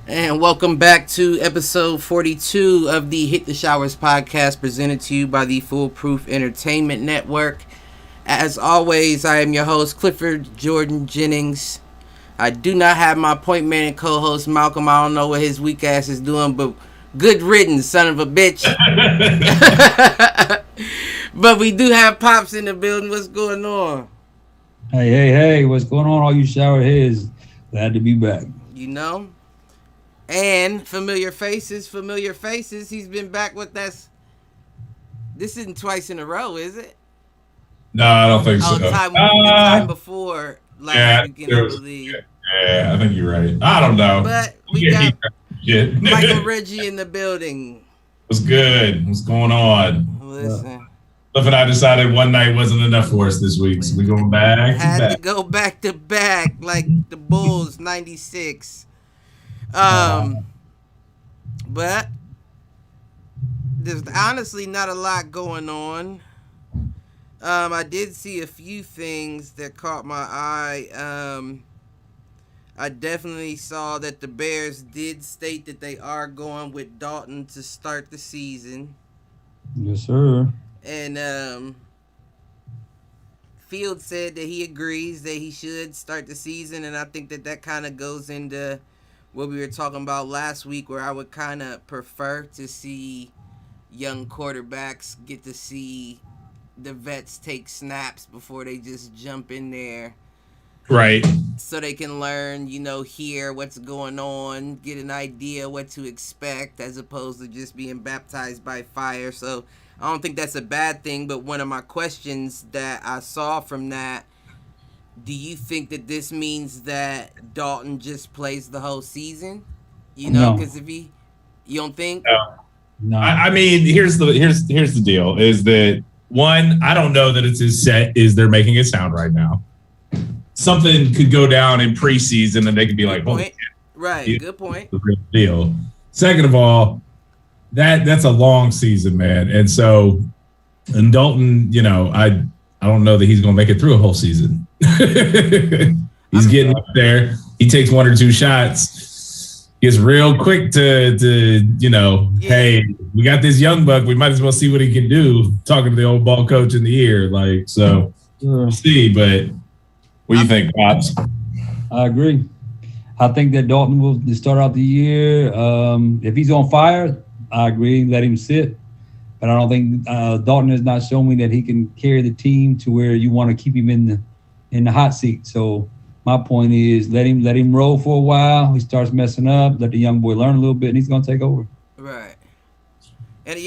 And welcome back to episode 42 of the Hit the Showers podcast presented to you by the Foolproof Entertainment Network. As always, I am your host, Clifford Jordan Jennings. I do not have my point man and co-host, Malcolm. I don't know what his weak ass is doing, but good riddance, son of a bitch. But we do have Pops in the building. What's going on? Hey, what's going on, all you shower heads? Glad to be back. You know? And familiar faces. He's been back with us. This isn't twice in a row, is it? No, I don't think Oh, so. the time before last weekend, I believe. Yeah, I think you're right. I don't know. But we got Shit. Michael Reggie in the building. What's good? What's going on? Listen. Cliff and I decided one night wasn't enough for us this week, so we're going back. Had to go back to back like the Bulls 96. But there's honestly not a lot going on. I did see a few things that caught my eye. I definitely saw that the Bears did state that they are going with Dalton to start the season. Yes, sir. And Field said that he agrees that he should start the season, and I think that kind of goes into what we were talking about last week, where I would kind of prefer to see young quarterbacks get to see the vets take snaps before they just jump in there. Right. So they can learn, hear what's going on, get an idea what to expect, as opposed to just being baptized by fire. So I don't think that's a bad thing, but one of my questions that I saw from that, do you think that this means that Dalton just plays the whole season? No. Because if you don't think? No. I mean, here's the deal: is that one, I don't know that it's as set as they're making it sound right now. Something could go down in preseason, and they could be like, "Holy shit." Right, good point. The real deal. Second of all, that's a long season, man, and Dalton, I don't know that he's going to make it through a whole season. He's getting up there. He takes one or two shots. Gets real quick to hey, we got this young buck. We might as well see what he can do. Talking to the old ball coach in the ear, we'll see. But what do you think, Pops? I agree. I think that Dalton will start out the year. If he's on fire, I agree. Let him sit. But I don't think Dalton has not shown me that he can carry the team to where you want to keep him in the hot seat. So my point is let him roll for a while. He starts messing up. Let the young boy learn a little bit, and he's going to take over. Right. And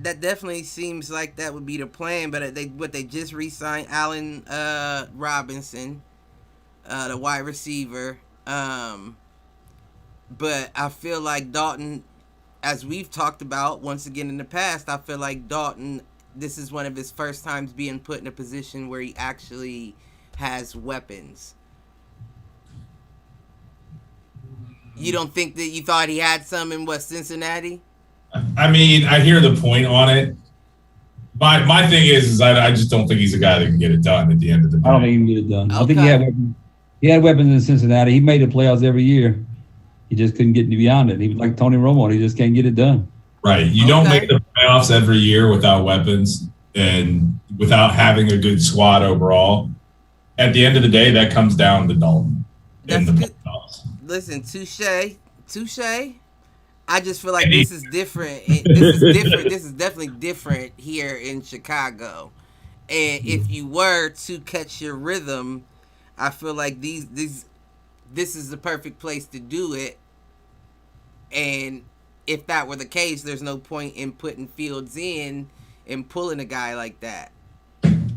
that definitely seems like that would be the plan. But they just re-signed Allen Robinson, the wide receiver. But I feel like Dalton, as we've talked about once again in the past, I feel like Dalton, this is one of his first times being put in a position where he actually has weapons. You don't think that you thought he had some in Cincinnati? I mean, I hear the point on it. My thing is I just don't think he's a guy that can get it done at the end of the day. I don't think he can get it done. Okay. I think he had weapons in Cincinnati. He made the playoffs every year. He just couldn't get beyond it. He was like Tony Romo. He just can't get it done. Right. You don't make the playoffs every year without weapons and without having a good squad overall. At the end of the day, that comes down to Dalton. That's good. Listen, touche. I just feel like this is different. This is definitely different here in Chicago. And if you were to catch your rhythm, I feel like this is the perfect place to do it. And if that were the case, there's no point in putting Fields in and pulling a guy like that.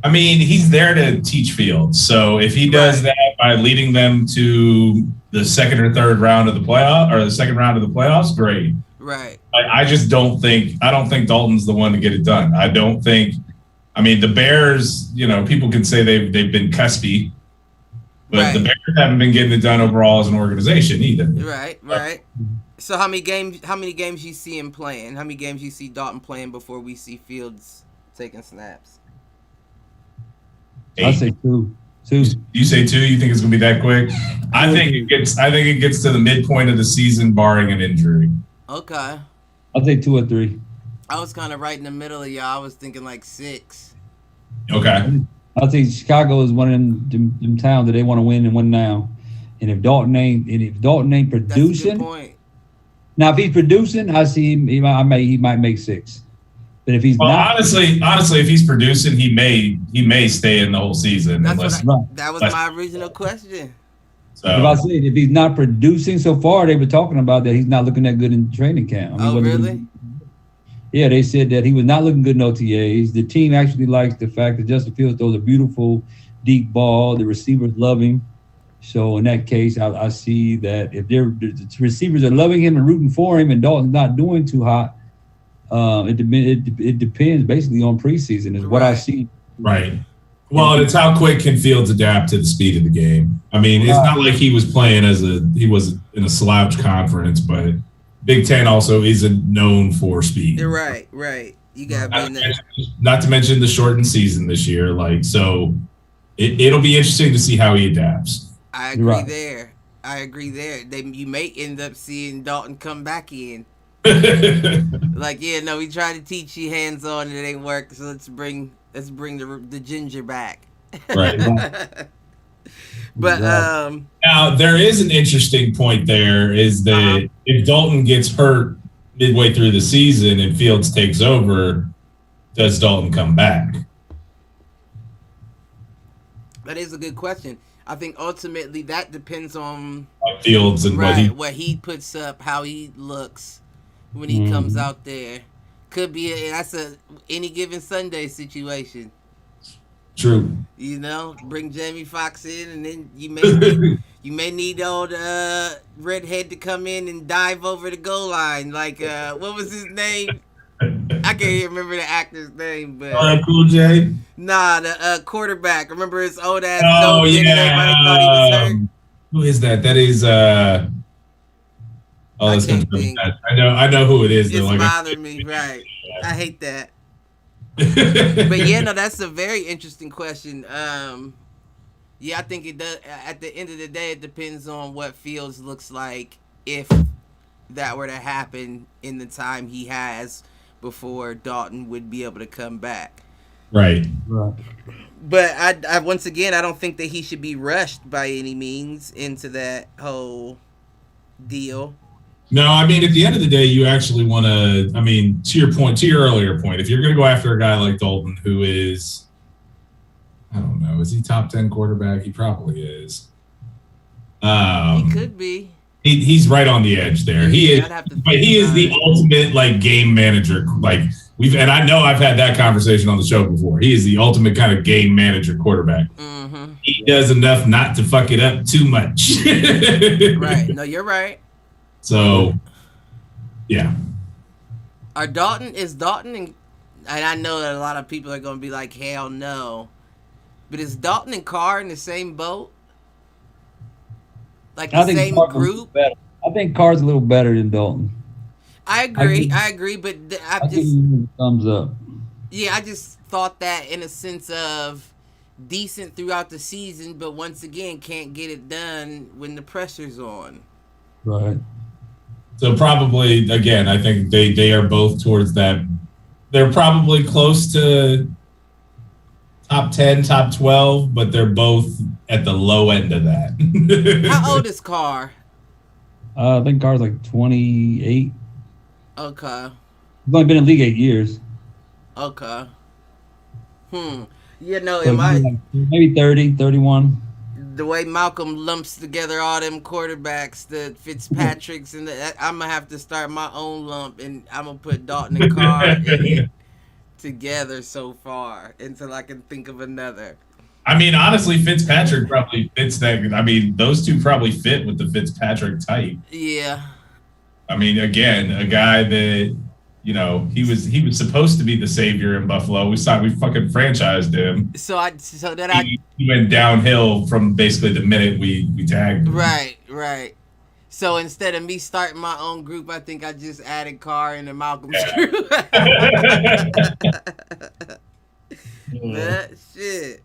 I mean, he's there to teach Fields. So if he does that by leading them to the second or third round of the playoff or the second round of the playoffs, great. Right. I just don't think Dalton's the one to get it done. I don't think. I mean, the Bears. People can say they've been cuspy, but the Bears haven't been getting it done overall as an organization either. Right. So how many games you see him playing? How many games you see Dalton playing before we see Fields taking snaps? I'd say two. 2. You say 2? You think it's going to be that quick? I think it gets to the midpoint of the season, barring an injury. Okay. I'll say 2 or 3. I was kind of right in the middle of y'all. I was thinking like 6. Okay. I'll say Chicago is one of them towns that they want to win and win now. And if Dalton ain't producing, That's a good point. now if he's producing, I see him. He might make 6. But if he's not, honestly, if he's producing, he may stay in the whole season. That was my original question. So if he's not producing so far, they were talking about that he's not looking that good in training camp. Really? Yeah, they said that he was not looking good in OTAs. The team actually likes the fact that Justin Fields throws a beautiful deep ball. The receivers love him. So in that case, I see that if the receivers are loving him and rooting for him, and Dalton's not doing too hot, it depends basically on preseason is what I see. Right. Well, it's how quick can Fields adapt to the speed of the game. I mean, it's not like he was playing he was in a slouch conference, but Big Ten also isn't known for speed. You're right. You got to be in there. Not to mention the shortened season this year. So it'll be interesting to see how he adapts. I agree there. You may end up seeing Dalton come back in. Like, we tried to teach you hands on, it ain't work. So let's bring the ginger back. Right. But now there is an interesting point there is that if Dalton gets hurt midway through the season and Fields takes over, does Dalton come back? That is a good question. I think ultimately that depends on Fields and what he puts up, how he looks when he comes out there. Could be that's any given Sunday situation. True. Bring Jamie Foxx in, and then you may need old redhead to come in and dive over the goal line. Like what was his name? I can't even remember the actor's name, but Cool J. Nah, the quarterback. Remember his old ass? Oh yeah. Everybody thought he was hurt. Who is that? That is. I know who it is. It's bothered me, right? I hate that. But that's a very interesting question. I think it does. At the end of the day, it depends on what Fields looks like if that were to happen in the time he has before Dalton would be able to come back. Right. But I once again, I don't think that he should be rushed by any means into that whole deal. No, I mean, at the end of the day, you actually want to, to your earlier point, if you're going to go after a guy like Dalton, who is, I don't know, is he top 10 quarterback? He probably is. He could be. He's right on the edge there. He is the ultimate game manager. And I know I've had that conversation on the show before. He is the ultimate kind of game manager quarterback. Mm-hmm. He does enough not to fuck it up too much. Right. No, you're right. So, yeah. Is Dalton, and I know that a lot of people are going to be like, hell no. But is Dalton and Carr in the same boat? Like the same group? I think Carr's a little better than Dalton. I agree, but I just give you a thumbs up. Yeah, I just thought that in a sense of decent throughout the season, but once again can't get it done when the pressure's on. Right. So probably again, I think they are both towards that. They're probably close to top 10, top 12, but they're both at the low end of that. How old is Carr? I think Carr's like 28. Okay. He's only been in the league 8 years. Okay. So maybe 30, 31. The way Malcolm lumps together all them quarterbacks, the Fitzpatricks, and I'm going to have to start my own lump, and I'm going to put Dalton and Carr in it together so far until I can think of another. Honestly, Fitzpatrick probably fits that. Those two probably fit with the Fitzpatrick type. Yeah. Again, a guy that, he was supposed to be the savior in Buffalo. We fucking franchised him. He went downhill from basically the minute we tagged him. Right. So instead of me starting my own group, I think I just added Carr into Malcolm's group. That shit.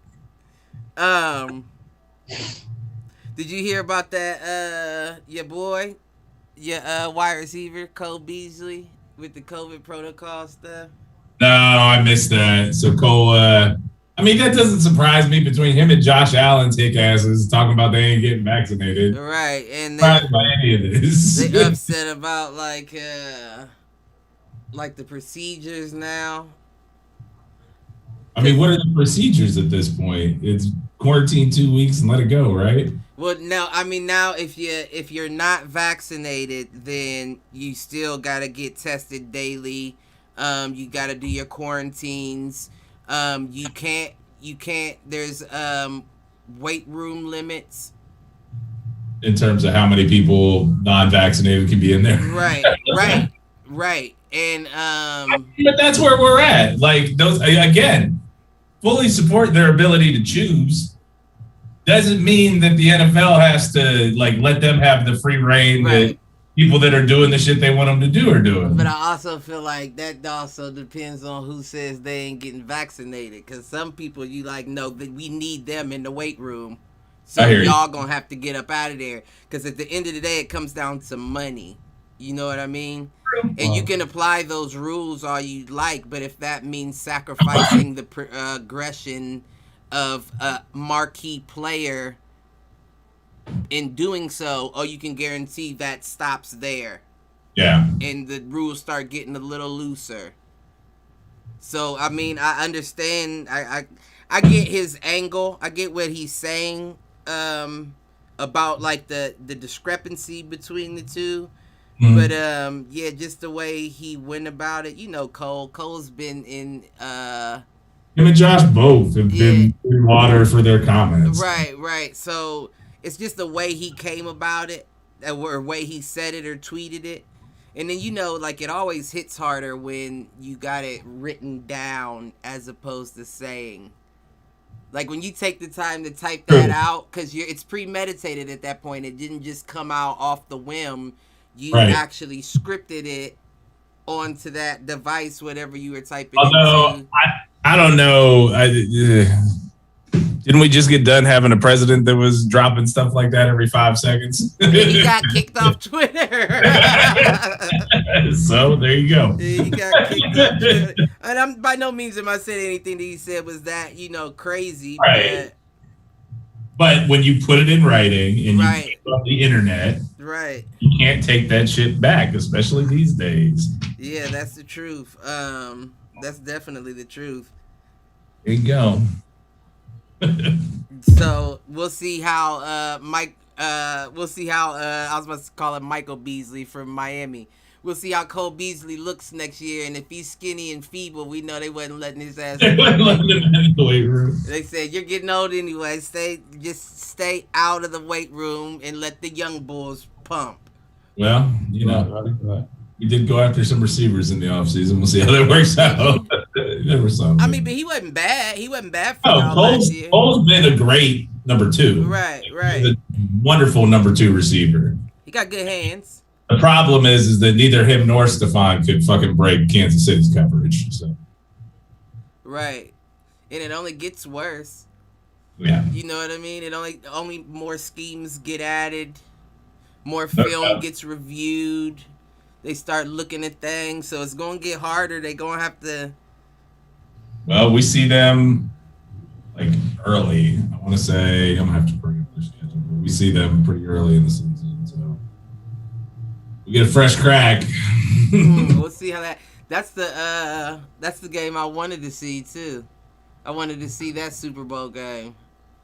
Did you hear about that? Your boy, your wide receiver Cole Beasley with the COVID protocol stuff. No, I missed that. So Cole, I mean, that doesn't surprise me between him and Josh Allen's hick asses talking about they ain't getting vaccinated. Right, and Surprised by any of this. they upset about like the procedures now. I mean, what are the procedures at this point? It's quarantine 2 weeks and let it go, right? Well, no, I mean now if you're not vaccinated, then you still gotta get tested daily. You gotta do your quarantines. You can't. There's weight room limits. In terms of how many people non-vaccinated can be in there. Right. And but that's where we're at. Like those again, fully support their ability to choose. Doesn't mean that the NFL has to like let them have the free reign that people that are doing the shit they want them to do are doing. But I also feel like that also depends on who says they ain't getting vaccinated. Because some people you like know that we need them in the weight room. So y'all gonna have to get up out of there. Because at the end of the day, it comes down to money. You know what I mean? And you can apply those rules all you like, but if that means sacrificing the progression of a marquee player in doing so, or you can guarantee that stops there. Yeah. And the rules start getting a little looser. So I mean, I understand. I get his angle. I get what he's saying about like the discrepancy between the two. Mm-hmm. But yeah, just the way he went about it. You know, Cole's been in him and Josh both have been in water for their comments. Right. So it's just the way he came about it, or way he said it or tweeted it. And then, you know, like it always hits harder when you got it written down as opposed to saying. Like when you take the time to type that out, because it's premeditated at that point. It didn't just come out off the whim. You actually scripted it onto that device, whatever you were typing into. I don't know. Didn't we just get done having a president that was dropping stuff like that every 5 seconds? He got kicked off Twitter. So there you go. He got kicked off Twitter. And I'm by no means am I saying anything that he said was that, you know, crazy. Right. But when you put it in writing and you put it on the internet, you can't take that shit back, especially these days. Yeah, that's the truth. That's definitely the truth. There you go. So we'll see how I was about to call him Michael Beasley from Miami. We'll see how Cole Beasley looks next year, and if he's skinny and feeble, we know they wasn't letting his ass. They wasn't letting him in the weight room. They said you're getting old anyway. Stay out of the weight room and let the young bulls pump. Well, you know, we did go after some receivers in the offseason. We'll see how that works out. I mean, but he wasn't bad. He wasn't bad for last year. Cole's been a great number 2. Right. He's a wonderful number 2 receiver. He got good hands. The problem is that neither him nor Stephon could fucking break Kansas City's coverage. So. Right. And it only gets worse. Yeah. You know what I mean? It only more schemes get added. More film gets reviewed. They start looking at things, so it's going to get harder. They're going to have to... Well, we see them, like, early. I want to say, I'm going to have to bring up their schedule. But we see them pretty early in the season, so... We get a fresh crack. We'll see how that... That's the game I wanted to see, too. I wanted to see that Super Bowl game.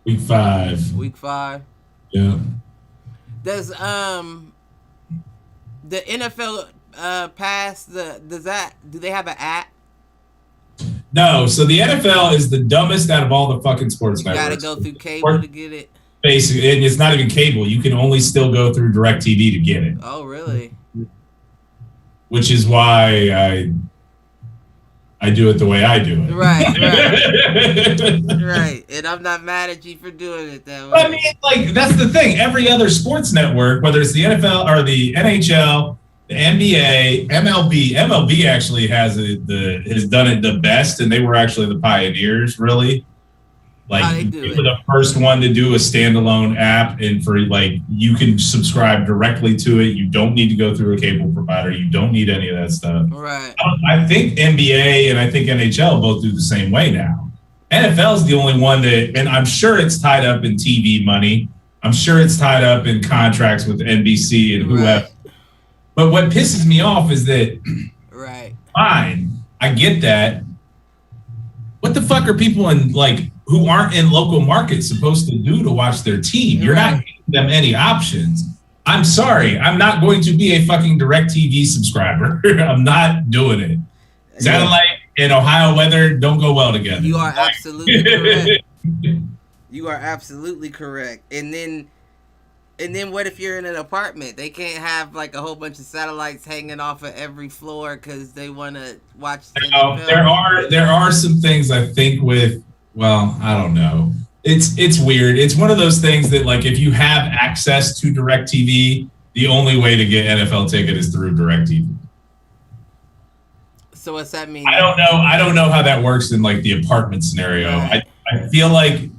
Week 5. Week 5? Yeah. Does, the NFL pass do they have an app? No, so the NFL is the dumbest out of all the fucking sports networks. You gotta go through cable to get it. Basically, and it's not even cable. You can only still go through DirecTV to get it. Oh, really? Which is why I do it the way I do it. Right. And I'm not mad at you for doing it that way. I mean, like, that's the thing. Every other sports network, whether it's the NFL or the NHL, the NBA, MLB actually has done it the best, and they were actually the pioneers, really. Like How they they do were it? the first one to do a standalone app, and for like you can subscribe directly to it. You don't need to go through a cable provider. You don't need any of that stuff. Right. I think NBA and I think NHL both do the same way now. NFL is the only one that, and I'm sure it's tied up in TV money. I'm sure it's tied up in contracts with NBC and whoever. Right. But what pisses me off is that, Right. fine, I get that. What the fuck are people in like who aren't in local markets supposed to do to watch their team? You're not giving them any options. I'm sorry, I'm not going to be a fucking DirecTV subscriber. I'm not doing it. Satellite and Ohio weather don't go well together. You are absolutely correct. You are absolutely correct. And then what if you're in an apartment? They can't have like a whole bunch of satellites hanging off of every floor because they want to watch the NFL. There are some things I think with, well, I don't know. It's weird. It's one of those things that like if you have access to DirecTV, the only way to get NFL ticket is through DirecTV. So what's that mean? I don't know how that works in like the apartment scenario. Right. I feel like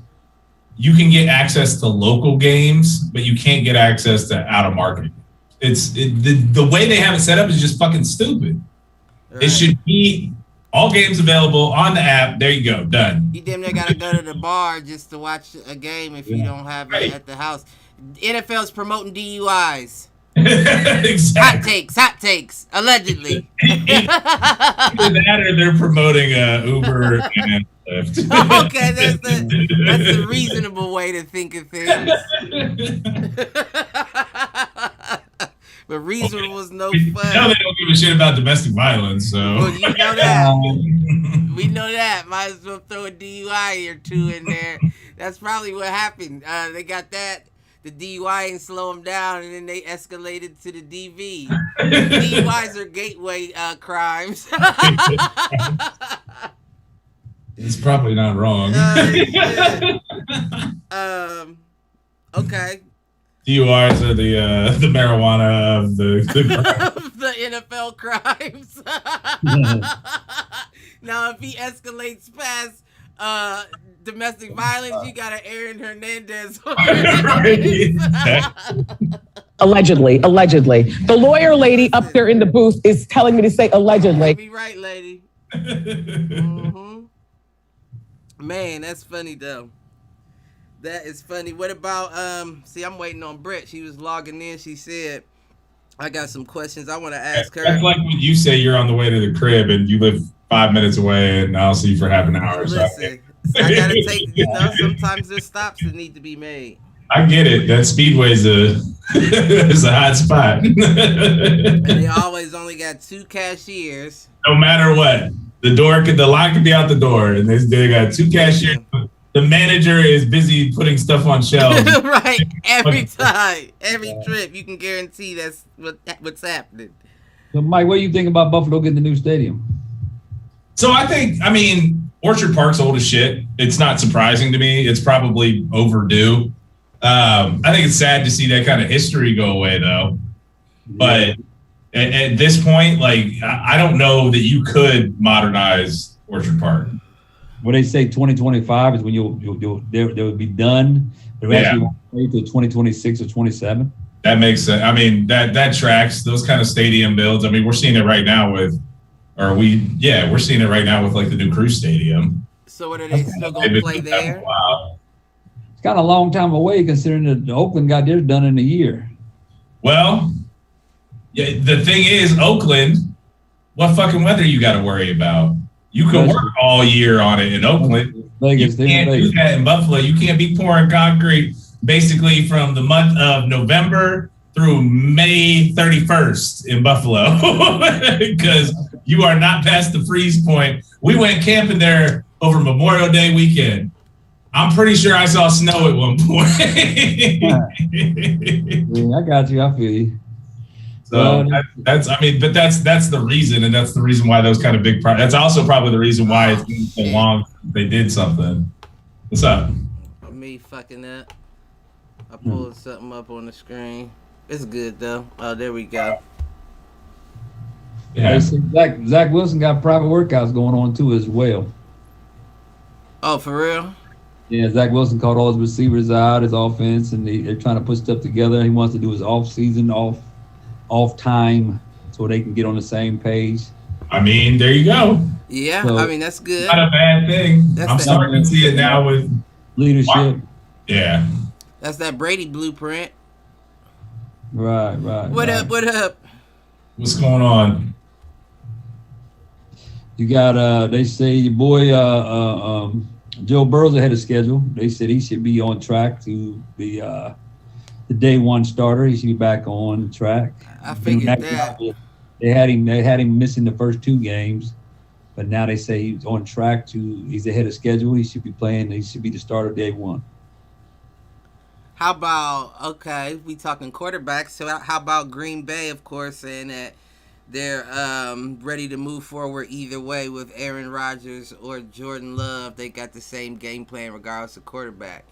you can get access to local games, but you can't get access to out of market. The way they have it set up is just fucking stupid. Right. It should be all games available on the app. There you go, done. You damn near gotta go to the bar just to watch a game if you don't have it at the house. NFL's promoting DUIs. Exactly. Hot takes, allegedly. Either that or they're promoting Uber and Lyft. Okay, that's the reasonable way to think of things. But reasonable was no fun. You know they don't give a shit about domestic violence, so. Well, you know that. We know that. Might as well throw a DUI or two in there. That's probably what happened. They got that. The DUI and slow them down, and then they escalated to the DV. DUIs are gateway crimes. It's probably not wrong. Okay. DUIs are the marijuana of the the NFL crimes. Now, if he escalates past domestic violence, you got an Aaron Hernandez. Allegedly. The lawyer lady up there in the booth is telling me to say allegedly. Be right, lady. Mm-hmm. Man, that's funny though. That is funny. What about see, I'm waiting on Britt. She was logging in. She said, I got some questions I want to ask her. That's like when you say you're on the way to the crib and you live 5 minutes away and I'll see you for half an hour. Listen, I gotta take, sometimes there's stops that need to be made. I get it. That Speedway's is a hot spot. And they always only got 2 cashiers. No matter what. The line could be out the door and they got 2 cashiers. The manager is busy putting stuff on shelves. Right. Every time. Every trip. You can guarantee that's what's happening. So, Mike, what do you think about Buffalo getting the new stadium? So I mean, Orchard Park's old as shit. It's not surprising to me. It's probably overdue. I think it's sad to see that kind of history go away, though. But at this point, like, I don't know that you could modernize Orchard Park. What they say 2025 is when they will be done. They're actually wait till 2026 or 27. That makes sense. I mean, that tracks those kind of stadium builds. I mean, we're seeing it right now we're seeing it right now with like the new Crew Stadium. So what are they still going to play there? Wow. It's kind of a long time away considering that the Oakland got theirs done in a year. Well, yeah, the thing is, Oakland, what fucking weather you got to worry about? You can work all year on it in Oakland. Vegas, you can't do that in Buffalo. You can't be pouring concrete basically from the month of November through May 31st in Buffalo because you are not past the freeze point. We went camping there over Memorial Day weekend. I'm pretty sure I saw snow at one point. Yeah, I got you. I feel you. So that's the reason, and that's the reason why those kind of big that's also probably the reason why it's been so long they did something. What's up? Me fucking up. I pulled something up on the screen. It's good though. Oh, there we go. Yeah. Zach Wilson got private workouts going on too as well. Oh, for real? Yeah, Zach Wilson called all his receivers out, his offense, and they're trying to put stuff together. He wants to do his off time, so they can get on the same page. I mean, there you go. Yeah, I So mean that's good. Not a bad thing. That's I'm the- starting to see it now with leadership. Yeah. That's that Brady blueprint. Right. What right. up? What up? What's going on? You got they say your boy Joe Burrow's ahead of schedule. They said he should be on track to be the day one starter. He should be back on track. I figured that. They had him missing the first 2 games, but now they say he's on track he's ahead of schedule. He should be playing. He should be the starter day one. How about, okay, we talking quarterbacks. So how about Green Bay, of course, saying that they're ready to move forward either way with Aaron Rodgers or Jordan Love. They got the same game plan regardless of quarterback.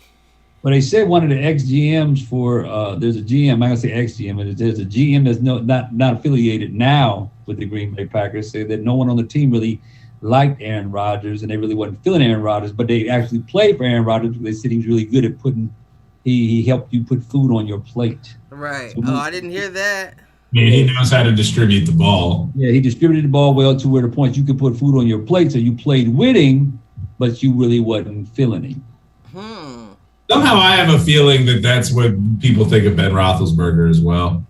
But they said one of the ex-GMs for there's a GM, I'm going to say ex-GM, but there's a GM that's not affiliated now with the Green Bay Packers, said that no one on the team really liked Aaron Rodgers and they really wasn't feeling Aaron Rodgers, but they actually played for Aaron Rodgers because they said he was really good at he helped you put food on your plate. Right. So I didn't hear that. I mean, he knows how to distribute the ball. Yeah, he distributed the ball well to where the point you could put food on your plate, so you played with him, but you really wasn't feeling him. Somehow I have a feeling that that's what people think of Ben Roethlisberger as well.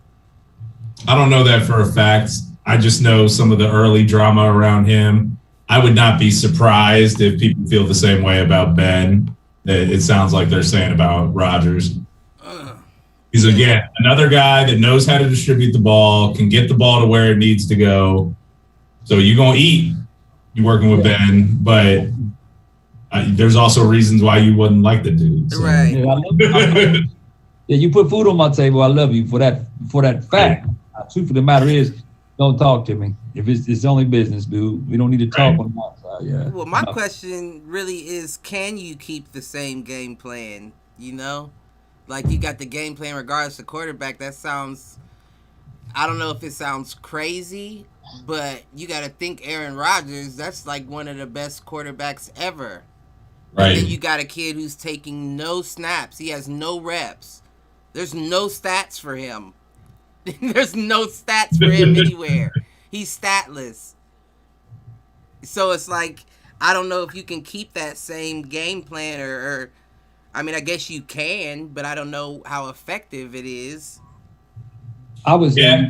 I don't know that for a fact. I just know some of the early drama around him. I would not be surprised if people feel the same way about Ben that it sounds like they're saying about Rodgers. He's, again, another guy that knows how to distribute the ball, can get the ball to where it needs to go. So you're going to eat. You're working with Ben, but there's also reasons why you wouldn't like the dude. So. Right. Yeah, you put food on my table. I love you for that fact. The truth of the matter is, don't talk to me. If it's only business, dude. We don't need to talk on my side. Yeah. Well, my question really is, can you keep the same game plan? You know, like you got the game plan regardless of quarterback. That sounds, I don't know if it sounds crazy, but you got to think Aaron Rodgers. That's like one of the best quarterbacks ever. Right. And then you got a kid who's taking no snaps. He has no reps. There's no stats for him. There's no stats for him anywhere. He's statless. So it's like, I don't know if you can keep that same game plan or I mean, I guess you can, but I don't know how effective it is. I would say,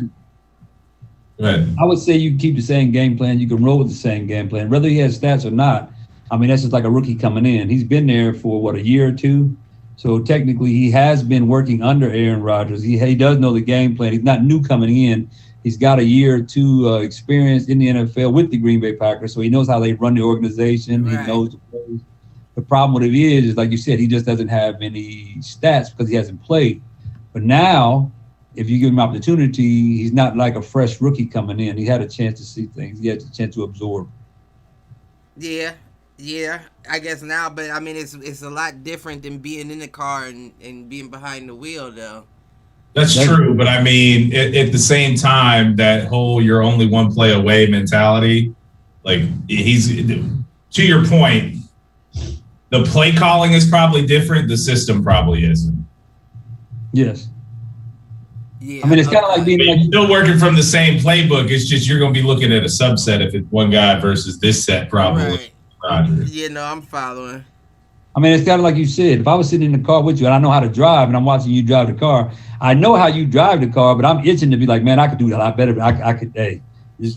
Go I would say you keep the same game plan. You can roll with the same game plan, whether he has stats or not. I mean, that's just like a rookie coming in. He's been there for, a year or two? So technically, he has been working under Aaron Rodgers. He does know the game plan. He's not new coming in. He's got a year or two experience in the NFL with the Green Bay Packers, so he knows how they run the organization. Right. He knows the plays. The problem with it is, like you said, he just doesn't have any stats because he hasn't played. But now, if you give him opportunity, he's not like a fresh rookie coming in. He had a chance to see things. He had a chance to absorb. Yeah, I guess now, but I mean, it's a lot different than being in the car and being behind the wheel, though. That's true, but I mean, at the same time, that whole "you're only one play away" mentality, like he's to your point. The play calling is probably different. The system probably isn't. Yes. Yeah, I mean, it's kind of like being like still working from the same playbook. It's just you're going to be looking at a subset if it's one guy versus this set, probably. Right. Rodgers. Yeah, no, I'm following. I mean, it's kind of like you said. If I was sitting in the car with you and I know how to drive and I'm watching you drive the car, I know how you drive the car, but I'm itching to be like, man, I could do that a lot better. I could, hey. The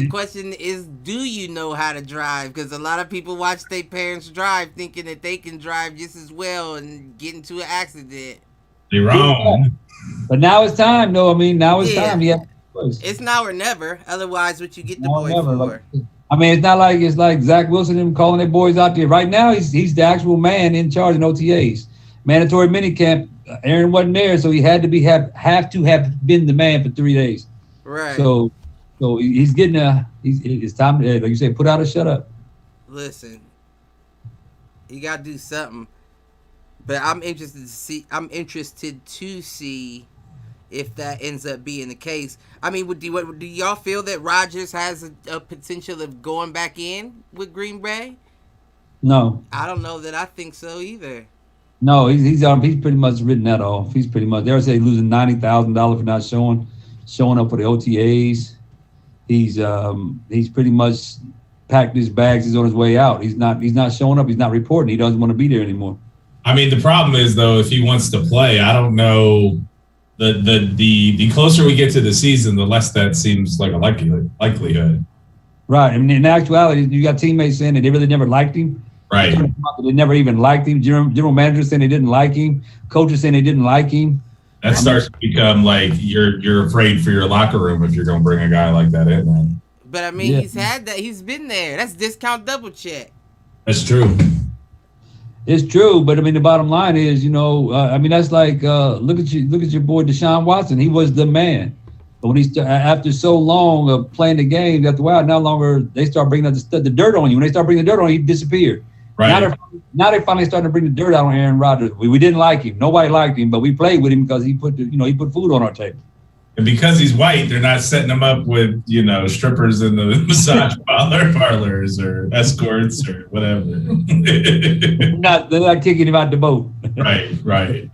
question is, do you know how to drive? Because a lot of people watch their parents drive thinking that they can drive just as well and get into an accident. You're wrong. But now it's time, though. I mean, now it's time. Yeah. It's now or never. Otherwise, what you get the boy for? I mean, it's like Zach Wilson and calling their boys out there. Right now, he's the actual man in charge in OTAs. Mandatory minicamp. Aaron wasn't there, so he had to have been the man for 3 days. Right. So he's getting it's time to, like you say, put out or shut up. Listen, you gotta do something. But I'm interested to see if that ends up being the case. I mean, do y'all feel that Rodgers has a potential of going back in with Green Bay? No, I don't know that I think so either. no, he's pretty much written that off. He's pretty much. They were saying losing $90,000 for not showing up for the OTAs. He's pretty much packed his bags. He's on his way out. He's not showing up. He's not reporting. He doesn't want to be there anymore. I mean, the problem is though, if he wants to play, I don't know. The closer we get to the season, the less that seems like a likelihood. Right. I mean, in actuality, you got teammates saying that they really never liked him. Right. They never even liked him. General manager saying they didn't like him. Coaches saying they didn't like him. That starts to become like you're afraid for your locker room if you're going to bring a guy like that in. Man. But I mean, he's had that. He's been there. That's discount double check. That's true. It's true, but I mean, the bottom line is, I mean, that's like look at your boy Deshaun Watson. He was the man, but when after so long of playing the game, after a while, no longer they start bringing the dirt on you. When they start bringing the dirt on you, he disappeared. Right. Now they're finally starting to bring the dirt out on Aaron Rodgers. We didn't like him. Nobody liked him, but we played with him because he put food on our table. And because he's white, they're not setting him up with, strippers in the massage parlors or escorts or whatever. They're not kicking him out the boat. Right.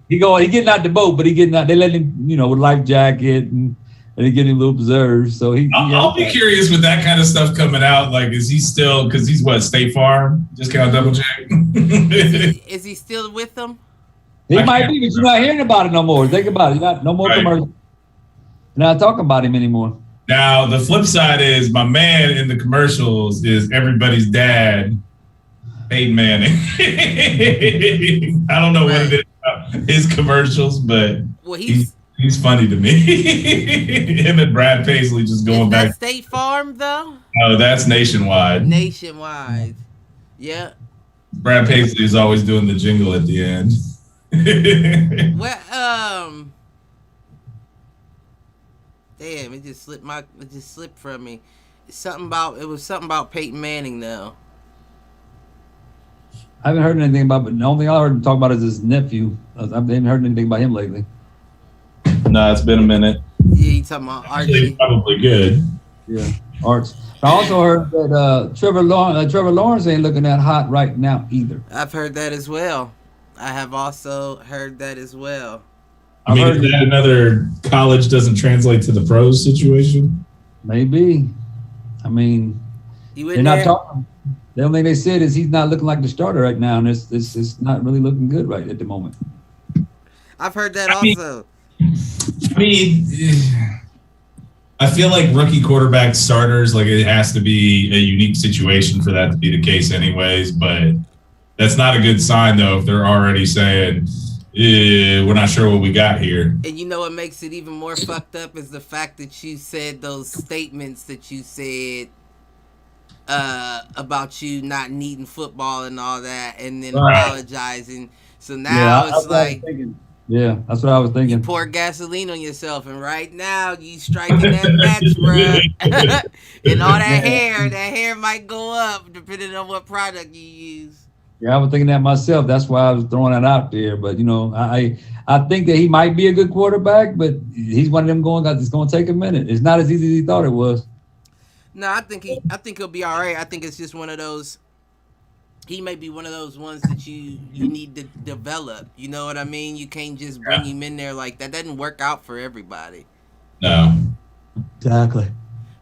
He getting out the boat, but they let him, with life jacket and they get him a little preserved. So I'll be curious with that kind of stuff coming out. Like, is he still, because he's what, State Farm? Just kind of double check. Is he still with them? He might be, but you're not hearing about it no more. Think about it. No more commercials. You're not talking about him anymore. Now, the flip side is my man in the commercials is everybody's dad, Peyton Manning. I don't know what it is about his commercials, but he's funny to me. Him and Brad Paisley just going back. Is that State Farm, though? No, that's Nationwide. Nationwide. Yeah. Brad Paisley is always doing the jingle at the end. Well, damn, it just slipped from me. It was something about Peyton Manning though. I haven't heard anything about, but the only thing I heard him talk about is his nephew. I haven't heard anything about him lately. No, it's been a minute. Yeah, you talking about Archie? Probably good. Yeah, Arch. I also heard that Trevor Lawrence ain't looking that hot right now either. I've heard that as well. I have also heard that as well. I mean, is that another college doesn't translate to the pros situation? Maybe. I mean, they're not talking. The only thing they said is he's not looking like the starter right now, and it's not really looking good right at the moment. I've heard that also. I feel like rookie quarterback starters, like it has to be a unique situation for that to be the case anyways, but that's not a good sign, though, if they're already saying, we're not sure what we got here. And you know what makes it even more fucked up is the fact that you said those statements that you said about you not needing football and all that, and then apologizing. So now it's like... Yeah, that's what I was thinking. You pour gasoline on yourself, and right now you striking that match, bro. And all that hair might go up depending on what product you use. Yeah, I was thinking that myself. That's why I was throwing that out there. But I think that he might be a good quarterback, but he's one of them it's going to take a minute. It's not as easy as he thought it was. No, I think he'll be all right. I think it's just one of those. He may be one of those ones that you need to develop. You know what I mean? You can't just bring him in there like that. That doesn't work out for everybody. No. Exactly.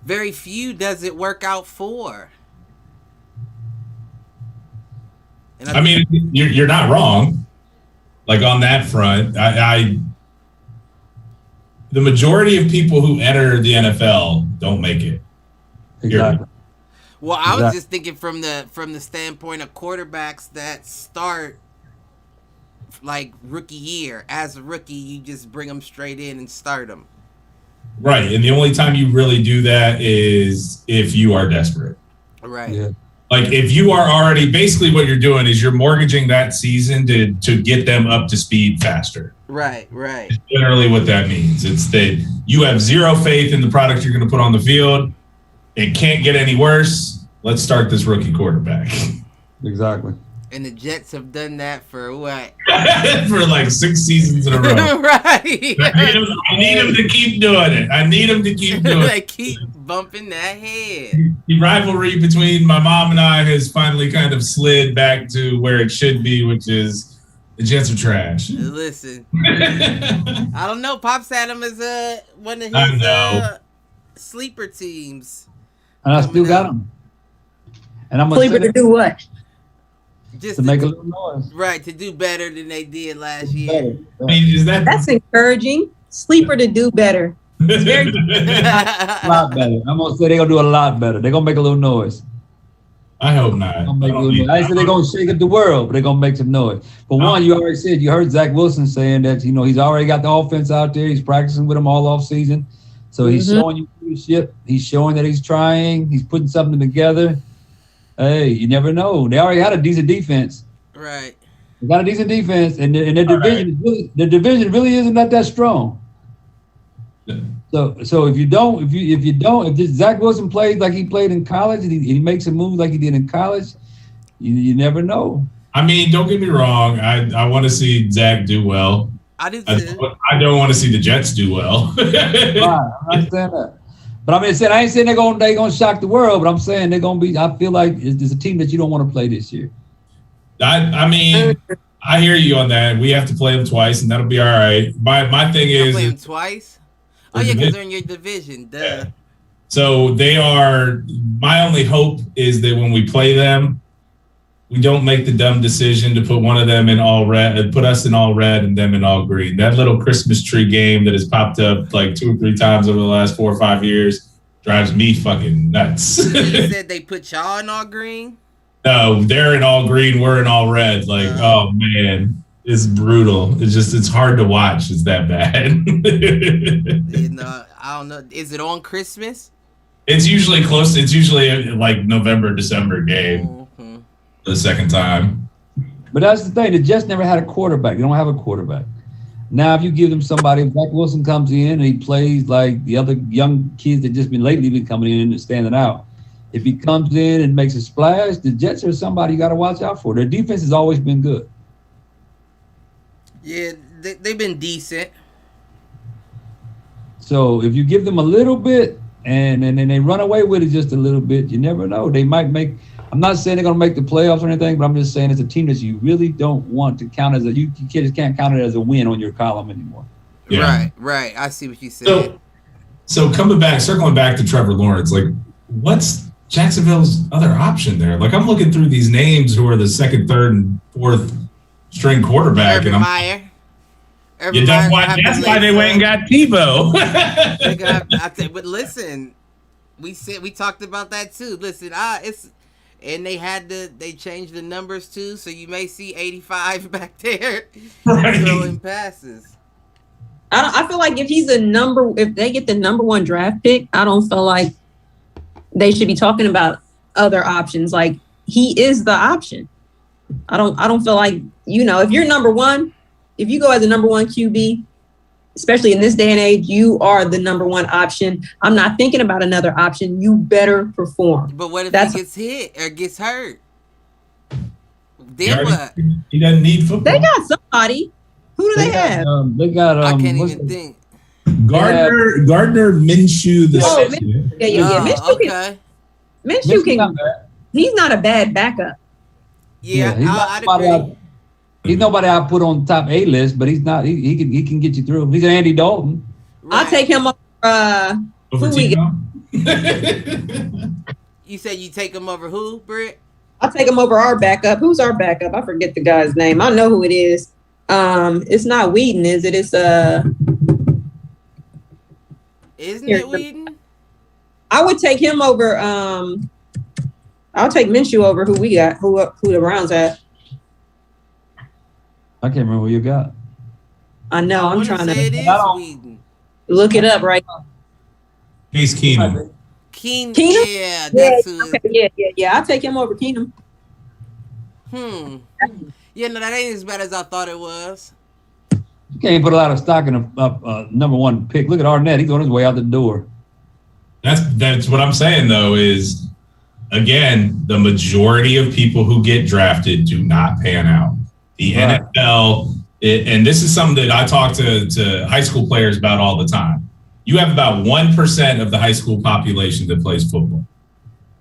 Very few does it work out for. And I mean, you're not wrong. Like on that front, the majority of people who enter the NFL don't make it. Exactly. Well, I was just thinking from the standpoint of quarterbacks that start like rookie year. As a rookie, you just bring them straight in and start them. Right, and the only time you really do that is if you are desperate. Right. Yeah. Like if you are already, basically what you're doing is you're mortgaging that season to get them up to speed faster. Right. It's generally what that means. It's that you have zero faith in the product you're going to put on the field. It can't get any worse. Let's start this rookie quarterback. Exactly. And the Jets have done that for what? For like 6 seasons in a row. Right. I need him to keep doing it. I need him to keep doing They it. keep bumping that head. The rivalry between my mom and I has finally kind of slid back to where it should be, which is the Jets are trash. Listen, I don't know. Pops had him as one of I his know. sleeper teams. And I still got up. him. And I'm gonna Sleeper say to do what? Just to make a little noise. right, to do better than they did last year. I mean, is that That's encouraging. Sleeper to do better. It's very A lot better. I'm gonna say they're gonna do a lot better. They're gonna make a little noise. I hope not. They're gonna make a little noise. I ain't say they're gonna shake up the world, but they're gonna make some noise. But one, you already said, you heard Zach Wilson saying that he's already got the offense out there. He's practicing with them all off season, so he's showing you leadership. He's showing that he's trying. He's putting something together. Hey, you never know. They already had a decent defense. Right. They got a decent defense, and their division really isn't that strong. So if this Zach Wilson plays like he played in college, and he makes a move like he did in college, you never know. I mean, don't get me wrong. I want to see Zach do well. I do too. I don't want to see the Jets do well. Right, I understand that. But I ain't saying they're gonna shock the world, but I'm saying they're gonna be. I feel like it's a team that you don't want to play this year. I mean, I hear you on that. We have to play them twice, and that'll be all right. My thing You is, play them twice. Oh yeah, because they're in your division. Duh. Yeah. So they are. My only hope is that when we play them, we don't make the dumb decision to put one of them in all red, put us in all red, and them in all green. That little Christmas tree game that has popped up like 2 or 3 times over the last 4 or 5 years drives me fucking nuts. You said they put y'all in all green. No, they're in all green, we're in all red. Like, oh man, it's brutal. It's hard to watch. It's that bad. I don't know. Is it on Christmas? It's usually close. It's usually like November, December game. Mm-hmm. The second time. But that's the thing. The Jets never had a quarterback. They don't have a quarterback. Now, if you give them somebody, if Zach Wilson comes in and he plays like the other young kids that just been coming in and standing out, if he comes in and makes a splash, the Jets are somebody you got to watch out for. Their defense has always been good. Yeah, they've been decent. So if you give them a little bit and then they run away with it just a little bit, you never know. They might make. I'm not saying they're going to make the playoffs or anything, but I'm just saying it's a team that you really don't want to count as you just can't count it as a win on your column anymore. Yeah. Right. I see what you said. So circling back to Trevor Lawrence, like what's Jacksonville's other option there? Like I'm looking through these names who are the second, third, and fourth string quarterback, Urban and Meyer. That's why they went and got Tebow. But listen, we talked about that too. Listen, and they changed the numbers too, so you may see 85 back there throwing passes. I feel like if they get the number 1 draft pick, I don't feel like they should be talking about other options. Like he is the option. I don't feel like, if you're number 1, if you go as a number 1 QB, especially in this day and age, you are the number 1 option. I'm not thinking about another option. You better perform. But what if he gets hit or gets hurt? Then what? He doesn't need football. They got somebody. Who do they have? They got. I can't even think. Gardner Minshew. Minshew. Okay. Minshew can. He's not a bad backup. Yeah, I'd agree. He's nobody I put on the top A list, but he's not. He can get you through. He's an Andy Dalton. Right. I'll take him over. Over Tebow? You said you take him over who, Britt? I'll take him over our backup. Who's our backup? I forget the guy's name. I know who it is. It's not Whedon, is it? It's Isn't it Whedon? I would take him over. I'll take Minshew over who we got. Who the Browns at? I can't remember who you got. I know. I'm trying to it is Whedon. Look it up right now. Case Keenum. Keenum? Yeah, that's who. Okay, yeah. I'll take him over Keenum. Yeah, no, that ain't as bad as I thought it was. You can't put a lot of stock in a number 1 pick. Look at Arnett. He's on his way out the door. That's what I'm saying though is again, the majority of people who get drafted do not pan out. The NFL, and this is something that I talk to high school players about all the time. You have about 1% of the high school population that plays football.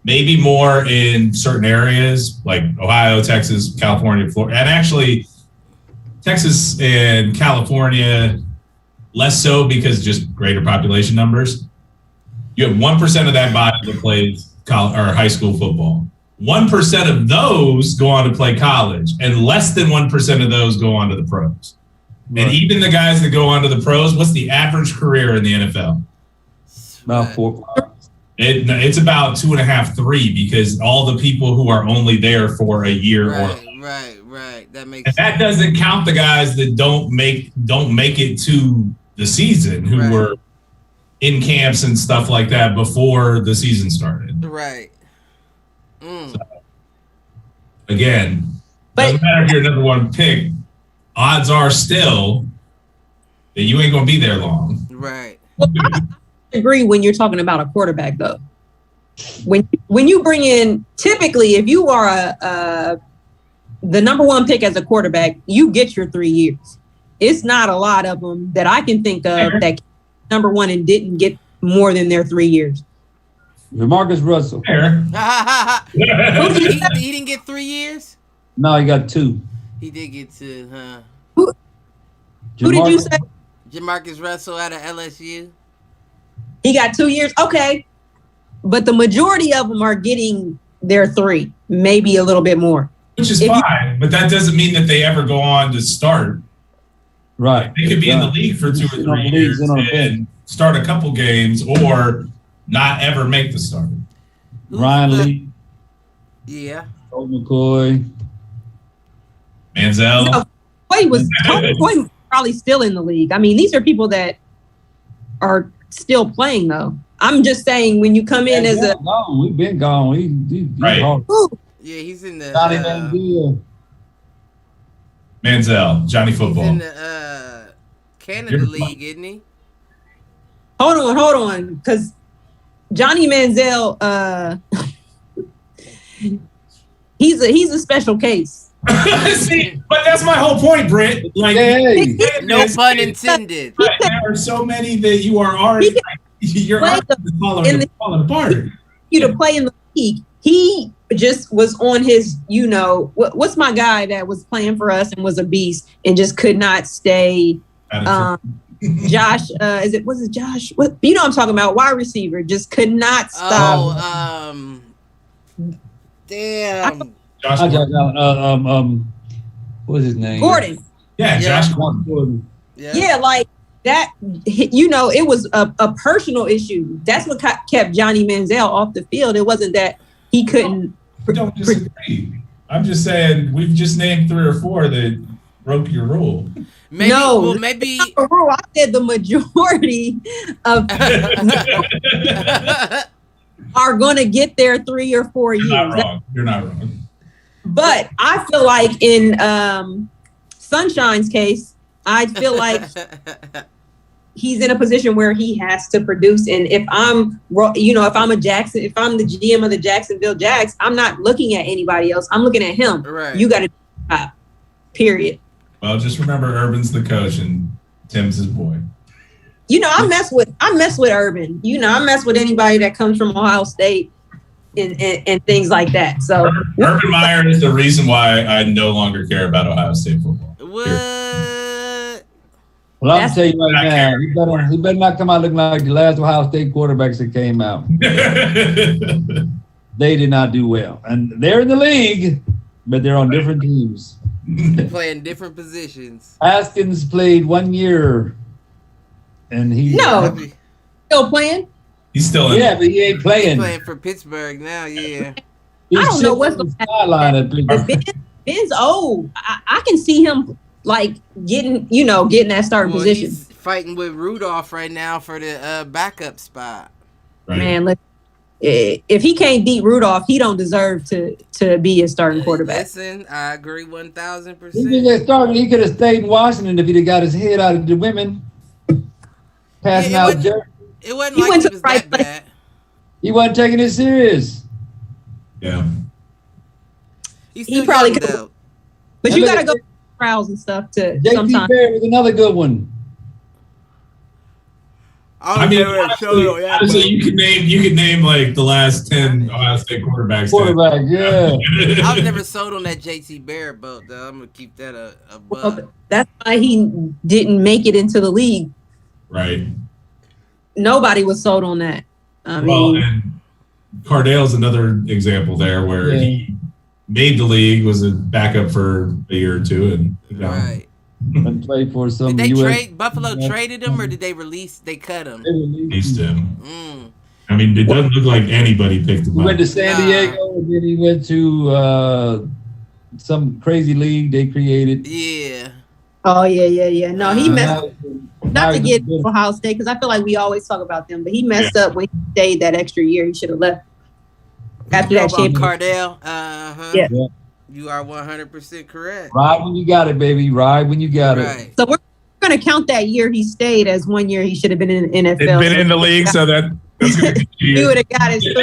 Maybe more in certain areas like Ohio, Texas, California, Florida. And actually, Texas and California, less so because just greater population numbers. You have 1% of that body that plays college or high school football. 1% of those go on to play college, and less than 1% of those go on to the pros. Right. And even the guys that go on to the pros, what's the average career in the NFL? About 4. It's about 2.5, 3, because all the people who are only there for a year right. That makes sense. That doesn't count the guys that don't make it to the season, who were in camps and stuff like that before the season started. Right. So, again, doesn't matter if you're number one pick. Odds are still that you ain't gonna be there long. Right. Well, I agree when you're talking about a quarterback, though. When you bring in, typically, if you are the number one pick as a quarterback, you get your 3 years. It's not a lot of them that I can think of that number one and didn't get more than their 3 years. Marcus Russell. He didn't get 3 years? No, he got 2. He did get 2, huh? Who did you say? Jamarcus Russell out of LSU. He got 2 years? Okay. But the majority of them are getting their 3, maybe a little bit more. Which is fine, but that doesn't mean that they ever go on to start. Right. They could be in the league for 2 or 3 years and start a couple games, or not ever make the start. Ryan Lee. Yeah. Colt McCoy. Manziel. Colt was probably still in the league. I mean, these are people that are still playing, though. I'm just saying, when you come in as a... We've been gone. He's right. Hard. Yeah, he's in the... Johnny Manziel. Johnny Football. He's in the Canada League, isn't he? Hold on. Because Johnny Manziel, he's a special case. See, but that's my whole point, Britt. Like, no pun intended. Right, there are so many that you are already... You're falling apart. You to play in the league. He just was on his, what's my guy that was playing for us and was a beast and just could not stay. Josh, was it Josh? What, I'm talking about, wide receiver, just could not stop. Damn. What was his name? Gordon. Yeah, Josh Gordon. Yeah, like that, it was a personal issue. That's what kept Johnny Manziel off the field. It wasn't that he couldn't. Don't disagree. I'm just saying, we've just named 3 or 4 that broke your rule. Maybe, I said the majority of are going to get there 3 or 4 years. You're not wrong. But I feel like in Sunshine's case, I feel like he's in a position where he has to produce. And if I'm the GM of the Jacksonville Jags, I'm not looking at anybody else. I'm looking at him. Right. You got to period. Well, just remember, Urban's the coach and Tim's his boy. I mess with Urban. I mess with anybody that comes from Ohio State and things like that. So Urban Meyer is the reason why I no longer care about Ohio State football. What? Well, I'll tell you right now, he better not come out looking like the last Ohio State quarterbacks that came out. They did not do well. And they're in the league, but they're on different teams. Playing different positions. Haskins played 1 year, and still playing. He's still but he ain't playing. He's playing for Pittsburgh now. Yeah. I don't know what's the sideline at Pittsburgh. Ben's old. I can see him like getting that starting position. He's fighting with Rudolph right now for the backup spot. Right. Man, if he can't beat Rudolph, he don't deserve to be a starting quarterback. Listen, I agree 1,000%. He could have stayed in Washington if he'd have got his head out of the women. Passing out jerseys. It wasn't like he was that bad. He wasn't taking it serious. Yeah. He's He still probably young, could- though. But And you look got to at go through trials and stuff to JT sometimes. Barrett was another good one. I mean, honestly, you could name like the last 10 Ohio State quarterbacks. Quarterback, yeah. I was never sold on that JT Barrett boat, though. I'm gonna keep that a buck. Well, that's why he didn't make it into the league. Right. Nobody was sold on that. I Well, mean, and Cardale's another example there where he made the league, was a backup for a year or two, and Right. And played for some Did they US trade Buffalo? Traded him, or did they release? They cut him. released him. Mm. I mean, it doesn't look like anybody picked him He up. went to San Diego, and then he went to some crazy league they created. Yeah. oh yeah. No, he messed up. Not Now to he's get good. Ohio State because I feel like we always talk about them, but he messed up when he stayed that extra year. He should have left after that About championship. Cardale. Uh-huh. Yeah. Yeah. You are 100% correct. Ride when you got it, baby. Ride when you got it. Right. So we're going to count that year he stayed as 1 year he should have been in the NFL. It's been in the league, so that's going to He would have got his 3.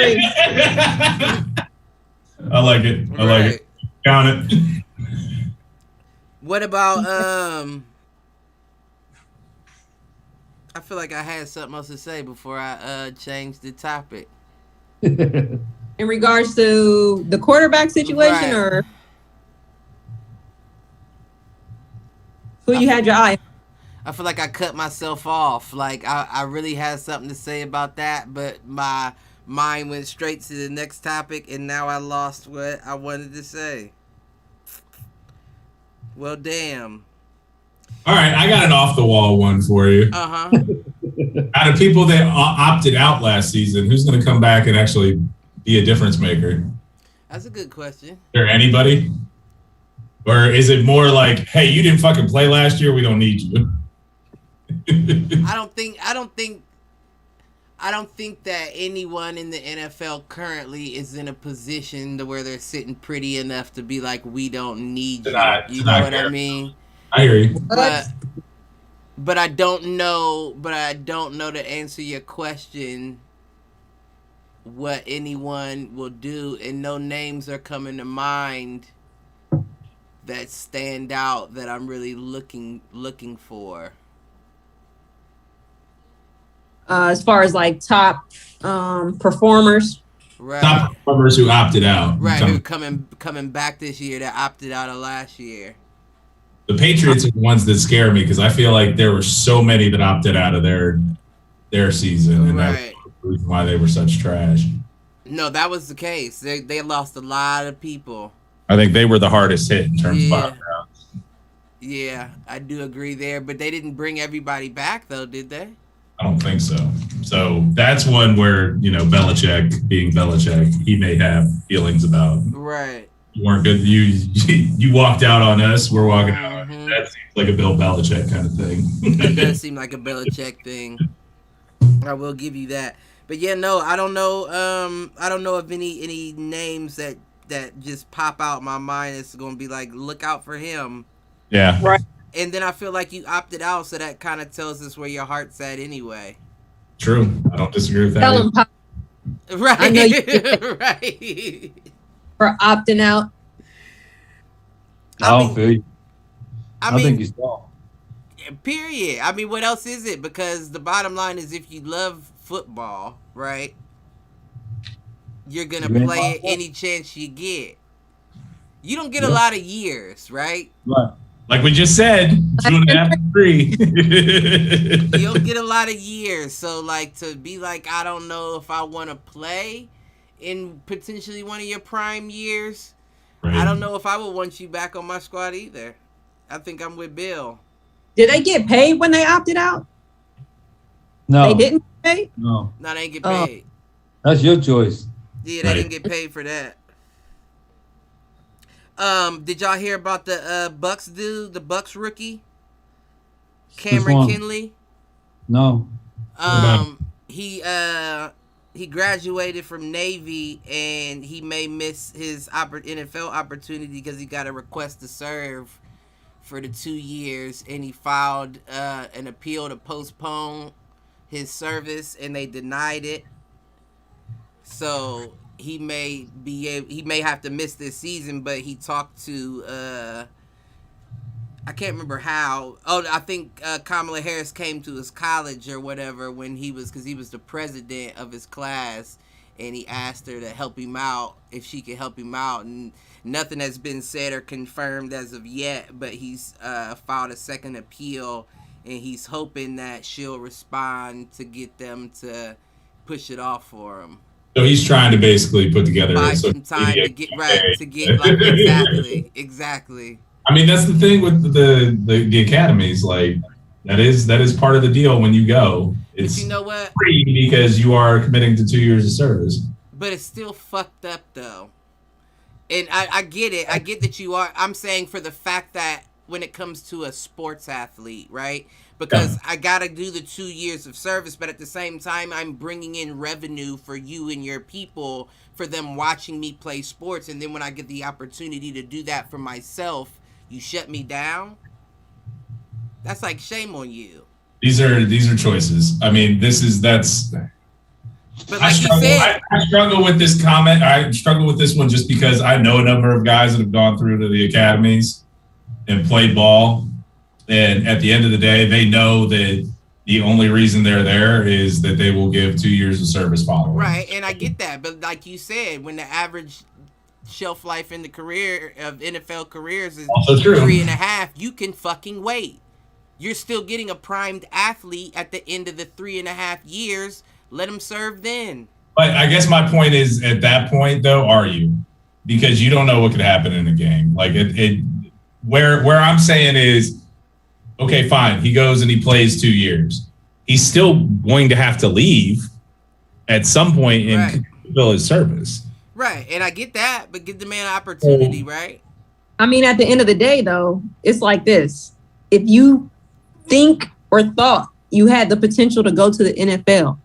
I like it. I like it. Count it. What about I feel like I had something else to say before I changed the topic. In regards to the quarterback situation, Right. or who you had your eye on? I feel like I cut myself off. Like I really had something to say about that, but my mind went straight to the next topic, and now I lost what I wanted to say. Well, damn. All right, I got an off the wall one for you. Uh-huh. Out of people that opted out last season, who's going to come back and actually be a difference maker? That's a good question. Is there anybody? Or is it more like, hey, you didn't fucking play last year, we don't need you? I don't think that anyone in the NFL currently is in a position to where they're sitting pretty enough to be like, we don't need you. You know what I mean? I hear you. But I don't know. But I don't know to answer your question. What anyone will do, and no names are coming to mind that stand out that I'm really looking for. As far as like top performers, Right. Top performers who opted out. Right, who coming back this year that opted out of last year. The Patriots are the ones that scare me because I feel like there were so many that opted out of their season, and Right. that's the reason why they were such trash. No, that was the case. They lost a lot of people. I think they were the hardest hit in terms of opt outs. Yeah, I do agree there, but they didn't bring everybody back though, did they? I don't think so. So that's one where, Belichick being Belichick, he may have feelings about. Right. You weren't good. You walked out on us. We're walking out on you. That seems like a Bill Belichick kind of thing. It does seem like a Belichick thing. I will give you that. But yeah, no, I don't know. I don't know of any names that just pop out in my mind. It's going to be like, look out for him. Yeah. right? And then I feel like you opted out, so that kind of tells us where your heart's at anyway. True. I don't disagree with that. Tell him Pop, Right. I know Right. for opting out. I don't feel you. I I mean, think he's wrong. period. I mean, what else is it? Because the bottom line is, if you love football, right, you're gonna You ain't play it football? any chance you get. You don't get a lot of years, right? Right. Like we just said, 2.5 3. You don't get a lot of years. So, like, to be like, I don't know if I want to play in potentially one of your prime years. Right. I don't know if I would want you back on my squad either. I think I'm with Bill. Did they get paid when they opted out? No. They didn't get paid? No. No, they ain't get Oh. paid. That's your choice. Yeah, they Right. didn't get paid for that. Did y'all hear about the Bucks dude, the Bucks rookie, Cameron one? Kinley? No. He graduated from Navy, and he may miss his NFL opportunity because he got a request to serve for the 2 years, and he filed an appeal to postpone his service, and they denied it. So he may have to miss this season, but he talked to I can't remember how. Oh, I think Kamala Harris came to his college or whatever when because he was the president of his class, and he asked her to help him out if she could help him out, and nothing has been said or confirmed as of yet. But he's filed a second appeal, and he's hoping that she'll respond to get them to push it off for him. So he's trying to basically put together some time to get like exactly. I mean, that's the thing with the academies. Like that is part of the deal when you go. It's but you know what? Free because you are committing to 2 years of service. But it's still fucked up though. And I get it. I get that you are. I'm saying for the fact that when it comes to a sports athlete, right? Because I got to do the 2 years of service, but at the same time, I'm bringing in revenue for you and your people for them watching me play sports. And then when I get the opportunity to do that for myself, you shut me down. That's like shame on you. These are choices. I mean, that's. But like you said, I struggle with this comment. I struggle with this one just because I know a number of guys that have gone through to the academies and played ball. And at the end of the day, they know that the only reason they're there is that they will give 2 years of service following. Right, and I get that. But like you said, when the average shelf life in the career of NFL careers is 3.5, you can fucking wait. You're still getting a primed athlete at the end of the 3.5 years. Let him serve then. But I guess my point is, at that point, though, are you? Because you don't know what could happen in a game. Like where I'm saying is, okay, fine. He goes and he plays 2 years. He's still going to have to leave at some point and fulfill his service. Right, and I get that, but give the man an opportunity, right? I mean, at the end of the day, though, it's like this. If you think or thought you had the potential to go to the NFL,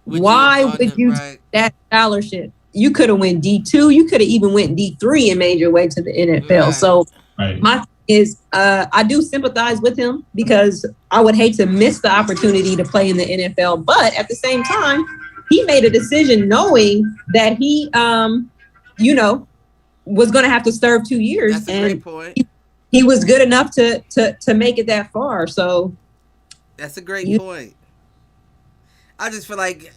why would you take that scholarship? You could have went D2. You could have even went D3 and made your way to the NFL. Right. So my thing is, I do sympathize with him because I would hate to miss the opportunity to play in the NFL. But at the same time, he made a decision knowing that he, was going to have to serve 2 years. That's a great point. He was good enough to make it that far. So that's a great point. I just feel like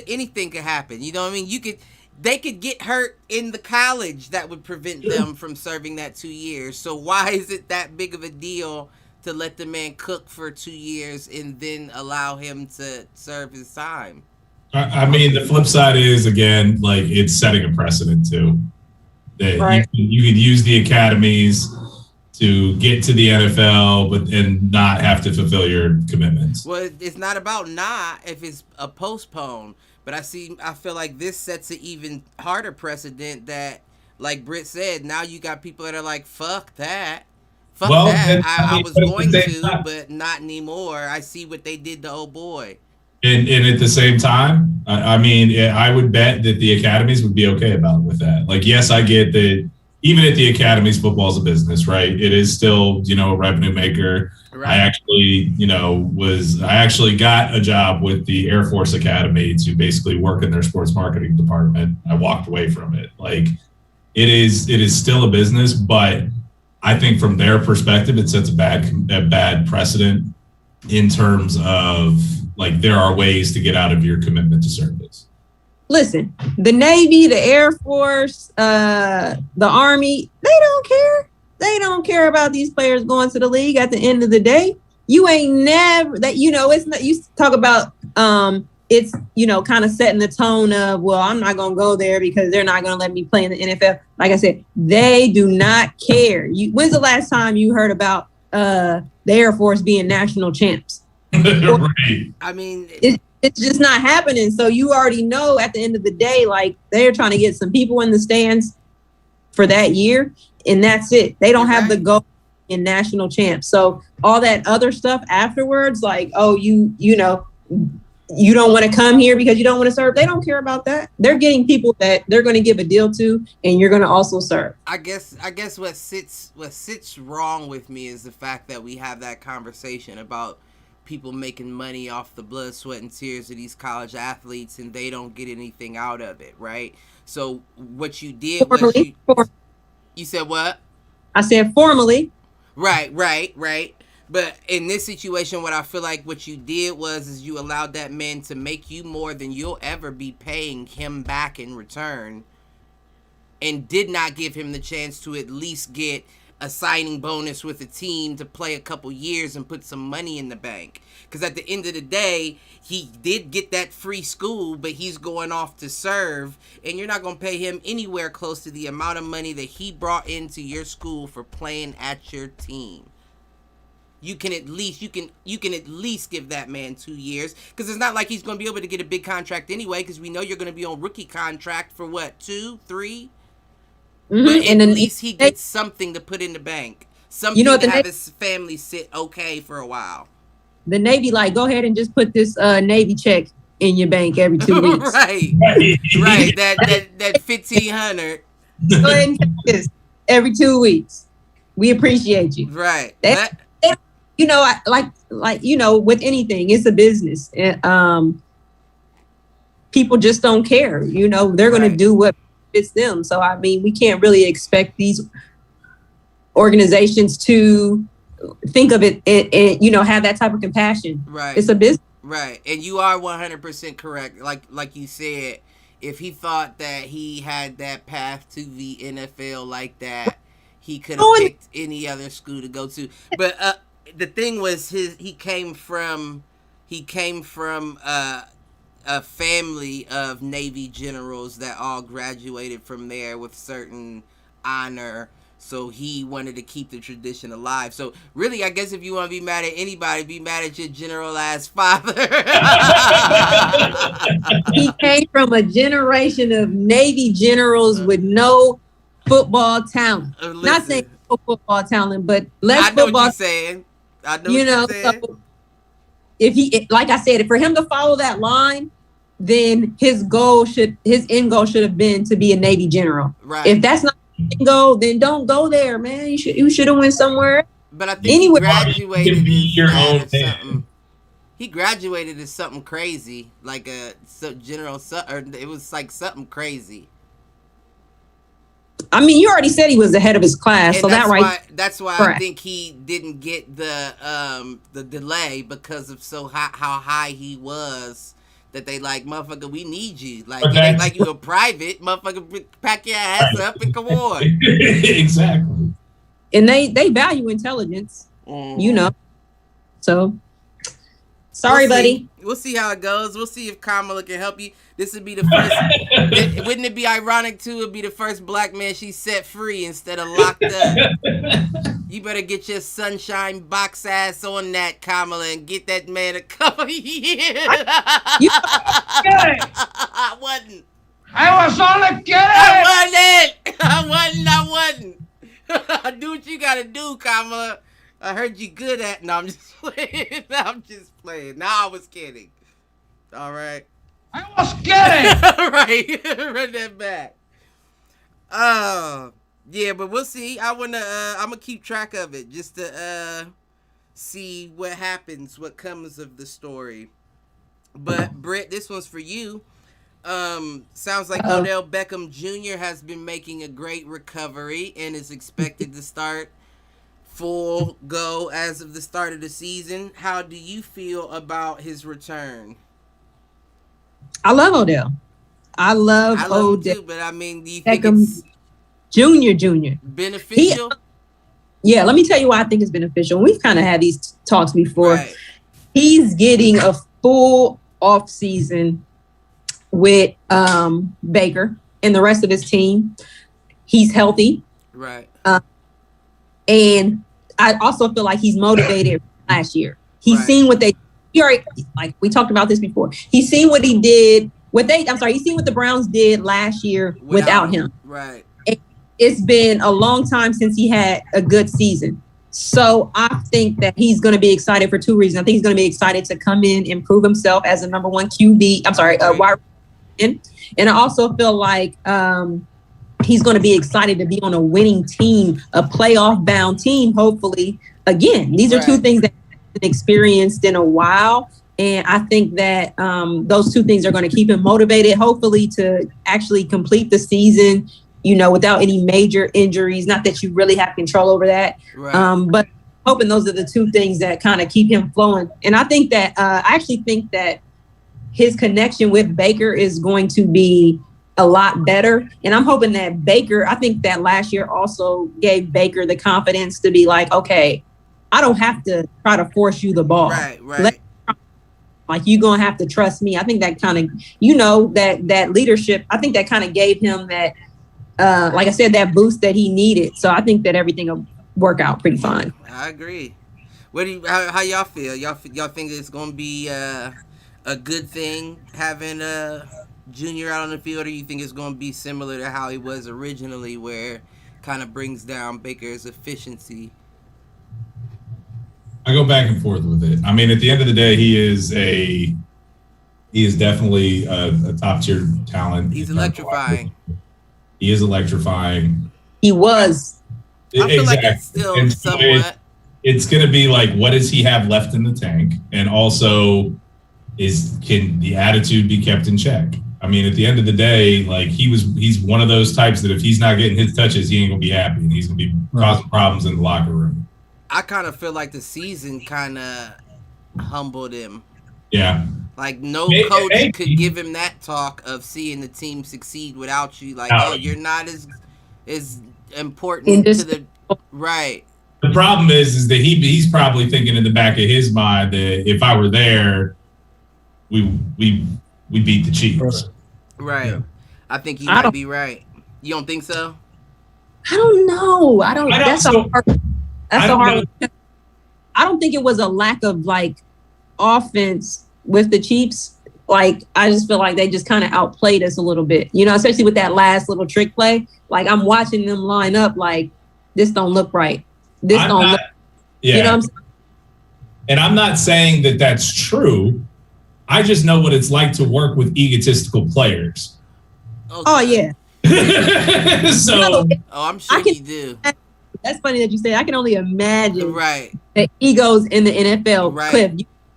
anything could happen. You know what I mean? They could get hurt in the college that would prevent them from serving that 2 years. So why is it that big of a deal to let the man cook for 2 years and then allow him to serve his time? I mean, the flip side is, again, like it's setting a precedent too. That you could use the academies to get to the NFL, and not have to fulfill your commitments. Well, it's not about if it's a postpone. But I feel like this sets an even harder precedent that, like Britt said, now you got people that are like, fuck that. I was going to, but not anymore. I see what they did to old boy. And at the same time, I mean, I would bet that the academies would be okay with that. Like, yes, I get that even at the academies, football's a business, right? It is still, a revenue maker. Right. I actually got a job with the Air Force Academy to basically work in their sports marketing department. I walked away from it. Like, it is still a business, but I think from their perspective, it sets a bad precedent in terms of, like, there are ways to get out of your commitment to service. Listen, the Navy, the Air Force, the Army, they don't care. They don't care about these players going to the league. At the end of the day, you ain't never that, it's not, you talk about, it's, kind of setting the tone of, well, I'm not going to go there because they're not going to let me play in the NFL. Like I said, they do not care. When's the last time you heard about the Air Force being national champs? Right. I mean, it's just not happening. So you already know at the end of the day, like, they're trying to get some people in the stands for that year, and that's it. They don't have the goal in national champs. So all that other stuff afterwards, like, oh, you don't want to come here because you don't want to serve. They don't care about that. They're getting people that they're going to give a deal to, and you're going to also serve. I guess what sits wrong with me is the fact that we have that conversation about people making money off the blood, sweat, and tears of these college athletes, and they don't get anything out of it, right? So what you did was Formally, you said what? I said formally. Right. But in this situation, what I feel like what you did was is you allowed that man to make you more than you'll ever be paying him back in return, and did not give him the chance to at least get a signing bonus with a team to play a couple years and put some money in the bank. Because at the end of the day, he did get that free school, but he's going off to serve, and you're not going to pay him anywhere close to the amount of money that he brought into your school for playing at your team. You can at least give that man 2 years, because it's not like he's going to be able to get a big contract anyway, because we know you're going to be on rookie contract for what, 2, 3? Mm-hmm. But and at least he gets something to put in the bank, something to have his family sit okay for a while. The Navy, like, go ahead and just put this Navy check in your bank every 2 weeks. right. That $1,500. Go ahead and take this every 2 weeks. We appreciate you. Right. You know, like you know, with anything, it's a business. And, people just don't care. You know, they're going to do what fits them. So, I mean, we can't really expect these organizations to think of it and you know, have that type of compassion. Right. It's a business. Right. And you are 100% correct. Like you said, if he thought that he had that path to the NFL like that, he could have picked any other school to go to. But the thing was, he came from a family of Navy generals that all graduated from there with certain honor. So he wanted to keep the tradition alive. So really, I guess if you want to be mad at anybody, be mad at your general ass father. He came from a generation of Navy generals with no football talent. Not saying no football talent, but less football. I know what you're saying. I know what you're saying. So if he, like I said, for him to follow that line, then his end goal should have been to be a Navy general. Right. If that's not go, then don't go there, man. You should have went somewhere. But I think he graduated as something. He graduated as something crazy, like a general, or it was like something crazy. I mean, you already said he was ahead of his class, and so that's why correct. I think he didn't get the delay because of how high he was. That they like, motherfucker, we need you. Like, it ain't like you a private, motherfucker, pack your ass up and come on. Exactly. And they value intelligence, you know. So, sorry, buddy. We'll see how it goes. We'll see if Kamala can help you. This would be the first. Wouldn't it be ironic, too? It'd be the first black man she set free instead of locked up. You better get your sunshine box ass on that, Kamala, and get that man a couple years. I wasn't. I was only kidding. I wasn't. Do what you gotta do, Kamala. I heard you good at. No, I'm just playing. No, I was kidding. All right. I was kidding. Right. Run that back. Yeah, but we'll see. I'm gonna keep track of it just to see what happens, what comes of the story. But Britt, this one's for you. Sounds like Odell Beckham Jr. has been making a great recovery and is expected to start full go as of the start of the season. How do you feel about his return? I love Odell. I love Odell him too, but I mean, do you think Beckham it's Jr. beneficial? Yeah, let me tell you why I think it's beneficial. We've kind of had these talks before. Right. He's getting a full off season with Baker and the rest of his team. He's healthy. Right. And I also feel like he's motivated last year. He's seen what he already, like we talked about this before. He's seen what he did, he's seen what the Browns did last year without him. Right. It's been a long time since he had a good season. So I think that he's going to be excited for two reasons. I think he's going to be excited to come in and prove himself as a number one QB. Wide receiver. And I also feel like he's going to be excited to be on a winning team, a playoff bound team, hopefully. Again, these are two things that experienced in a while. And I think that those two things are going to keep him motivated, hopefully to actually complete the season, without any major injuries. Not that you really have control over that. Right. But hoping those are the two things that kind of keep him flowing. And I think that I actually think that his connection with Baker is going to be a lot better. And I'm hoping that Baker, I think that last year also gave Baker the confidence to be like, okay, I don't have to try to force you the ball. Right. Like, you're going to have to trust me. I think that kind of, that leadership, I think that kind of gave him that, like I said, that boost that he needed. So I think that everything will work out pretty fine. I agree. How y'all feel? Y'all think it's going to be a good thing having Junior out on the field, or you think it's going to be similar to how he was originally, where kind of brings down Baker's efficiency? I go back and forth with it. I mean, at the end of the day, he is definitely a top tier talent. He's electrifying. He is electrifying. He was. I feel like it's still somewhat. It's going to be like, what does he have left in the tank? And also, can the attitude be kept in check? I mean, at the end of the day, like, he's one of those types that if he's not getting his touches, he ain't going to be happy, and he's going to be causing problems in the locker room. I kind of feel like the season kind of humbled him. Yeah. Like, no coach could give him that talk of seeing the team succeed without you. Like, you're not as important to the right. The problem is that he's probably thinking in the back of his mind that if I were there, we beat the Chiefs. Right. Yeah. I think you might be right. You don't think so? I don't know. That's so hard. That's so hard. I don't think it was a lack of like offense with the Chiefs. Like, I just feel like they just kind of outplayed us a little bit, especially with that last little trick play. Like, I'm watching them line up like, this don't look right. This don't look. Yeah. You know what I'm saying? And I'm not saying that that's true. I just know what it's like to work with egotistical players. Okay. Oh, yeah. So, I'm sure you do. That's funny that you say. I can only imagine the egos in the NFL. Right. Cliff,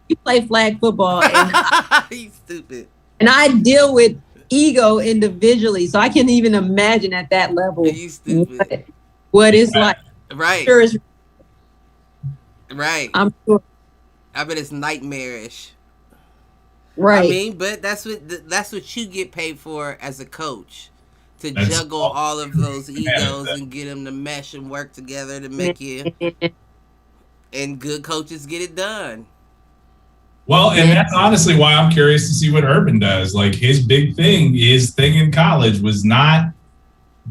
you play flag football. And he's stupid. And I deal with ego individually, so I can't even imagine at that level you stupid. What it's like. Right. Sure it's, right. I'm sure. I bet it's nightmarish. Right. I mean, but that's what you get paid for as a coach. To juggle all of those egos and get them to mesh and work together to make you. And good coaches get it done. Well, and that's honestly why I'm curious to see what Urban does. Like, his thing in college was not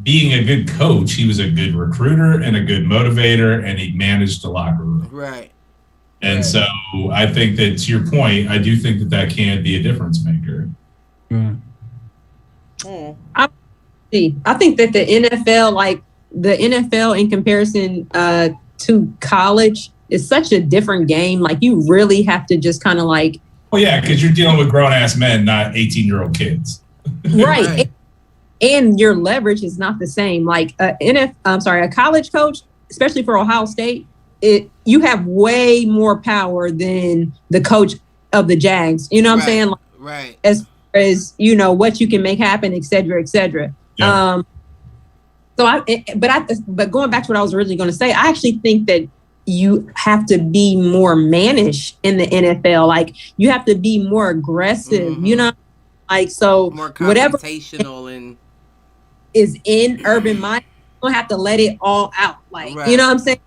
being a good coach. He was a good recruiter and a good motivator, and he managed a locker room. Right. And so I think that, to your point, I do think that can be a difference maker. Right. I think that the NFL in comparison to college is such a different game. Like, you really have to just kind of like. Well, yeah, because you're dealing with grown ass men, not 18-year-old kids. Right. And your leverage is not the same. Like a college coach, especially for Ohio State, you have way more power than the coach of the Jags. You know what I'm saying? Like, right. As far as, what you can make happen, et cetera, et cetera. Yeah. But going back to what I was originally going to say, I actually think that you have to be more mannish in the NFL. Like, you have to be more aggressive, like, so more whatever and is in Urban mind, you don't have to let it all out. Like, you know what I'm saying?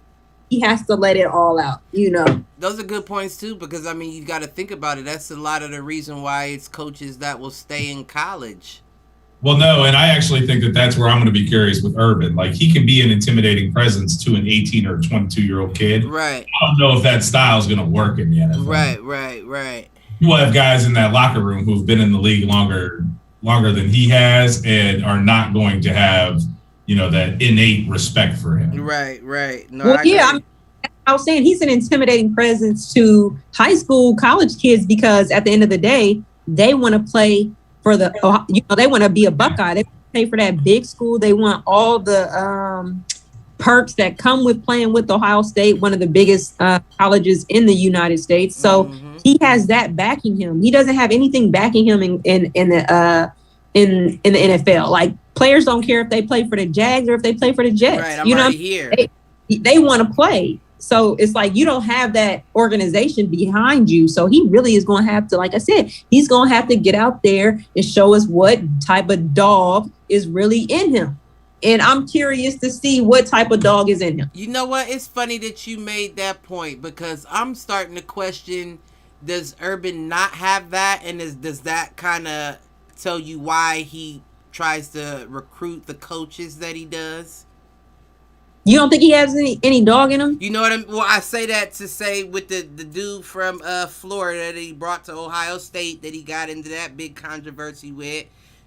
He has to let it all out, Those are good points too, because I mean, you got to think about it. That's a lot of the reason why it's coaches that will stay in college. Well, no, and I actually think that that's where I'm going to be curious with Urban. Like, he can be an intimidating presence to an 18 or 22-year-old kid. Right. I don't know if that style is going to work in the NFL. Right. You will have guys in that locker room who've been in the league longer than he has and are not going to have, that innate respect for him. Right. No, well, I was saying he's an intimidating presence to high school, college kids, because at the end of the day, they want to play for they want to be a Buckeye. They pay for that big school. They want all the perks that come with playing with Ohio State, one of the biggest colleges in the United States. So he has that backing him. He doesn't have anything backing him in the NFL. Like, players don't care if they play for the Jags or if they play for the Jets. Right, I'm already here. They want to play. So it's like you don't have that organization behind you. So he really is going to have to, like I said, he's going to have to get out there and show us what type of dog is really in him. And I'm curious to see what type of dog is in him. You know what? It's funny that you made that point, because I'm starting to question, does Urban not have that? And does that kind of tell you why he tries to recruit the coaches that he does? You don't think he has any dog in him? You know what I mean? Well, I say that to say with the dude from Florida that he brought to Ohio State that he got into that big controversy with.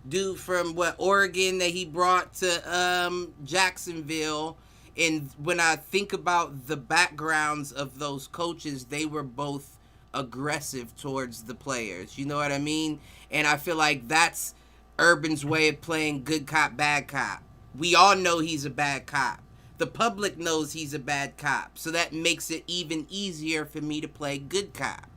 Dude from Oregon that he brought to Jacksonville. And when I think about the backgrounds of those coaches, they were both aggressive towards the players. You know what I mean? And I feel like that's Urban's way of playing good cop, bad cop. We all know he's a bad cop. The public knows he's a bad cop. So that makes it even easier for me to play good cop.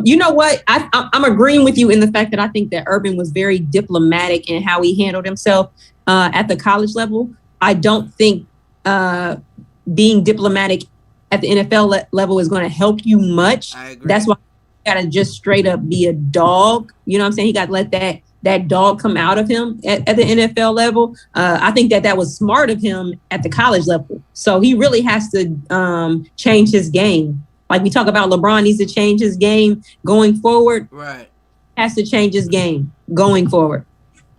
You know what? I'm agreeing with you in the fact that I think that Urban was very diplomatic in how he handled himself at the college level. I don't think being diplomatic at the NFL level is going to help you much. I agree. That's why you got to just straight up be a dog. You know what I'm saying? He got to let that dog come out of him at the NFL level. I think that was smart of him at the college level. So he really has to change his game. Like we talk about, LeBron needs to change his game going forward. Right. Has to change his game going forward.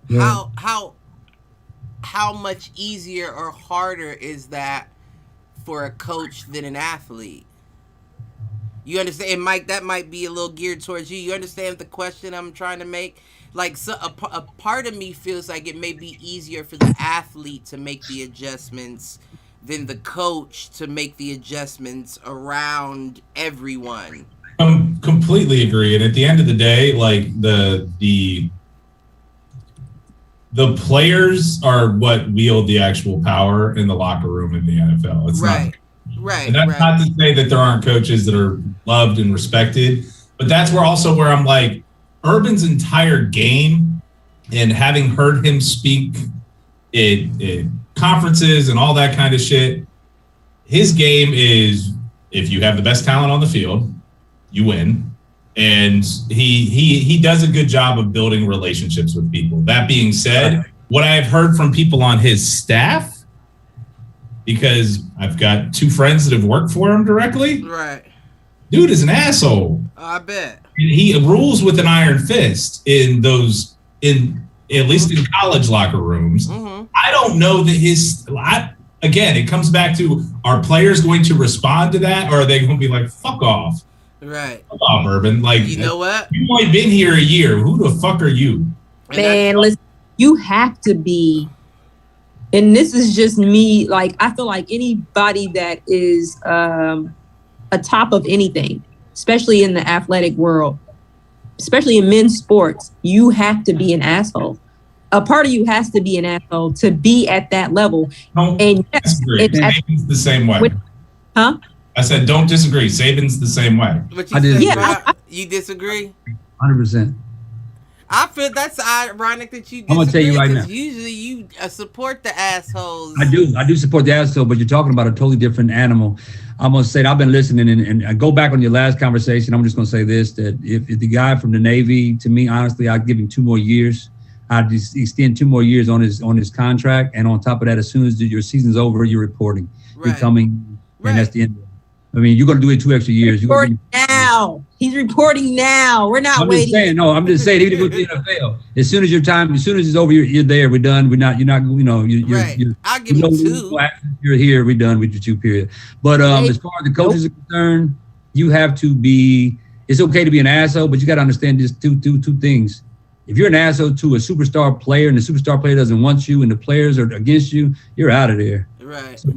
Yeah. How much easier or harder is that for a coach than an athlete? You understand? And Mike, that might be a little geared towards you. You understand the question I'm trying to make? Like, so a part of me feels like it may be easier for the athlete to make the adjustments than the coach to make the adjustments around everyone. Completely agree. And at the end of the day, like the players are what wield the actual power in the locker room in the NFL. It's right. not, right. And that's not to say that there aren't coaches that are loved and respected, but that's where I'm like, Urban's entire game, and having heard him speak at conferences and all that kind of shit, his game is, if you have the best talent on the field, you win. And he does a good job of building relationships with people. That being said, what I've heard from people on his staff, because I've got 2 friends that have worked for him directly. Right. Dude is an asshole. I bet. And he rules with an iron fist at least in college locker rooms. Mm-hmm. I don't know that again, it comes back to, are players going to respond to that, or are they going to be like, fuck off? Right. Fuck off, Urban. Like, you know what? You've only been here a year. Who the fuck are you? Man, listen, you have to be, and this is just me, like, I feel like anybody that is a top of anything, especially in the athletic world, especially in men's sports, you have to be an asshole. A part of you has to be an asshole to be at that level. Don't disagree. Saban's the same way. Huh? I said, don't disagree. Saban's the same way. But you disagree? 100%. I feel that's ironic that you disagree. I'm gonna tell you right now. Usually you support the assholes. I do support the asshole, but you're talking about a totally different animal. I'm gonna say that I've been listening, and I go back on your last conversation. I'm just gonna say this: that if the guy from the Navy, to me, honestly, I'd give him 2 more years. I'd just extend 2 more years on his contract, and on top of that, as soon as your season's over, you're reporting, you're coming, and that's the end. I mean, you're going to do it 2 extra years. He's reporting now. We're not waiting. I'm just saying, even to go to the NFL. As soon as it's over, you're there. We're done. You're not, you're I'll give you 2. You're here. We're done with your 2 period. But as far as the coaches are concerned, you have to be, it's okay to be an asshole, but you got to understand just two things. If you're an asshole to a superstar player and the superstar player doesn't want you and the players are against you, you're out of there. Right. So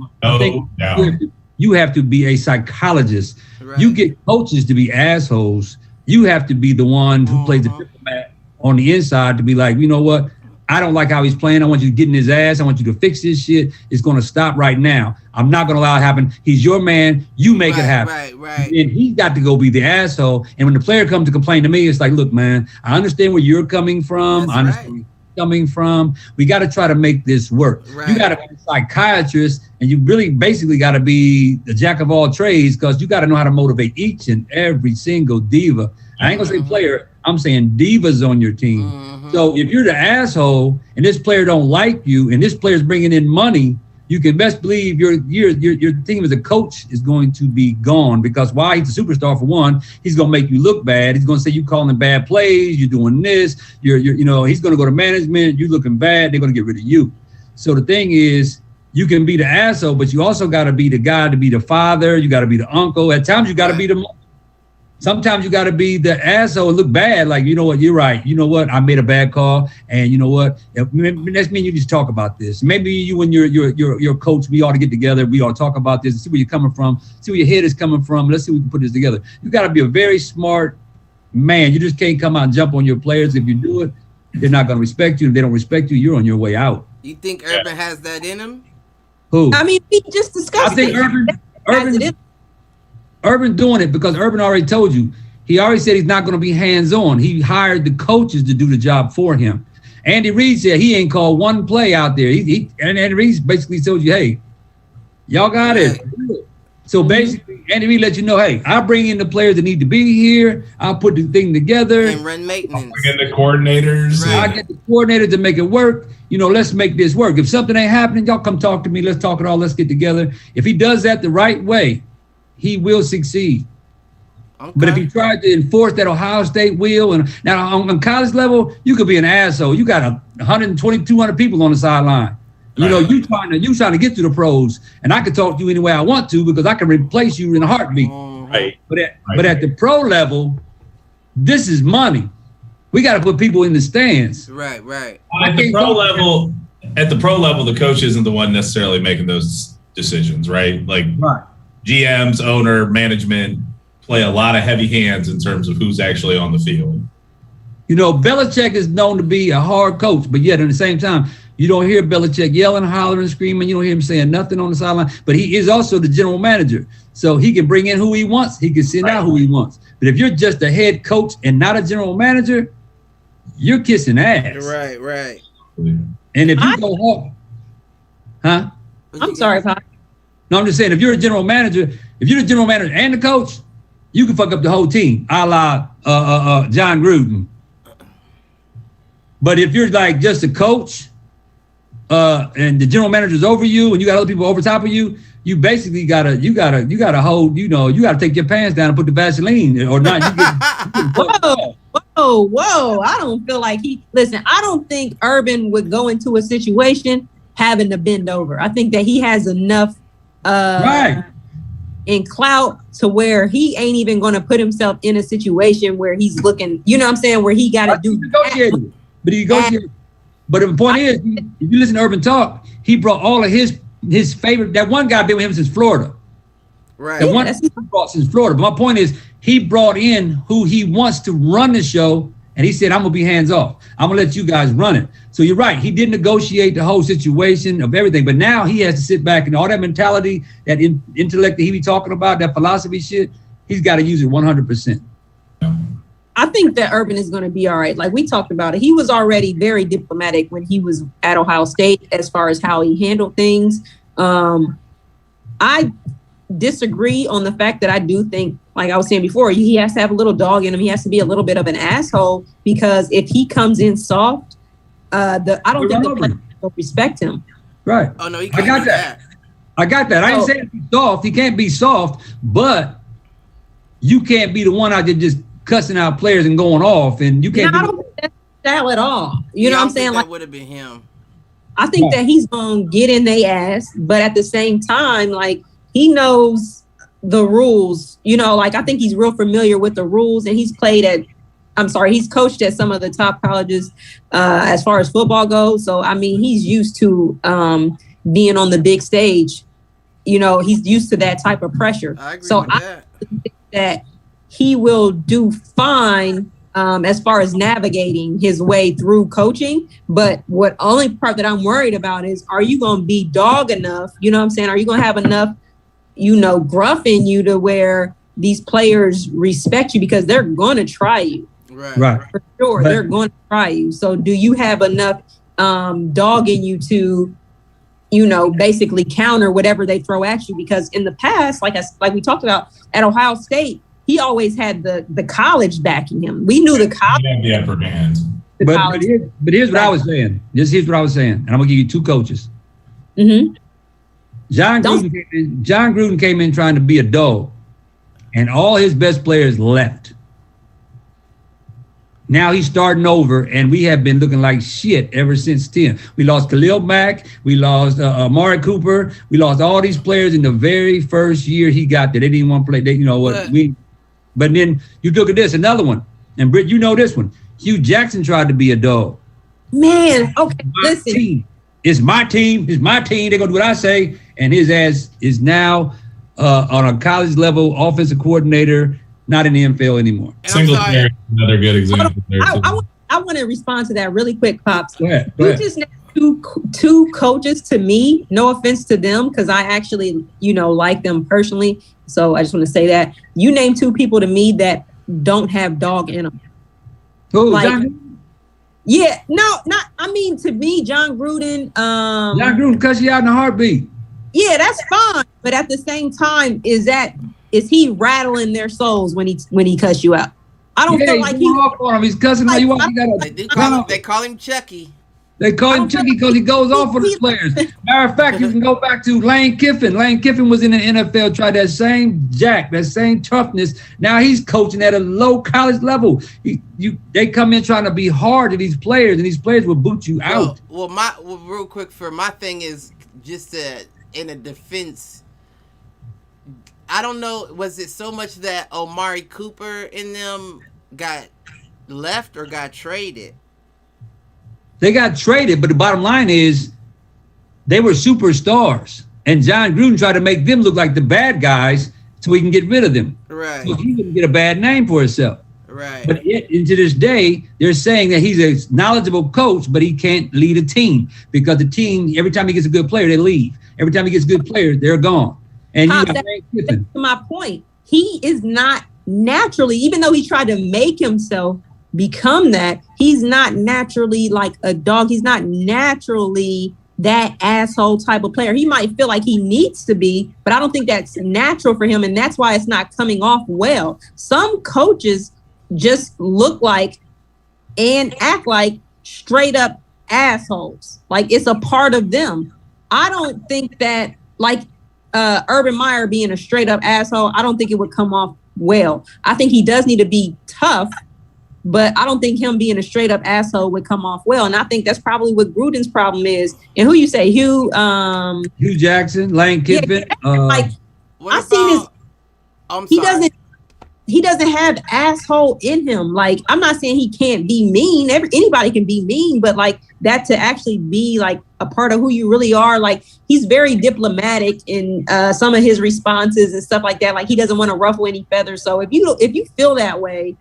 you have to be a psychologist. Right. You get coaches to be assholes. You have to be the one who plays the diplomat on the inside to be like, you know what? I don't like how he's playing. I want you to get in his ass. I want you to fix this shit. It's going to stop right now. I'm not going to allow it to happen. He's your man. You make it happen. Right. And he's got to go be the asshole. And when the player comes to complain to me, it's like, look, man, I understand where you're coming from. That's I understand where you're coming from. We got to try to make this work. Right. You got to be a psychiatrist, and you really basically got to be the jack of all trades, because you got to know how to motivate each and every single diva. I ain't going to say player. I'm saying divas on your team. So if you're the asshole and this player don't like you and this player's bringing in money, you can best believe your team as a coach is going to be gone, because while he's a superstar, for one, he's going to make you look bad. He's going to say you calling bad plays, you're doing this, he's going to go to management, you looking bad, they're going to get rid of you. So the thing is, you can be the asshole, but you also got to be the guy to be the father. You got to be the uncle. At times you got to be the mom. Sometimes you got to be the asshole and look bad. Like, you know what, you're right. You know what, I made a bad call. And you know what, that's mean you just talk about this. Maybe you and your coach, we ought to get together. We ought to talk about this and see where you're coming from, see where your head is coming from. Let's see if we can put this together. You got to be a very smart man. You just can't come out and jump on your players. If you do it, they're not going to respect you. If they don't respect you, you're on your way out. You think Urban has that in him? Who? I mean, we just discussed I think Urban doing it because Urban already told you. He already said he's not going to be hands-on. He hired the coaches to do the job for him. Andy Reid said he ain't called one play out there. And Andy Reid basically told you, hey, y'all got it. So basically, Andy Reid let you know, hey, I'll bring in the players that need to be here. I'll put the thing together. And run maintenance. Bring in the coordinators. Right. I get the coordinator to make it work. Let's make this work. If something ain't happening, y'all come talk to me. Let's talk it all. Let's get together. If he does that the right way, he will succeed. Okay. But if he tried to enforce that Ohio State will, and now on college level, you could be an asshole. You got 120, 200 people on the sideline. You trying to get to the pros, and I can talk to you any way I want to because I can replace you in a heartbeat. Right. But at the pro level, this is money. We got to put people in the stands. Right. At the pro level, the coach isn't the one necessarily making those decisions, right? Right. GMs, owner, management play a lot of heavy hands in terms of who's actually on the field. Belichick is known to be a hard coach, but yet at the same time, you don't hear Belichick yelling, hollering, screaming. You don't hear him saying nothing on the sideline. But he is also the general manager. So he can bring in who he wants. He can send out who he wants. But if you're just a head coach and not a general manager, you're kissing ass. Right. And if you go home, huh? I'm sorry, Pop. No, I'm just saying, if you're the general manager and the coach, you can fuck up the whole team, a la John Gruden. But if you're like just a coach and the general manager's over you and you got other people over top of you, you basically gotta hold, you gotta take your pants down and put the Vaseline or not. Whoa. I don't feel like I don't think Urban would go into a situation having to bend over. I think that he has enough in clout to where he ain't even going to put himself in a situation where he's looking, where he got to do negotiating. But he negotiated. But the point is, if you listen to Urban talk, he brought all of his favorite. That one guy been with him since Florida. Right. The one he brought since Florida. But my point is, he brought in who he wants to run the show, and he said, I'm going to be hands off. I'm going to let you guys run it. So you're right. He did negotiate the whole situation of everything, but now he has to sit back and all that mentality, that intellect that he be talking about, that philosophy shit, he's got to use it 100%. I think that Urban is going to be all right. Like we talked about it. He was already very diplomatic when he was at Ohio State as far as how he handled things. I disagree on the fact that I do think, like I was saying before, he has to have a little dog in him. He has to be a little bit of an asshole because if he comes in soft, I don't think the players will respect him. Right. Oh no, he can't. I got that. I ain't saying he's soft. He can't be soft, but you can't be the one out there just cussing out players and going off, and you can't. I don't think that's style at all. You know what I'm saying? That would have been him. I think that he's gonna get in their ass, but at the same time, like he knows the rules. I think he's real familiar with the rules, and he's coached at some of the top colleges as far as football goes. So I mean, he's used to being on the big stage. He's used to that type of pressure. I agree so with that. I think that he will do fine as far as navigating his way through coaching. But what only part that I'm worried about is, are you going to be dog enough? You know what I'm saying? Are you going to have enough, gruff in you to where these players respect you, because they're going to try you. Right. For sure. They're going to try you. So do you have enough dog in you to, basically counter whatever they throw at you? Because in the past, like we talked about at Ohio State, he always had the college backing him. We knew the college. He had the upper hand. But here's what I was saying. Here's what I was saying. And I'm going to give you two coaches. Mm-hmm. John Gruden came in trying to be a dog, and all his best players left. Now he's starting over, and we have been looking like shit ever since 10. We lost Khalil Mack. We lost Amari Cooper. We lost all these players in the very first year he got there. They didn't want to play. But then you look at this, another one. And Britt, you know this one. Hugh Jackson tried to be a dog. Man, okay, listen. It's my team. It's my team. They're going to do what I say. And his ass is now on a college level offensive coordinator, not in the NFL anymore. Singletary, another good example. I want to respond to that really quick, Pops. Go ahead. You just named two coaches to me. No offense to them, because I actually, like them personally. So I just want to say that. You named two people to me that don't have dog in them. Who? Yeah, to me, John Gruden. John Gruden cuss you out in a heartbeat. Yeah, that's fine. But at the same time, is he rattling their souls when he cuss you out? I don't feel like he's cussing you out. They call him Chucky. They call him Chucky because he goes off for the players. Matter of fact, you can go back to Lane Kiffin. Lane Kiffin was in the NFL, tried that same that same toughness. Now he's coaching at a low college level. They come in trying to be hard to these players, and these players will boot you out. Real quick, my thing is just in a defense. I don't know. Was it so much that Omari Cooper in them got left or got traded? They got traded, but the bottom line is they were superstars. And John Gruden tried to make them look like the bad guys so he can get rid of them. Right. So he wouldn't get a bad name for himself. Right. But yet, to this day, they're saying that he's a knowledgeable coach, but he can't lead a team because the team, every time he gets a good player, they leave. Every time he gets a good player, they're gone. And to my point, he is not naturally, even though he tried to make himself become that, he's not naturally like a dog. He's not naturally that asshole type of player. He might feel like he needs to be, but I don't think that's natural for him. And that's why it's not coming off well. Some coaches just look like and act like straight up assholes. Like it's a part of them. I don't think that like Urban Meyer being a straight up asshole, I don't think it would come off well. I think he does need to be tough, but I don't think him being a straight up asshole would come off well. And I think that's probably what Gruden's problem is. And who you say, Hugh Jackson, Lane Kiffin. He doesn't have asshole in him. Like, I'm not saying he can't be mean. Anybody can be mean, but like that to actually be like a part of who you really are. Like he's very diplomatic in some of his responses and stuff like that. Like he doesn't want to ruffle any feathers. So if you feel that way,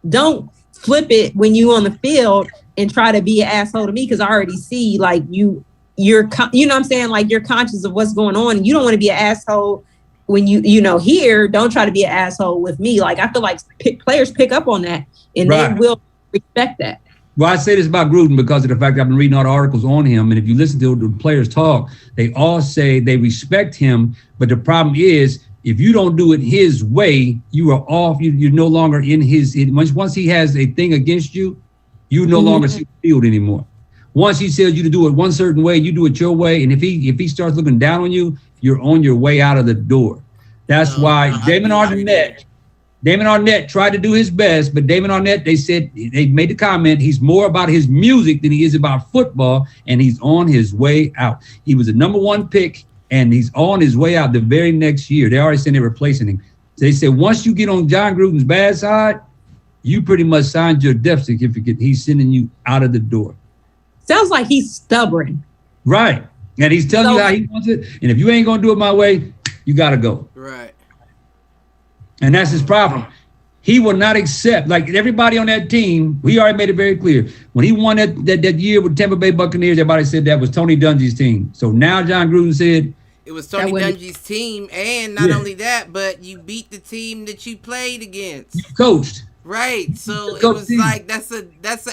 don't flip it when you on the field and try to be an asshole to me, because I already see like you're you know what I'm saying, like you're conscious of what's going on. You don't want to be an asshole when here. Don't try to be an asshole with me. Like I feel like players pick up on that and they will respect that. Well, I say this about Gruden because of the fact that I've been reading all the articles on him, and if you listen to the players talk, they all say they respect him, but the problem is, if you don't do it his way, you are off. You're no longer in his. Once he has a thing against you, you no longer see the field anymore. Once he tells you to do it one certain way, you do it your way. And if he starts looking down on you, you're on your way out of the door. That's why Damon Arnett tried to do his best, but Damon Arnett, they made the comment, he's more about his music than he is about football, and he's on his way out. He was a number one pick, and he's on his way out the very next year. They already said they're replacing him. So they said once you get on John Gruden's bad side, you pretty much signed your death certificate. He's sending you out of the door. Sounds like he's stubborn. Right. And he's telling you how he wants it. And if you ain't going to do it my way, you got to go. Right. And that's his problem. he will not accept, like everybody on that team, we already made it very clear. When he won that year with Tampa Bay Buccaneers, everybody said that was Tony Dungy's team. So now John Gruden said, it was Tony Dungy's team, and not only that, but you beat the team that you played against. You coached. Right. So it was like that's an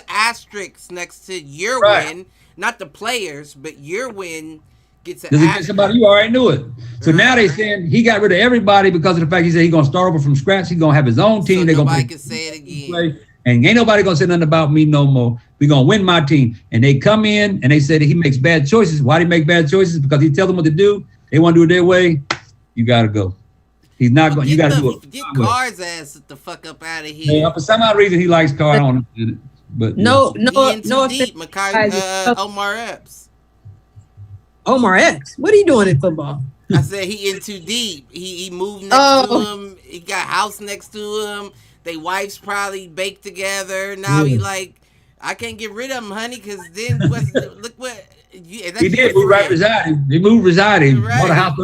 asterisk next to your win, not the players, but your win gets an asterisk. Somebody you already knew it. So now they saying he got rid of everybody because of the fact he said he's gonna start over from scratch. He's gonna have his own team. So They're nobody gonna can say it again. And ain't nobody gonna say nothing about me no more. We're gonna win my team. And they come in and they say that he makes bad choices. Why do he make bad choices? Because he tells them what to do. They want to do it their way. You gotta go. He's not going. You got to do it. Get Carr's ass the fuck up out of here. Yeah, for some odd reason, he likes Carr. I don't know, but no, deep, Omar Epps. Omar Epps. What are you doing in football? I said he in too deep. He moved next to him. He got a house next to him. They wives probably baked together. Now he like, I can't get rid of him, honey, because then look what he did. Move residing. He moved residing. Right. Bought a house.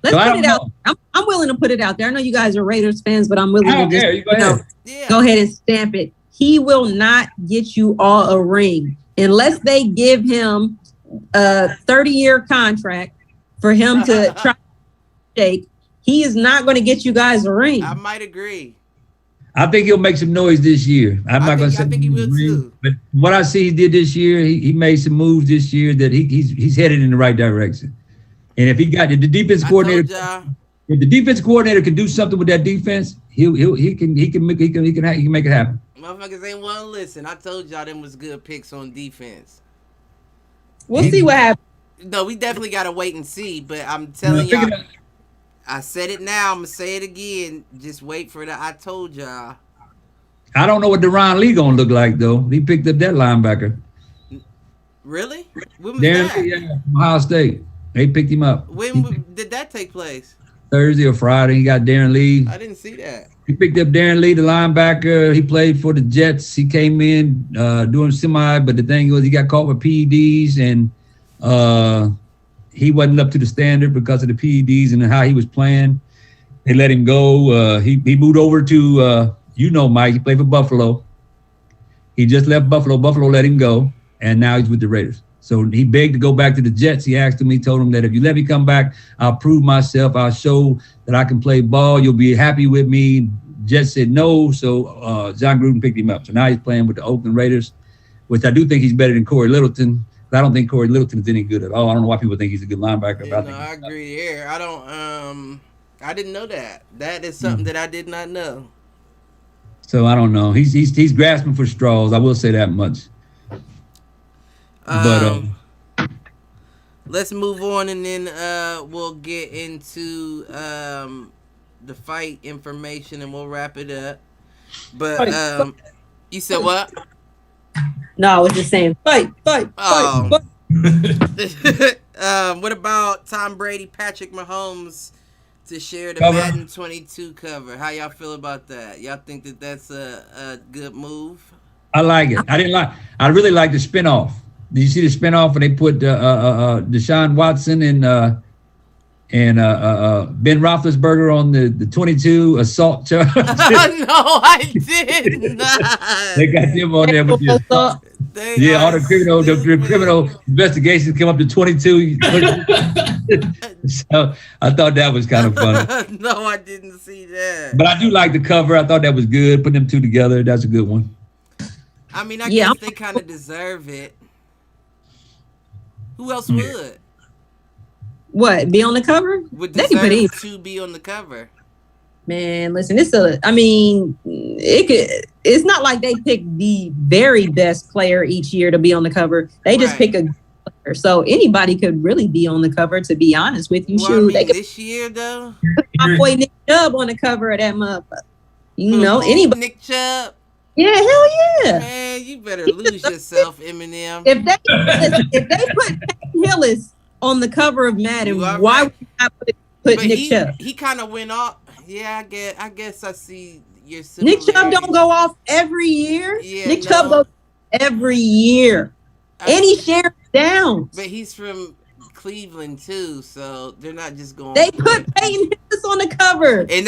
Let's put it out. I'm willing to put it out there. I know you guys are Raiders fans, but I'm willing to just go ahead and stamp it. He will not get you all a ring unless they give him a 30-year contract for him to try to shake. He is not going to get you guys a ring. I might agree. I think he'll make some noise this year. I think he will too. But what I see he did this year, he made some moves this year that he's headed in the right direction. And if he got the defense coordinator, if the defense coordinator can do something with that defense, he can make it happen. Motherfuckers ain't want to listen. I told y'all them was good picks on defense. We'll see what happens. No, we definitely gotta wait and see. But I'm telling y'all, I said it now. I'm gonna say it again. Just wait for that. I told y'all. I don't know what Deron Lee gonna look like though. He picked up that linebacker. Really? When was that? Yeah, Ohio State. They picked him up. When did that take place? Thursday or Friday. He got Darren Lee. I didn't see that. He picked up Darren Lee, the linebacker. He played for the Jets. He came in doing semi, but the thing was he got caught with PEDs and he wasn't up to the standard because of the PEDs and how he was playing. They let him go. He moved over to, Mike. He played for Buffalo. He just left Buffalo. Buffalo let him go, and now he's with the Raiders. So he begged to go back to the Jets. He asked him, he told him that if you let me come back, I'll prove myself. I'll show that I can play ball. You'll be happy with me. Jets said no. So John Gruden picked him up. So now he's playing with the Oakland Raiders, which I do think he's better than Corey Littleton. I don't think Corey Littleton is any good at all. I don't know why people think he's a good linebacker. Yeah, I agree here. I didn't know that. That is something that I did not know. So I don't know. He's grasping for straws. I will say that much. But let's move on, and then we'll get into the fight information, and we'll wrap it up. But you said what? No, I was just saying fight. What about Tom Brady, Patrick Mahomes to share the cover. Madden 22 cover? How y'all feel about that? Y'all think that that's a good move? I like it. I really like the spinoff. Did you see the spinoff when they put Deshaun Watson and Ben Roethlisberger on the 22 assault charge? No, I did not. They got them on there with all the criminal investigations come up to 22. So I thought that was kind of funny. No, I didn't see that. But I do like the cover. I thought that was good. Putting them two together, that's a good one. I mean, I guess they kind of deserve it. Who else would? What, be on the cover? Would deserve to be on the cover. Man, listen, it's not like they pick the very best player each year to be on the cover. They just pick a player. So anybody could really be on the cover, to be honest with you. Well, they could, this year, though? My boy Nick Chubb on the cover of that motherfucker. Anybody. Nick Chubb? Yeah, hell yeah. Man, you better lose yourself, Eminem. If they put Pat Hillis on the cover of Madden, why would you not put Nick Chubb? He kind of went off. Yeah, I guess I see your Nick Chubb don't go off every year. Yeah, Nick Chubb goes every year. And he shares down. But he's from Cleveland too, so they're not just going. They put Peyton Hillis on the cover, and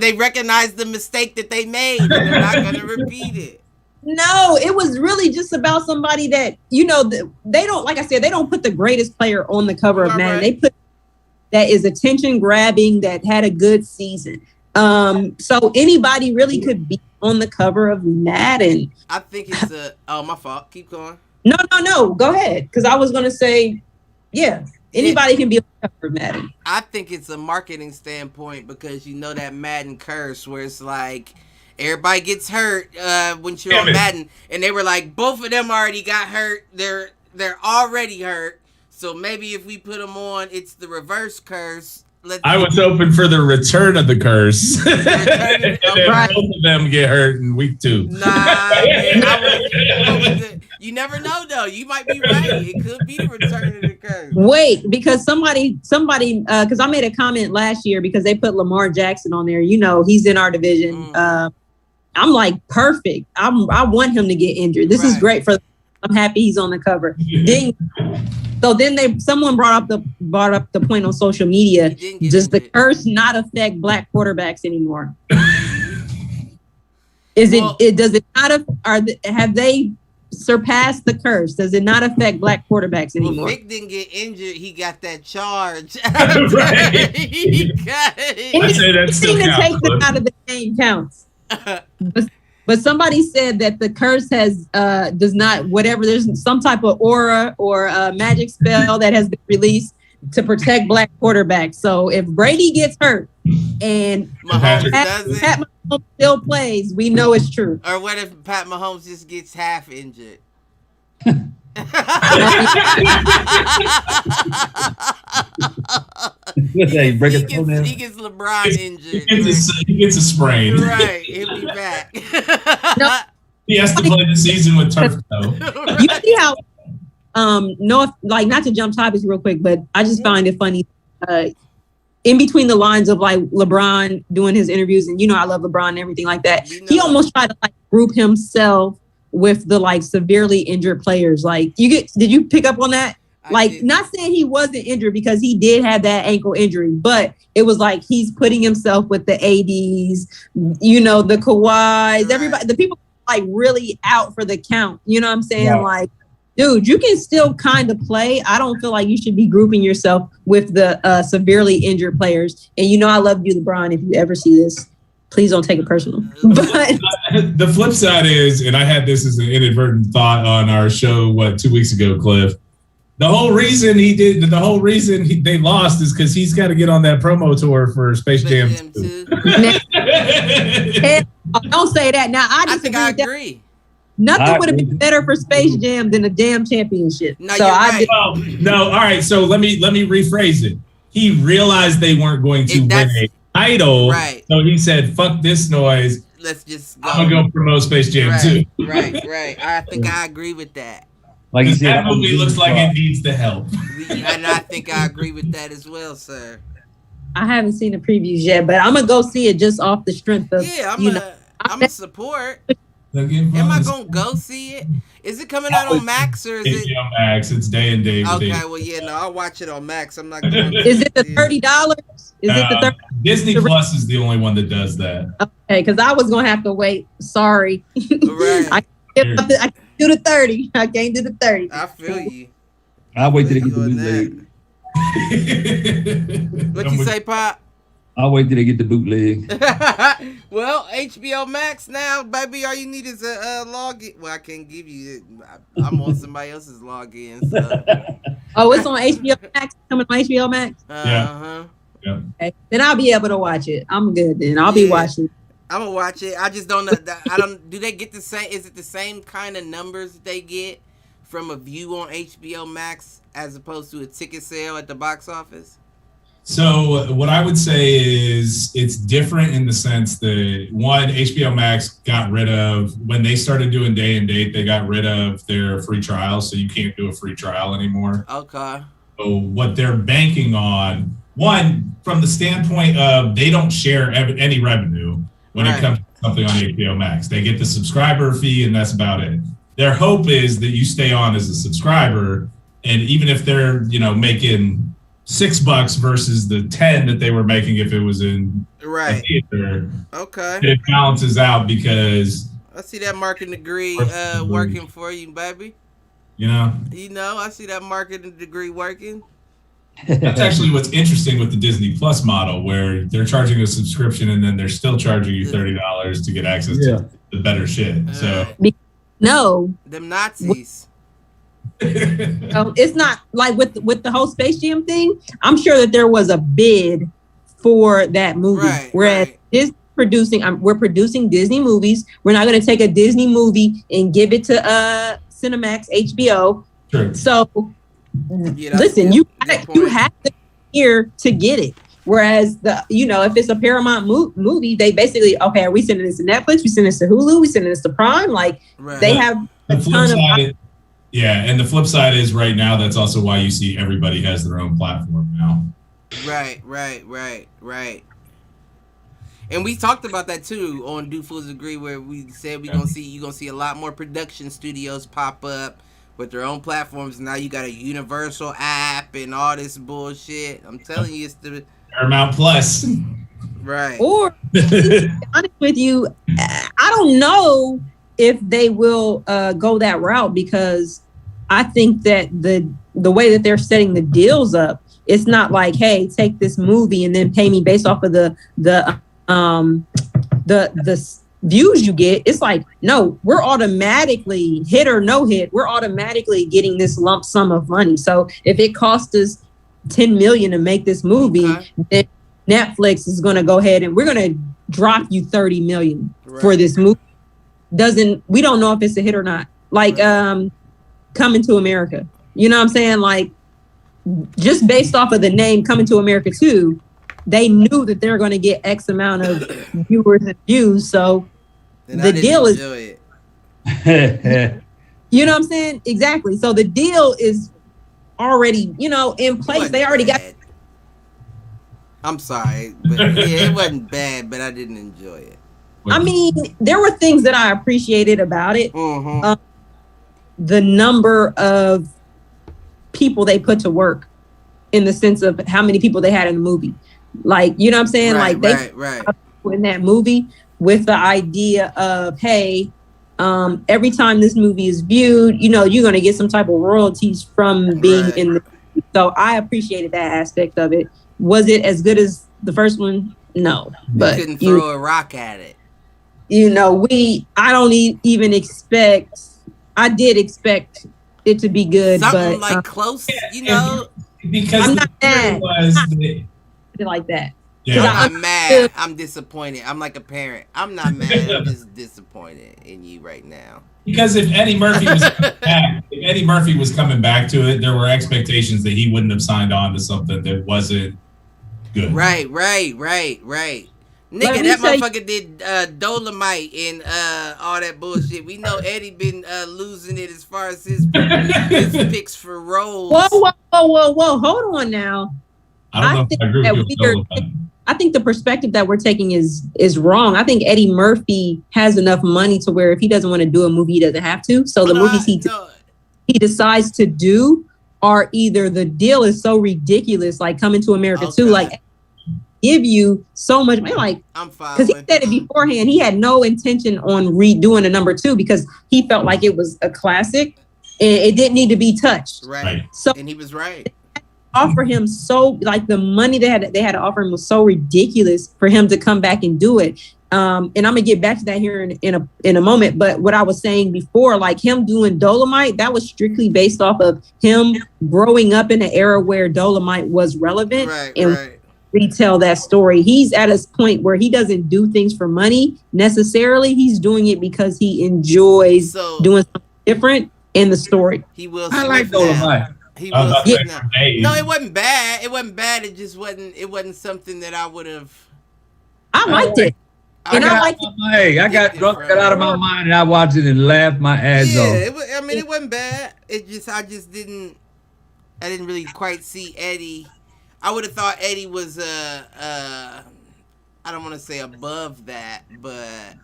they recognize the mistake that they made, and they're not going to repeat it. No, it was really just about somebody that they don't, like I said, they don't put the greatest player on the cover of Madden. Right. They put that is attention grabbing, that had a good season. So anybody really could be on the cover of Madden. I think it's my fault. Keep going. No. Go ahead. Because I was going to say, yeah, anybody can be on the cover of Madden. I think it's a marketing standpoint because that Madden curse where it's like everybody gets hurt when you're on Madden. And they were like, both of them already got hurt. They're already hurt. So maybe if we put them on, it's the reverse curse. I was hoping for the return of the curse. And then both of them get hurt in week 2. Nah, man, you never know though. You might be right. It could be the return of the curse. Wait, because somebody, because I made a comment last year because they put Lamar Jackson on there. He's in our division. I'm like, perfect. I want him to get injured. This is great for. I'm happy he's on the cover. So then someone brought up the point on social media. Does the curse not affect black quarterbacks anymore? Does it not? Have they surpassed the curse? Does it not affect black quarterbacks anymore? Well, Vic didn't get injured. He got that charge. Anything to take them out of the game counts. But somebody said that the curse does not, whatever, there's some type of aura or magic spell that has been released to protect black quarterbacks. So if Brady gets hurt and Pat Mahomes still plays, we know it's true. Or what if Pat Mahomes just gets half injured? He gets LeBron injured. He ggets a sprain. Right, he'll be back. He has to play the season with turf toe. You see how, not to jump topics real quick, but I just find it funny. In between the lines of like LeBron doing his interviews, and I love LeBron and everything like that. He almost tried to group himself with the severely injured players. Did you pick up on that? Not saying he wasn't injured because he did have that ankle injury, but it was like he's putting himself with the ADs, the Kawhis, everybody, the people really out for the count. You know what I'm saying? Yeah. Dude, you can still kind of play. I don't feel like you should be grouping yourself with the severely injured players. And I love you, LeBron. If you ever see this, please don't take it personal. But the flip side is, and I had this as an inadvertent thought on our show, 2 weeks ago, Cliff. The whole reason they lost is because he's got to get on that promo tour for Space Jam 2. Don't say that. Now, I think I agree. Nothing would have been better for Space Jam than a damn championship. No, so right. All right. So let me rephrase it. He realized they weren't going to win a title, right? So he said, "Fuck this noise. Let's just go. I'm gonna go promote Space Jam 2." Right. I think I agree with that. Like you said, that movie looks like it needs the help. And I think I agree with that as well, sir. I haven't seen the previews yet, but I'm gonna go see it just off the strength of. Yeah, I'm a support. Am I gonna go see it? Is it coming out on Max or is it on Max? It's day and day. Okay, well, I'll watch it on Max. I'm not going. Is it the $30? Is it the 30? Disney Plus is the only one that does that. Okay, because I was gonna have to wait. Sorry. Right. I can't do the 30. I can't do the 30. I feel you. I'll wait till they get the bootleg. What you say, Pop? I'll wait till they get the bootleg. Well, HBO Max now, baby. All you need is a login. Well, I can't give you it. I'm on somebody else's login. So. Oh, it's on HBO Max. Coming on HBO Max. Yeah. Okay. Then I'll be able to watch it. I'm good. Then I'll be watching. I'm gonna watch it. I just don't know. I don't. Do they get the same? Is it the same kind of numbers that they get from a view on HBO Max as opposed to a ticket sale at the box office? So what I would say is it's different in the sense that one, HBO Max got rid of, when they started doing day and date, they got rid of their free trial. So you can't do a free trial anymore. Okay. So what they're banking on, one, from the standpoint of they don't share any revenue when it comes to something on HBO Max. They get the subscriber fee and that's about it. Their hope is that you stay on as a subscriber And even if they're, making $6 versus the 10 that they were making if it was in a theater, okay, it balances out because I see that marketing degree working for you, baby. I see that marketing degree working. That's actually what's interesting with the Disney Plus model, where they're charging a subscription and then they're still charging you $30 to get access to the better shit. So no, them Nazis. It's not like with the whole Space Jam thing. I'm sure that there was a bid for that movie, whereas this we're producing Disney movies. We're not going to take a Disney movie and give it to Cinemax, HBO. Sure. So listen, you have to here to get it. Whereas if it's a Paramount movie, they basically, okay, are we sending this to Netflix? We sending this to Hulu? We sending this to Prime? Like they have a ton of. Yeah, and the flip side is right now, that's also why you see everybody has their own platform now. Right. And we talked about that too on Do Fools Agree, where we said you're gonna see a lot more production studios pop up with their own platforms. Now you got a Universal app and all this bullshit. I'm telling you, it's the Paramount Plus. Right. Or to be honest with you, I don't know if they will go that route, because I think that the way that they're setting the deals up, it's not like, hey, take this movie and then pay me based off of the views you get. It's like, no, we're automatically hit or no hit. We're automatically getting this lump sum of money. So if it costs us $10 million to make this movie, then Netflix is going to go ahead and we're going to drop you $30 million for this movie. We don't know if it's a hit or not. Like Coming to America. You know what I'm saying? Like, just based off of the name Coming to America 2, they knew that they're going to get X amount of viewers and views. So the deal is, you know what I'm saying? Exactly. So the deal is already, in place. They already got. I'm sorry, but it wasn't bad, but I didn't enjoy it. I mean, there were things that I appreciated about it. Mm-hmm. The number of people they put to work, in the sense of how many people they had in the movie. Like, you know what I'm saying? In that movie with the idea of, hey, every time this movie is viewed, you're going to get some type of royalties from being in the movie. So I appreciated that aspect of it. Was it as good as the first one? No. But you couldn't throw a rock at it. I don't even expect. I did expect it to be good, something but close, because I'm not mad. Like that. Yeah. I'm not mad. I'm disappointed. I'm like a parent. I'm not mad. I'm just disappointed in you right now. Because if Eddie Murphy was coming back to it, there were expectations that he wouldn't have signed on to something that wasn't good. Right. Nigga, that motherfucker did Dolomite and all that bullshit. We know Eddie been losing it as far as his picks for roles. Whoa. Hold on now. I don't know if I agree with you on Dolomite. I think the perspective that we're taking is wrong. I think Eddie Murphy has enough money to where if he doesn't want to do a movie, he doesn't have to. So the movies he decides to do are either the deal is so ridiculous, like Coming to America 2, like give you so much money, like I'm fine. Because he said it beforehand, he had no intention on redoing a number 2 because he felt like it was a classic and it didn't need to be touched. Right. So and he was right. Offer him the money they had to offer him was so ridiculous for him to come back and do it. And I'm gonna get back to that here in a moment. But what I was saying before, like him doing Dolomite, that was strictly based off of him growing up in an era where Dolomite was relevant retell that story. He's at a point where he doesn't do things for money necessarily. He's doing it because he enjoys doing something different in the story. He will. I like Dolomite. He was no, it wasn't bad. It wasn't bad. It just wasn't. It wasn't something that I would have. I liked it. I got drunk, got out of my mind, and I watched it and laughed my ass off. It wasn't bad. I didn't really quite see Eddie. I would have thought Eddie was I don't want to say above that, but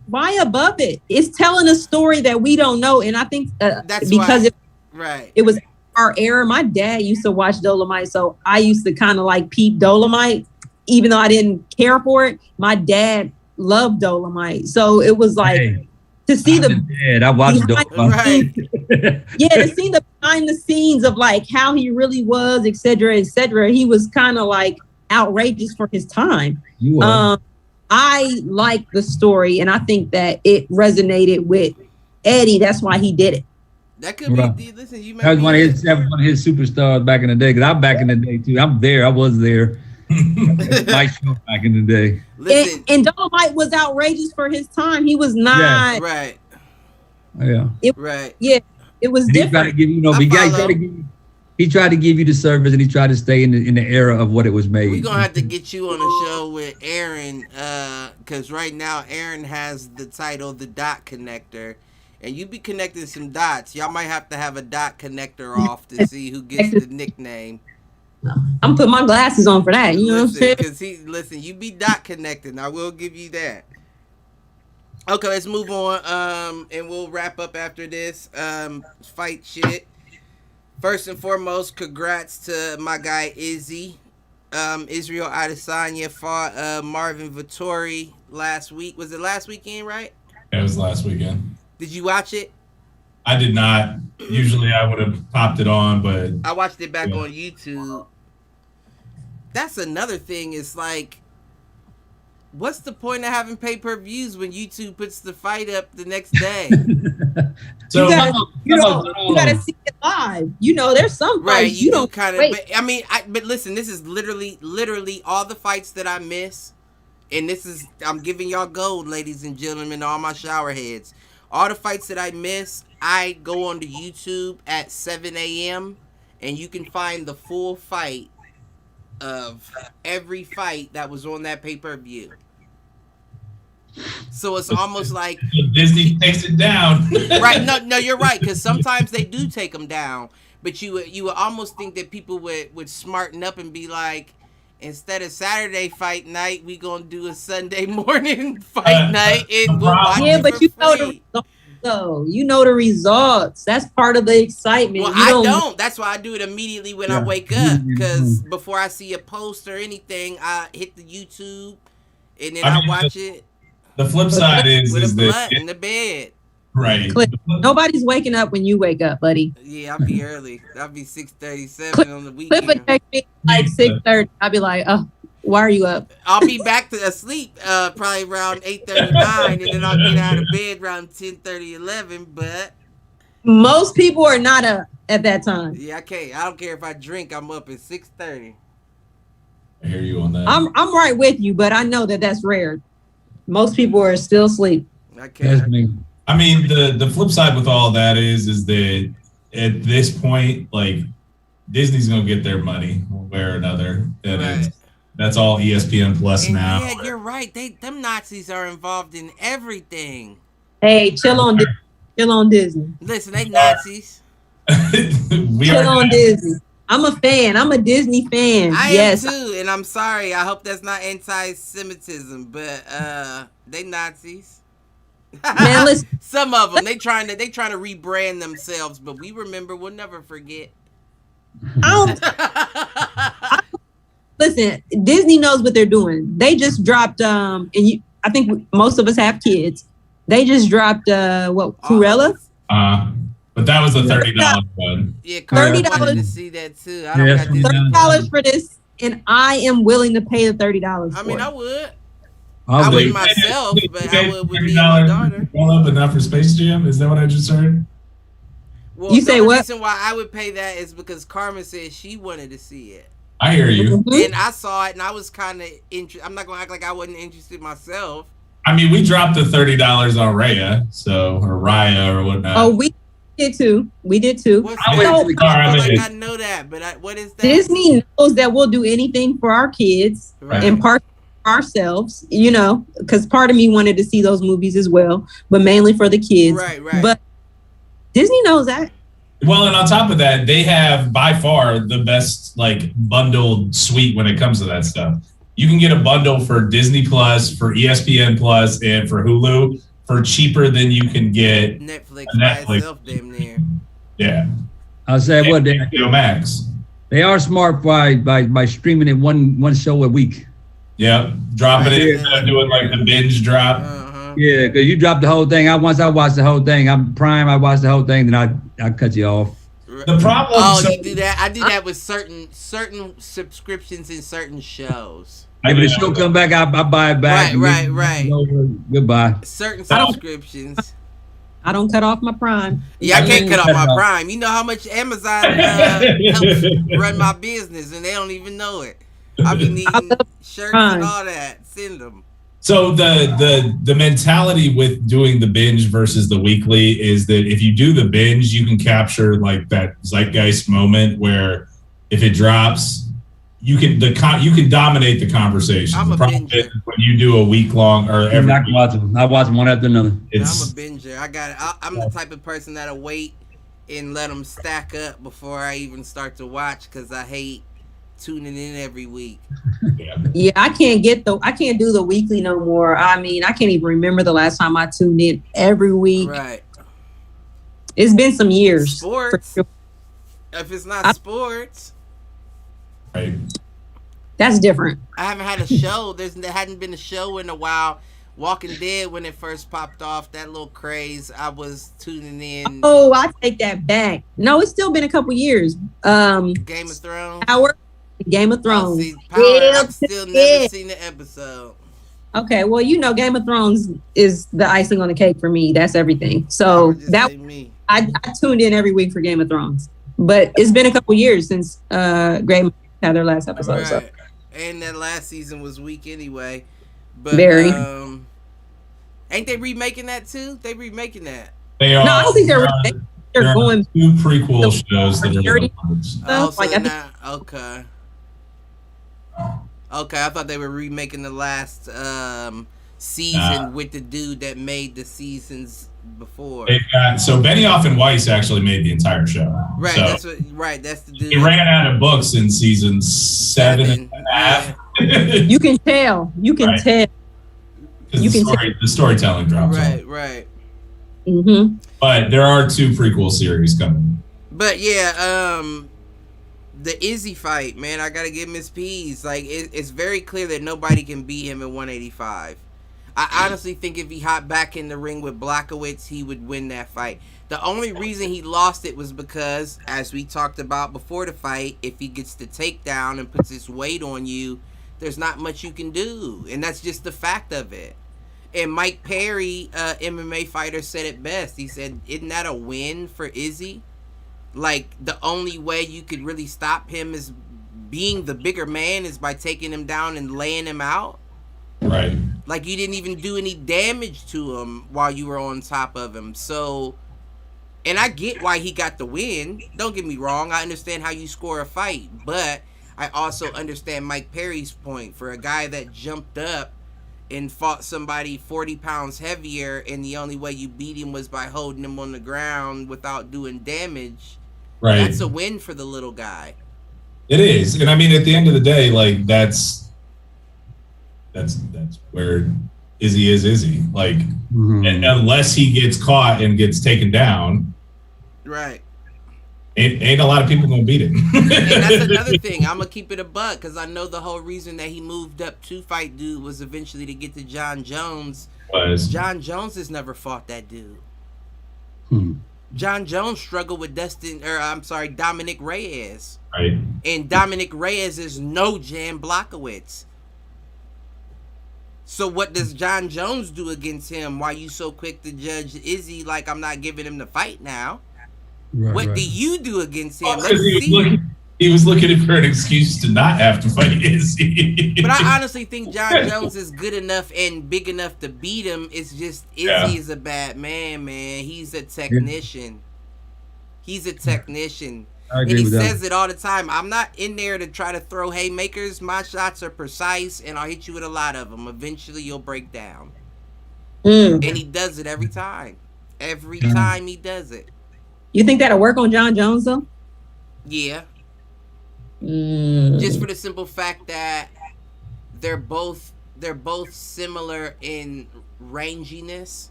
why above it? It's telling a story that we don't know, and I think that's because why, it was our era, my dad used to watch Dolomite, so I used to kind of like peep Dolomite, even though I didn't care for it. My dad loved Dolomite, so it was like to see I watched Dolomite. Right. to see the behind the scenes of like how he really was, et cetera, et cetera. He was kind of like outrageous for his time. I like the story, and I think that it resonated with Eddie. That's why he did it. That could be. Listen, you. That was one of his superstars back in the day. Because I'm back in the day too. I'm there. I was there. My show back in the day. Listen, and Dolomite was outrageous for his time. He was not. Yeah. Right. Yeah. Right. Yeah. It was different. He tried to give he tried to give you the service, and he tried to stay in the era of what it was made. We're gonna have to get you on a show with Aaron, because right now Aaron has the title "The Dot Connector," and you be connecting some dots. Y'all might have to have a dot connector off to see who gets the nickname. I'm putting my glasses on for that. You know what I'm saying? Because you be dot connecting. I will give you that. Okay, let's move on. And we'll wrap up after this. Fight shit. First and foremost, congrats to my guy Izzy. Israel Adesanya fought Marvin Vettori last week. Was it last weekend, right? It was last weekend. Did you watch it? I did not. Usually I would have popped it on, but I watched it back on YouTube. That's another thing. It's like, what's the point of having pay-per-views when YouTube puts the fight up the next day? So you gotta see it live. You know, there's some fights right. You don't kind of. But listen, this is literally all the fights that I miss, and I'm giving y'all gold, ladies and gentlemen, all my shower heads. All the fights that I miss, I go on to YouTube at 7 a.m. and you can find the full fight of every fight that was on that pay-per-view. So it's almost like Disney takes it down. Right? No, you're right, because sometimes they do take them down. But you would almost think that people would smarten up and be like, instead of Saturday fight night, we gonna do a Sunday morning fight night, and we'll watch it but for you know free. the results, though. You know the results. That's part of the excitement. Well, I don't. That's why I do it immediately when I wake up, because before I see a post or anything, I hit the YouTube, and then I watch it. The flip side is with a that blunt in the bed. Right. Nobody's waking up when you wake up, buddy. Yeah, I'll be early. I'll be 6:37 on the weekend. Cliff would text me like 6:30. I'll be like, oh, why are you up? I'll be back to asleep probably around 8:39, and then I'll get out of bed around 10:30, 11. But most people are not up at that time. Yeah, I can't. I don't care if I drink. I'm up at 6:30. I hear you on that. I'm right with you, but I know that that's rare. Most people are still asleep. I can't. I mean, the flip side with all that is that at this point, like, Disney's gonna get their money one way or another, and that's all ESPN Plus now. Yeah, you're right. Them Nazis are involved in everything. Hey, chill on Disney. Listen, they Nazis. Chill on Disney. I'm a fan. I'm a Disney fan. I am too, and I'm sorry. I hope that's not anti-Semitism, but they Nazis. Man, listen. Some of them they trying to rebrand themselves, but we remember. We'll never forget. Listen, Disney knows what they're doing. They just dropped I think most of us have kids. They just dropped Cruella? But that was a $30 one. Yeah, Carter wanted to see that too. I don't got $30 for this, and I am willing to pay the $30. I mean, I would. I wouldn't myself, but I would with me and my daughter. But not for Space Jam? Is that what I just heard? Well, you say what? The reason why I would pay that is because Carmen said she wanted to see it. I hear you. And I saw it, and I was kind of interested. I'm not going to act like I wasn't interested myself. I mean, we dropped the $30 on Raya, or Raya, or whatnot. Oh, we did too. I know that, but what is that? Disney knows that we'll do anything for our kids and part ourselves, because part of me wanted to see those movies as well, but mainly for the kids. Right. But Disney knows that. Well, and on top of that, they have by far the best bundled suite when it comes to that stuff. You can get a bundle for Disney Plus, for ESPN Plus, and for Hulu for cheaper than you can get Netflix by itself, damn near. Yeah. I said what HBO Max. they are smart by streaming it one show a week. Yeah, dropping it Yeah. instead of doing like the binge drop. Yeah, because you drop the whole thing. Once I watch the whole thing, I'm Prime. I watch the whole thing, then I cut you off. The problem. Oh, you do that? I do that with certain subscriptions in certain shows. If the show come back, I buy it back. Right. Goodbye. Certain subscriptions. I don't cut off my Prime. Yeah, I can't cut off my Prime. You know how much Amazon helps run my business, and they don't even know it. I be needing shirts and all that. Send them. So the mentality with doing the binge versus the weekly is that if you do the binge, you can capture like that zeitgeist moment where if it drops, you can dominate the conversation. I'm a binger. When you do a week long or every I watch them one after another. I'm a binger. I got it. I'm the type of person that'll wait and let them stack up before I even start to watch because I hate tuning in every week. Yeah, I can't do the weekly no more. I mean, I can't even remember the last time I tuned in every week. Right. It's been some years. Sports. If it's not sports. Right. That's different. I haven't had a show. There hadn't been a show in a while. Walking Dead, when it first popped off, that little craze, I was tuning in. Oh, I take that back. No, it's still been a couple years. Game of Thrones. Game of Thrones. I've still never seen the episode. Okay, well, Game of Thrones is the icing on the cake for me. That's everything. So I tuned in every week for Game of Thrones, but it's been a couple years since Grey had their last episode. Right. So. And that last season was weak anyway. But Very. Ain't they remaking that too? They remaking that. They are. No, I don't think they're remaking. They're going two prequel shows that are okay. Okay, I thought they were remaking the last season with the dude that made the seasons before. So Benioff and Weiss actually made the entire show. Right, so that's the dude. He ran out of books in season 7 and a half. You can tell. The storytelling drops. Right. Mm-hmm. But there are 2 prequel series coming. But yeah, the Izzy fight, man, I gotta give him his P's. Like it's very clear that nobody can beat him at 185. I honestly think if he hopped back in the ring with Blachowicz, he would win that fight. The only reason he lost it was because, as we talked about before the fight, if he gets the takedown and puts his weight on you, there's not much you can do, and that's just the fact of it. And Mike Perry, MMA fighter, said it best. He said, "Isn't that a win for Izzy? Like, the only way you could really stop him is being the bigger man is by taking him down and laying him out. Right. Like, you didn't even do any damage to him while you were on top of him. So, and I get why he got the win. Don't get me wrong. I understand how you score a fight. But I also understand Mike Perry's point. For a guy that jumped up and fought somebody 40 pounds heavier, and the only way you beat him was by holding him on the ground without doing damage. Right. That's a win for the little guy. It is. And I mean, at the end of the day, like that's where Izzy is Izzy. Like, and unless he gets caught and gets taken down, right, ain't a lot of people gonna beat him. And that's another thing. I'm gonna keep it a buck because I know the whole reason that he moved up to fight dude was eventually to get to John Jones. John Jones has never fought that dude. John Jones struggled with Dominic Reyes. Right. And Dominic Reyes is no Jan Blachowicz. So what does John Jones do against him? Why you so quick to judge Izzy like I'm not giving him the fight now? What do you do against him? He was looking for an excuse to not have to fight Izzy. But I honestly think John Jones is good enough and big enough to beat him. It's just Izzy is a bad man. He's a technician. He's a technician. And he says it all the time. I'm not in there to try to throw haymakers. My shots are precise, and I'll hit you with a lot of them. Eventually, you'll break down. And he does it every time. Every time he does it. You think that'll work on John Jones, though? Yeah. Just for the simple fact that they're both similar in ranginess.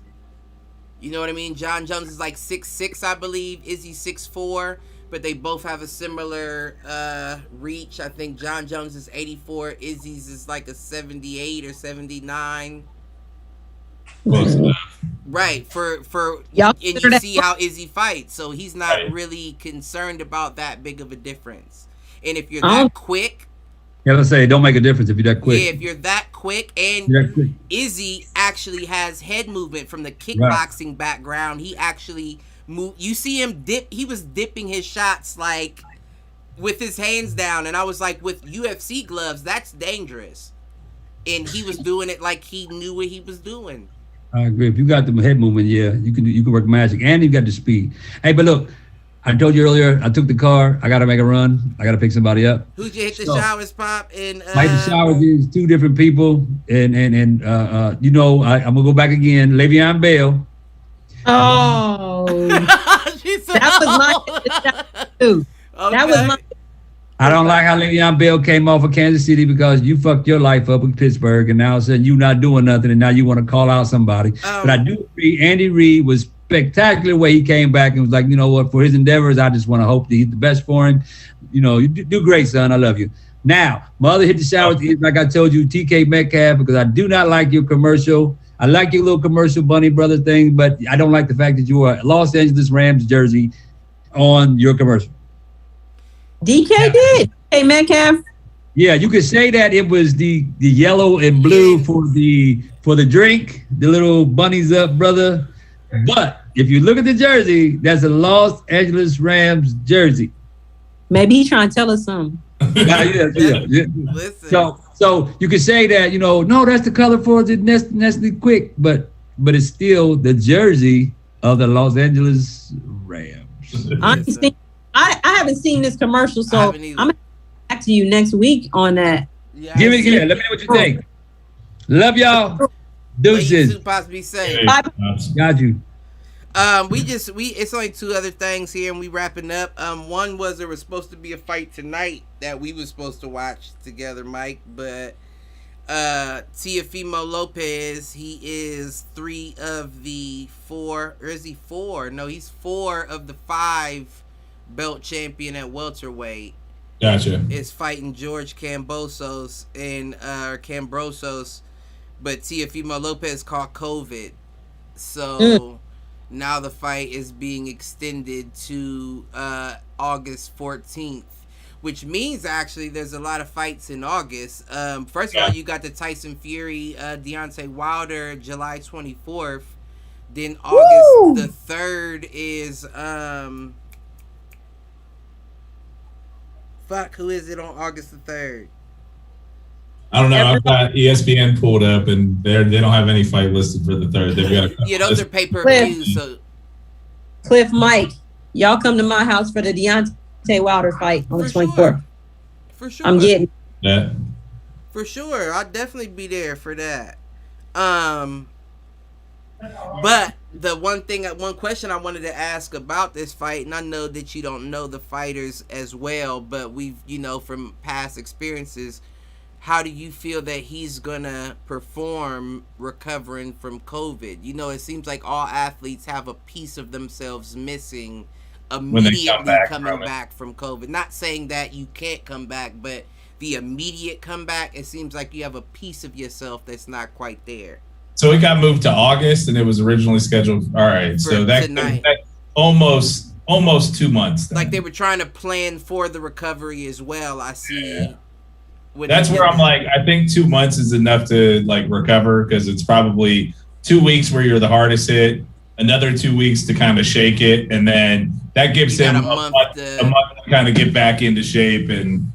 You know what I mean? John Jones is like 6'6", I believe. Izzy 6'4". but they both have a similar reach. I think John Jones is 84, Izzy's is like a 78 or 79. Close enough. Right, for Y'all and consider you that see how Izzy fights, so he's not Right. really concerned about that big of a difference. And if you're I that don't- quick, Yeah, let's say it don't make a difference if you're that quick. yeah, if you're that quick, and You're that quick. Izzy actually has head movement from the kickboxing background. He actually move. You see him dip. He was dipping his shots like with his hands down, and I was like, with UFC gloves, that's dangerous. And he was doing it like he knew what he was doing. I agree. If you got the head movement, yeah, you can work magic, and you got the speed. Hey, but look, I told you earlier, I took the car. I got to make a run. I got to pick somebody up. Who'd you hit the So, showers, Pop? And Mike the Showers is two different people, and you know, I'm gonna go back again. Le'Veon Bell. Oh, She said, that was my too. That was my. I don't like how Le'Veon Bell came off of Kansas City because you fucked your life up with Pittsburgh, and now all of a sudden you not doing nothing, and now you want to call out somebody. But I do agree, Andy Reid was spectacular way he came back and was like, you know what, for his endeavors, I just want to hope that he's the best for him. You know, you do great, son. I love you. Now, my other hit the shower, like I told you, TK Metcalf, because I do not like your commercial. I like your little commercial Bunny Brothers thing, but I don't like the fact that you are a Los Angeles Rams jersey on your commercial. DK did. Hey, Metcalf. Yeah, you could say that it was the yellow and blue for the drink, the little bunnies up, brother. But if you look at the jersey, that's a Los Angeles Rams jersey. Maybe he's trying to tell us something. Yeah. Listen. So you could say that, you know, no, that's the color for the Nestle Quick, but it's still the jersey of the Los Angeles Rams. Honestly, I haven't seen this commercial, so I I'm haven't either. gonna come back to you next week on that. Yeah, Give me, let me know what you think. Love y'all. Deuces. Possibly say. Hey, Bye. Got you. It's only two other things here and we wrapping up. One was there was supposed to be a fight tonight that we was supposed to watch together, Mike, but Teofimo Lopez, he is 3 of the 4, or is he 4? No, he's 4 of the 5 belt champion at welterweight. Gotcha. Is fighting George Kambosos but Teofimo Lopez caught COVID, so now the fight is being extended to August 14th, which means actually there's a lot of fights in August. First of all, you got the Tyson Fury, Deontay Wilder, July 24th. Then August the 3rd is who is it on August the 3rd? I don't know. I've got ESPN pulled up, and they don't have any fight listed for the 3rd. They've got Yeah, those are pay-per-views. So Cliff, Mike, y'all come to my house for the Deontay Wilder fight on the 24th. For sure. I'm getting. that. For sure. I'll definitely be there for that. But the one question I wanted to ask about this fight, and I know that you don't know the fighters as well, but we've, from past experiences, how do you feel that he's gonna perform recovering from COVID? It seems like all athletes have a piece of themselves missing immediately coming back from COVID. Not saying that you can't come back, but the immediate comeback, it seems like you have a piece of yourself that's not quite there. So it got moved to August, and it was originally scheduled. All right, so that's almost 2 months. Then. Like they were trying to plan for the recovery as well. I see. Yeah. That's where I'm like, I think 2 months is enough to recover, because it's probably 2 weeks where you're the hardest hit, another 2 weeks to kind of shake it, and then that gives him a month to kind of get back into shape and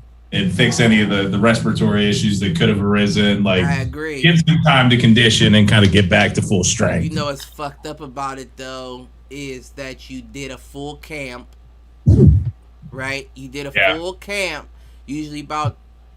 fix any of the respiratory issues that could have arisen. I agree. Gives him time to condition and kind of get back to full strength. What's fucked up about it though is that you did a full camp, right? You did a full camp, usually about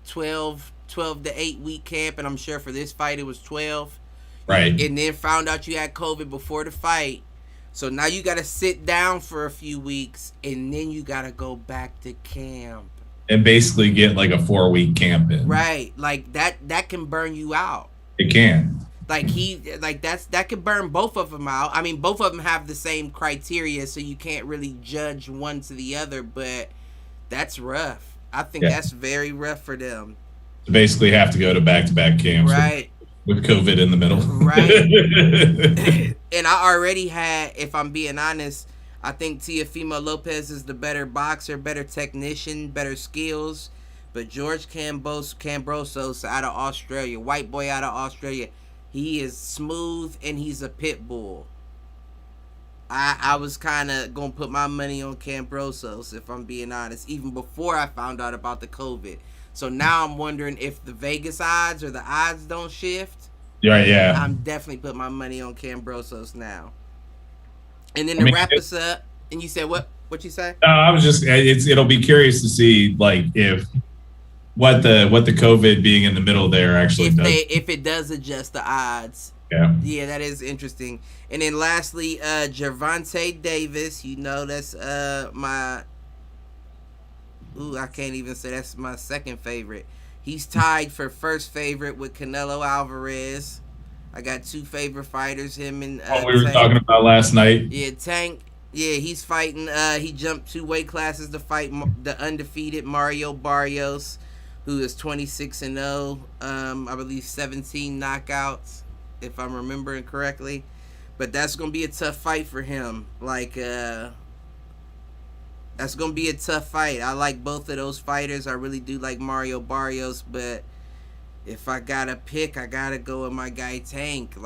12 to 8 week camp, and I'm sure for this fight it was 12. Right. And then found out you had COVID before the fight. So now you got to sit down for a few weeks, and then you got to go back to camp. And basically get a 4 week camp in. Right. Like that can burn you out. It can. That could burn both of them out. I mean, both of them have the same criteria, so you can't really judge one to the other. But that's rough. I think that's very rough for them. To basically have to go to back-to-back camps, right? With COVID in the middle, right? And I already had, if I'm being honest, I think Teofimo Lopez is the better boxer, better technician, better skills. But George Cambrosos out of Australia, white boy out of Australia, he is smooth and he's a pit bull. I was kind of going to put my money on Cambrosos, if I'm being honest, even before I found out about the COVID. So now I'm wondering if the Vegas odds or the odds don't shift. Yeah. I'm definitely putting my money on Cambrosos now. And then to wrap us up, and you said what you say? I was just it'll be curious to see like if what the COVID being in the middle there actually does. If it does adjust the odds. Yeah, that is interesting. And then lastly, Gervonta Davis, that's my I can't even say that's my second favorite. He's tied for first favorite with Canelo Alvarez. I got two favorite fighters, him and what we were talking about last night. Yeah, Tank. Yeah, he's fighting. He jumped 2 weight classes to fight the undefeated Mario Barrios, who is 26-0. I believe 17 knockouts, if I'm remembering correctly. But that's gonna be a tough fight for him. That's going to be a tough fight. I like both of those fighters. I really do like Mario Barrios, but if I got to pick, I got to go with my guy Tank.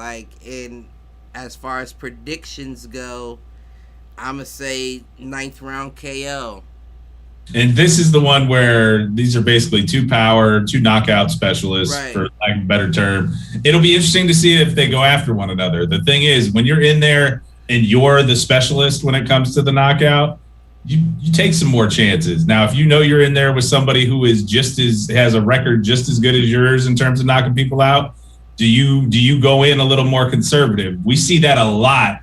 And as far as predictions go, I'm going to say 9th round KO. And this is the one where these are basically two knockout specialists, for lack of a better term. It'll be interesting to see if they go after one another. The thing is, when you're in there and you're the specialist when it comes to the knockout, you take some more chances. Now, if you know you're in there with somebody who is has a record just as good as yours in terms of knocking people out, do you go in a little more conservative? We see that a lot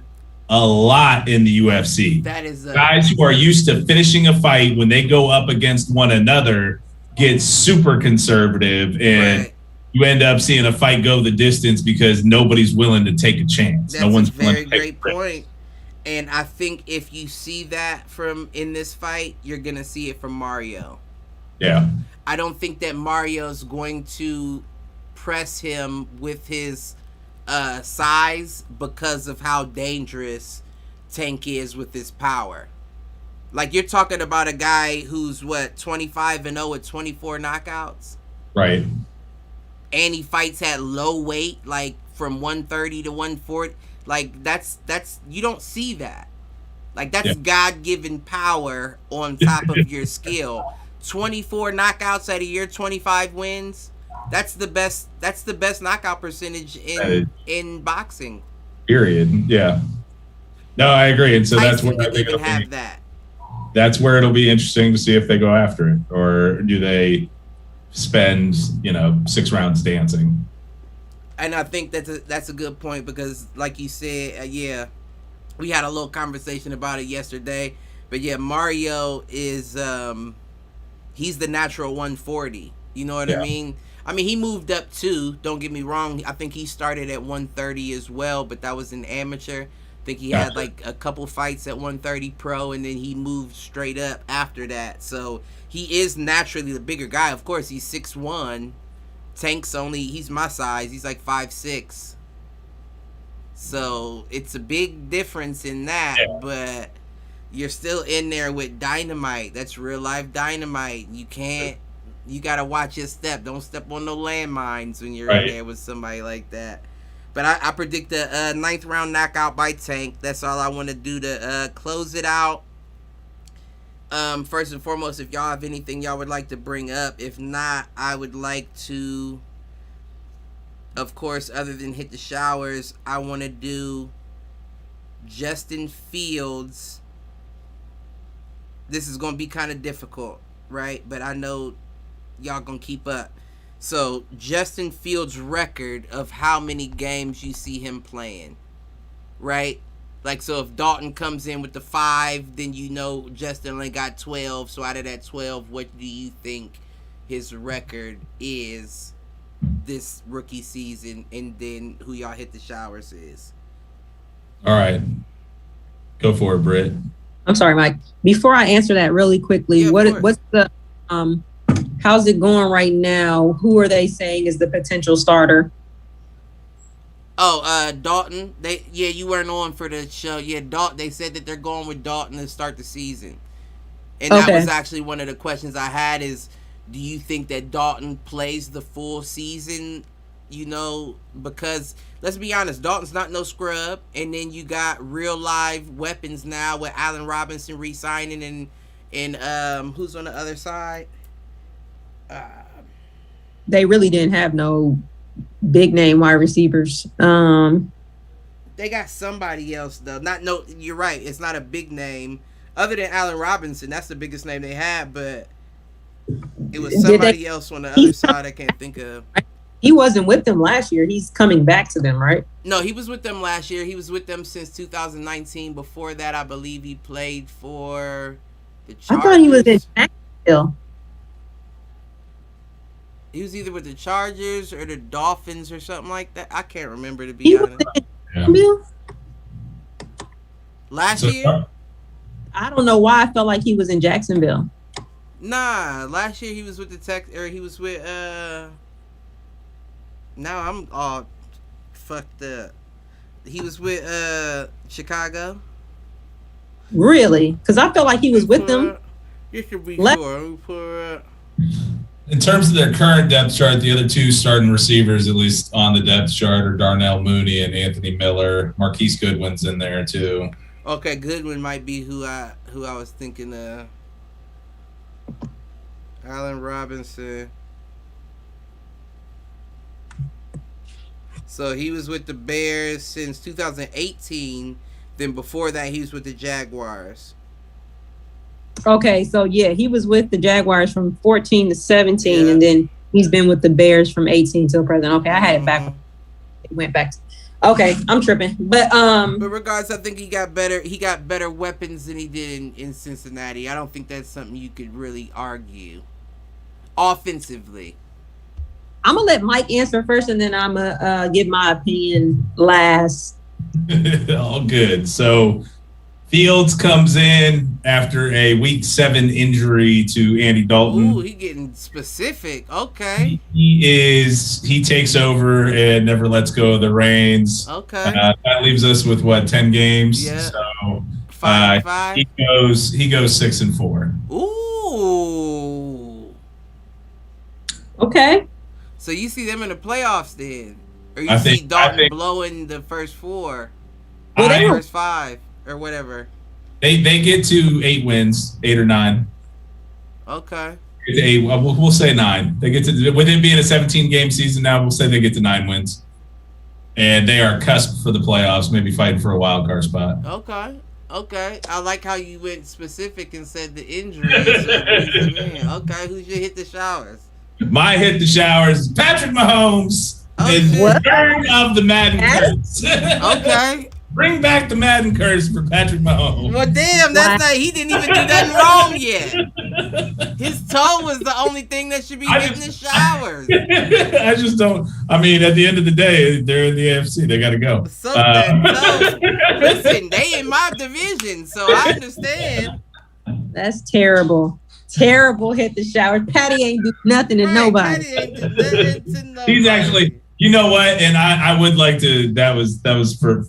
in the UFC. That is guys who are used to finishing a fight when they go up against one another get super conservative, and you end up seeing a fight go the distance because nobody's willing to take a chance. That's no one's a very great point. And I think if you see that in this fight, you're going to see it from Mario. Yeah. I don't think that Mario's going to press him with his size because of how dangerous Tank is with his power. Like, you're talking about a guy who's 25-0 with 24 knockouts? Right. And he fights at low weight, like from 130 to 140. Like, that's you don't see that. Like, that's God-given power on top of your skill. 24 knockouts out of your 25 wins. That's the best knockout percentage in boxing. Period. Yeah. No, I agree. And so that's where I think it'll have that. That's where it'll be interesting to see if they go after it, or do they spend 6 rounds dancing. And I think that's a good point because, like you said, we had a little conversation about it yesterday. But Mario is he's the natural 140. You know what I mean? I mean, he moved up too. Don't get me wrong. I think he started at 130 as well, but that was an amateur. I think he had like a couple fights at 130 pro, and then he moved straight up after that. So he is naturally the bigger guy. Of course, he's 6'1". He's my size. He's like 5'6". So it's a big difference in that, but you're still in there with dynamite. That's real life dynamite. You gotta watch your step. Don't step on no landmines when you're in there with somebody like that. But I predict a 9th round knockout by Tank. That's all I want to do to close it out. First and foremost, if y'all have anything y'all would like to bring up, if not, I would like to, of course, other than hit the showers, I want to do Justin Fields. This is going to be kind of difficult, right? But I know y'all going to keep up. So, Justin Fields' record of how many games you see him playing, right? Like, so if Dalton comes in with the 5, then Justin only got 12. So out of that 12, what do you think his record is this rookie season, and then who y'all hit the showers is. All right. Go for it, Britt. I'm sorry, Mike. Before I answer that really quickly, Yeah, what's the how's it going right now? Who are they saying is the potential starter? Oh, Dalton. You weren't on for the show. Yeah, Dalton. They said that they're going with Dalton to start the season, and that was actually one of the questions I had. Is do you think that Dalton plays the full season? You know, because let's be honest, Dalton's not no scrub, and then you got real live weapons now with Allen Robinson re-signing and who's on the other side? They really didn't have no big name wide receivers. They got somebody else though. You're right. It's not a big name other than Allen Robinson. That's the biggest name they had, but it was somebody else on the other side. I can't think of. He wasn't with them last year. He's coming back to them, right? No, he was with them last year. He was with them since 2019. Before that, I believe he played for the Chargers. I thought he was in Jacksonville. He was either with the Chargers or the Dolphins or something like that. I can't remember, to be honest. Last year? I don't know why I felt like he was in Jacksonville. Nah, last year he was with he was with now I'm all fucked up. He was with Chicago. Really? Because I felt like he was with them. You should be sure. In terms of their current depth chart, the other two starting receivers, at least on the depth chart, are Darnell Mooney and Anthony Miller. Marquise Goodwin's in there too. Okay, Goodwin might be who I was thinking of. Allen Robinson. So he was with the Bears since 2018. Then before that, he was with the Jaguars. Okay, so yeah, he was with the Jaguars from 14 to 17, and then he's been with the Bears from 18 till present. Okay, I had it back. It went back. Okay, I'm tripping, but regardless, I think he got better. He got better weapons than he did in Cincinnati. I don't think that's something you could really argue. Offensively, I'm gonna let Mike answer first, and then I'm gonna give my opinion last. All good. So Fields comes in after a week 7 injury to Andy Dalton. Ooh, he getting specific. Okay. He takes over and never lets go of the reins. Okay. That leaves us with 10 games. Yeah. So 5. He goes 6-4. Ooh. Okay. So you see them in the playoffs then, or you see Dalton blowing the first 4, first 5. Or whatever. They get to 8 wins, 8 or 9. Okay. We'll say 9. They get to, with it being a 17-game season now, we'll say they get to 9 wins. And they are cusp for the playoffs, maybe fighting for a wild card spot. Okay. I like how you went specific and said the injuries. Okay, who should hit the showers? My hit the showers, Patrick Mahomes. Return of the Madden curse. Okay. Bring back the Madden curse for Patrick Mahomes. Well, damn, that's not. He didn't even do nothing wrong yet. His toe was the only thing that should be hitting the showers. I just don't. I mean, at the end of the day, they're in the AFC. They got to go. Listen, they in my division, so I understand. That's terrible. Terrible hit the shower. Patty ain't do nothing to nobody. Patty ain't do nothing to nobody. He's actually. You know what? And I would like to. That was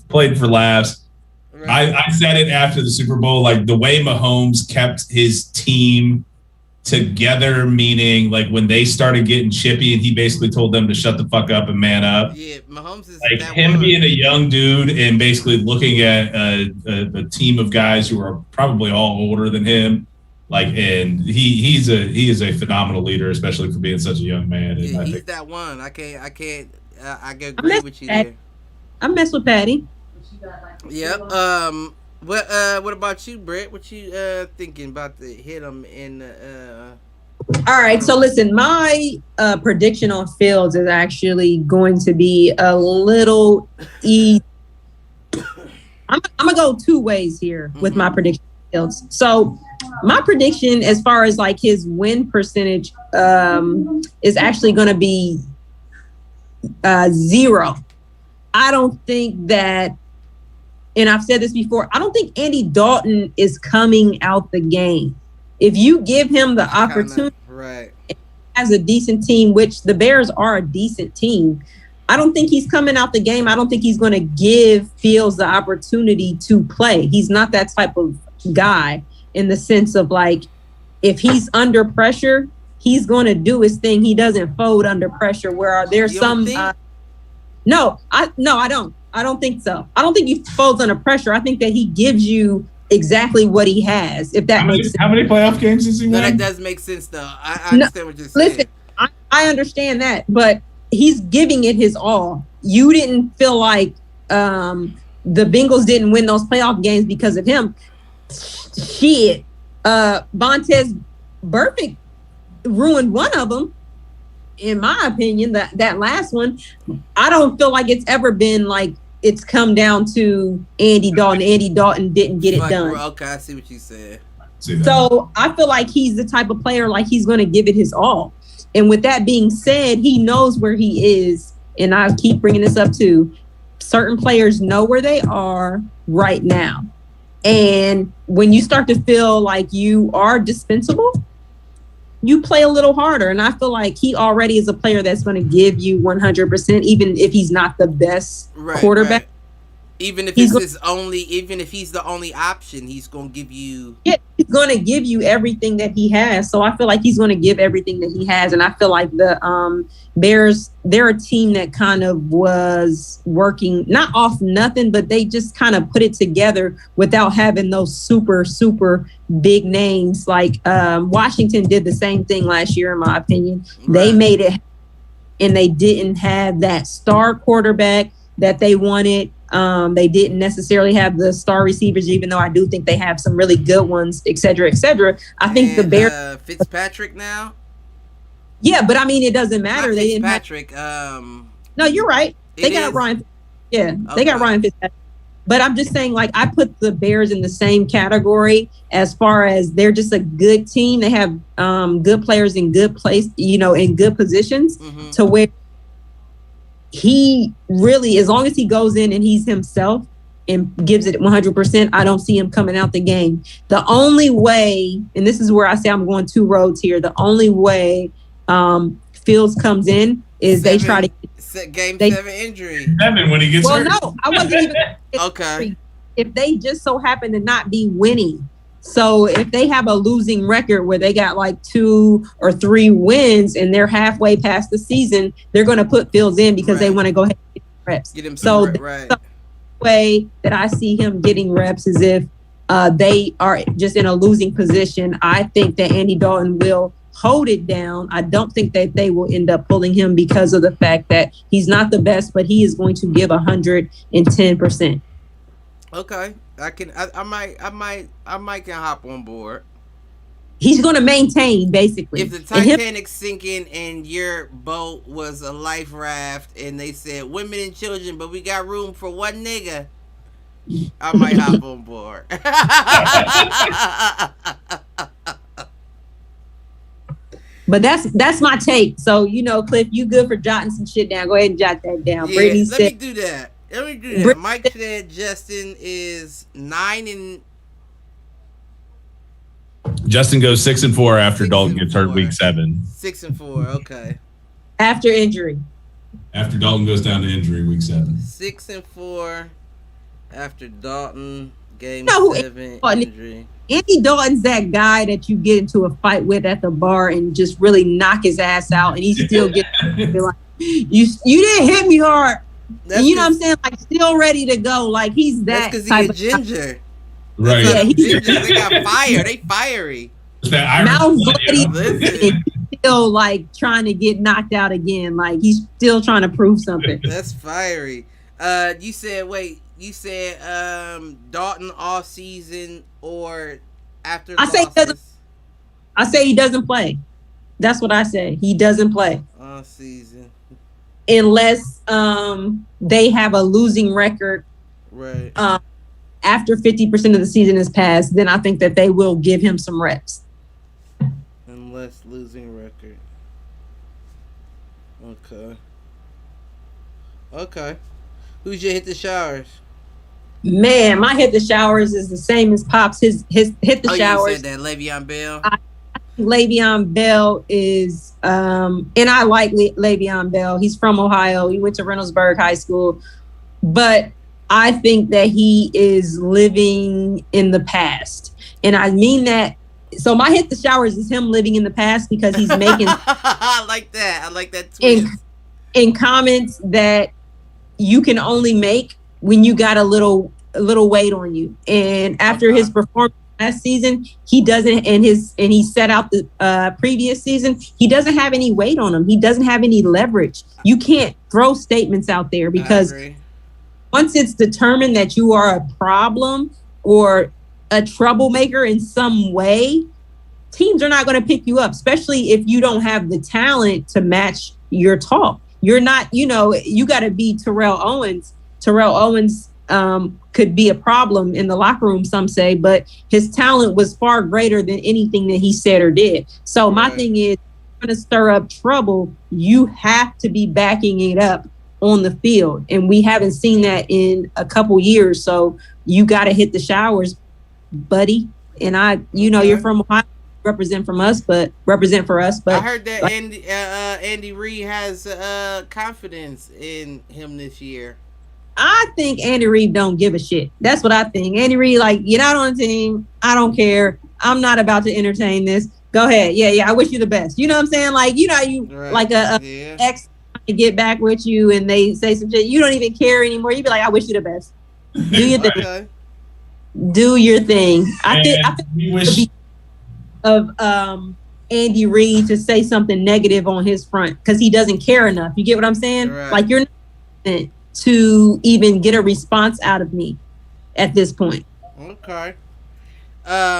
played for laughs. Right. I said it after the Super Bowl, like the way Mahomes kept his team together, meaning like when they started getting chippy, and he basically told them to shut the fuck up and man up. Yeah, Mahomes is like him being a young dude and basically looking at a team of guys who are probably all older than him. Like, and he is a phenomenal leader, especially for being such a young man. Yeah, he's that one. I agree with you there. I mess with Patty. Yep. What about you, Brett? What you thinking about to hit him in? All right. So listen, my prediction on Fields is actually going to be a little easy. I'm gonna go 2 ways here with my prediction on Fields. So my prediction, as far as like his win percentage, is actually going to be Zero. I don't think that, and I've said this before, I don't think Andy Dalton is coming out the game. If you give him the opportunity, right, as a decent team, which the Bears are a decent team, I don't think he's coming out the game. I don't think he's going to give Fields the opportunity to play. He's not that type of guy in the sense of like, if he's under pressure, he's going to do his thing. He doesn't fold under pressure. Where there's some, no, I don't. I don't think so. I don't think he folds under pressure. I think that he gives you exactly what he has. If that makes sense. How many playoff games has he won? That does make sense, though. I understand what you're saying. Listen, I understand that, but he's giving it his all. You didn't feel like the Bengals didn't win those playoff games because of him. Shit. Vontaze Burfict ruined one of them, in my opinion. That last one, I don't feel like it's ever been like it's come down to Andy Dalton. Andy Dalton didn't get it done. Okay, I see what you said. So I feel like he's the type of player like he's going to give it his all. And with that being said, he knows where he is. And I keep bringing this up too. Certain players know where they are right now. And when you start to feel like you are dispensable, you play a little harder. And I feel like he already is a player that's going to give you 100%, even if he's not the best quarterback. Right. Even if he's the only option, he's going to give you. Yeah, he's going to give you everything that he has. So I feel like he's going to give everything that he has. And I feel like the Bears, they're a team that kind of was working not off nothing, but they just kind of put it together without having those super, super big names. Like Washington did the same thing last year, in my opinion. Right. They made it, and they didn't have that star quarterback that they wanted. They didn't necessarily have the star receivers, even though I do think they have some really good ones, et cetera, et cetera. I think the Bears Fitzpatrick now. Yeah, but I mean, it doesn't matter. They didn't have Fitzpatrick. No, you're right. They got Ryan. Yeah, they got Ryan Fitzpatrick. But I'm just saying, like, I put the Bears in the same category as far as they're just a good team. They have good players in good place, in good positions to where he really, as long as he goes in and he's himself and gives it 100%, I don't see him coming out the game. The only way, and this is where I say I'm going two roads here, the only way Fields comes in is they try to game 7 injury. 7 when he gets hurt. Well, no, I wasn't even okay. If they just so happen to not be winning. So if they have a losing record where they got like 2 or 3 wins and they're halfway past the season, they're going to put Fields in because they want to go ahead and get reps. Get him some the way that I see him getting reps is if they are just in a losing position. I think that Andy Dalton will hold it down. I don't think that they will end up pulling him because of the fact that he's not the best, but he is going to give 110%. Okay. I might can hop on board. He's going to maintain, basically. If the Titanic's sinking and your boat was a life raft and they said women and children, but we got room for one nigga, I might hop on board. But that's my take. So, Cliff, you good for jotting some shit down. Go ahead and jot that down. Yeah, let me do that. Mike said Justin is 9 Justin goes 6-4 after Dalton gets hurt week 7. 6-4, okay. After injury. After Dalton goes down to injury week 7. 6-4 after Dalton game 7 injury. Andy Dalton's that guy that you get into a fight with at the bar and just really knock his ass out, and he still gets like, you didn't hit me hard. And you know what I'm saying? Like, still ready to go. Like, he's that. That's because he's a ginger. Right. Yeah, gingers. They got fire. They fiery. Mouth bloody. Still like trying to get knocked out again. Like, he's still trying to prove something. That's fiery. You said Dalton off season or after I say he doesn't play. That's what I say. He doesn't play. Off season. Unless they have a losing record. Right. After 50% of the season is passed, then I think that they will give him some reps. Unless losing record. Okay. Okay. Who's your hit the showers? Man, my hit the showers is the same as Pops. His hit the Oh, you said showers. that Le'Veon Bell. Le'Veon Bell is, and I like Le'Veon Bell. He's from Ohio. He went to Reynoldsburg High School, but I think that he is living in the past, and I mean that. So my hit the showers is him living in the past because he's making I like that. I like that in, twist. in comments that you can only make when you got a little weight on you. And after his performance last season, he doesn't, and he set out the previous season, he doesn't have any weight on him. He doesn't have any leverage. You can't throw statements out there because once it's determined that you are a problem or a troublemaker in some way, teams are not going to pick you up, especially if you don't have the talent to match your talk. You're not, you got to be Terrell Owens. Terrell Owens could be a problem in the locker room, some say, but his talent was far greater than anything that he said or did. So my thing is, going to stir up trouble, you have to be backing it up on the field. And we haven't seen that in a couple years. So you got to hit the showers, buddy. And you're from Ohio. Represent for us, but I heard that Andy Reid has confidence in him this year. I think Andy Reid don't give a shit. That's what I think. Andy Reid, get out on the team. I don't care. I'm not about to entertain this. Go ahead. Yeah. I wish you the best. You know what I'm saying? Right. Ex to get back with you and they say some shit. You don't even care anymore. You be like, I wish you the best. Do your thing. Okay. Do your thing. I think we wish of Andy Reid to say something negative on his front because he doesn't care enough. You get what I'm saying? Right. You're not to even get a response out of me at this point. Okay.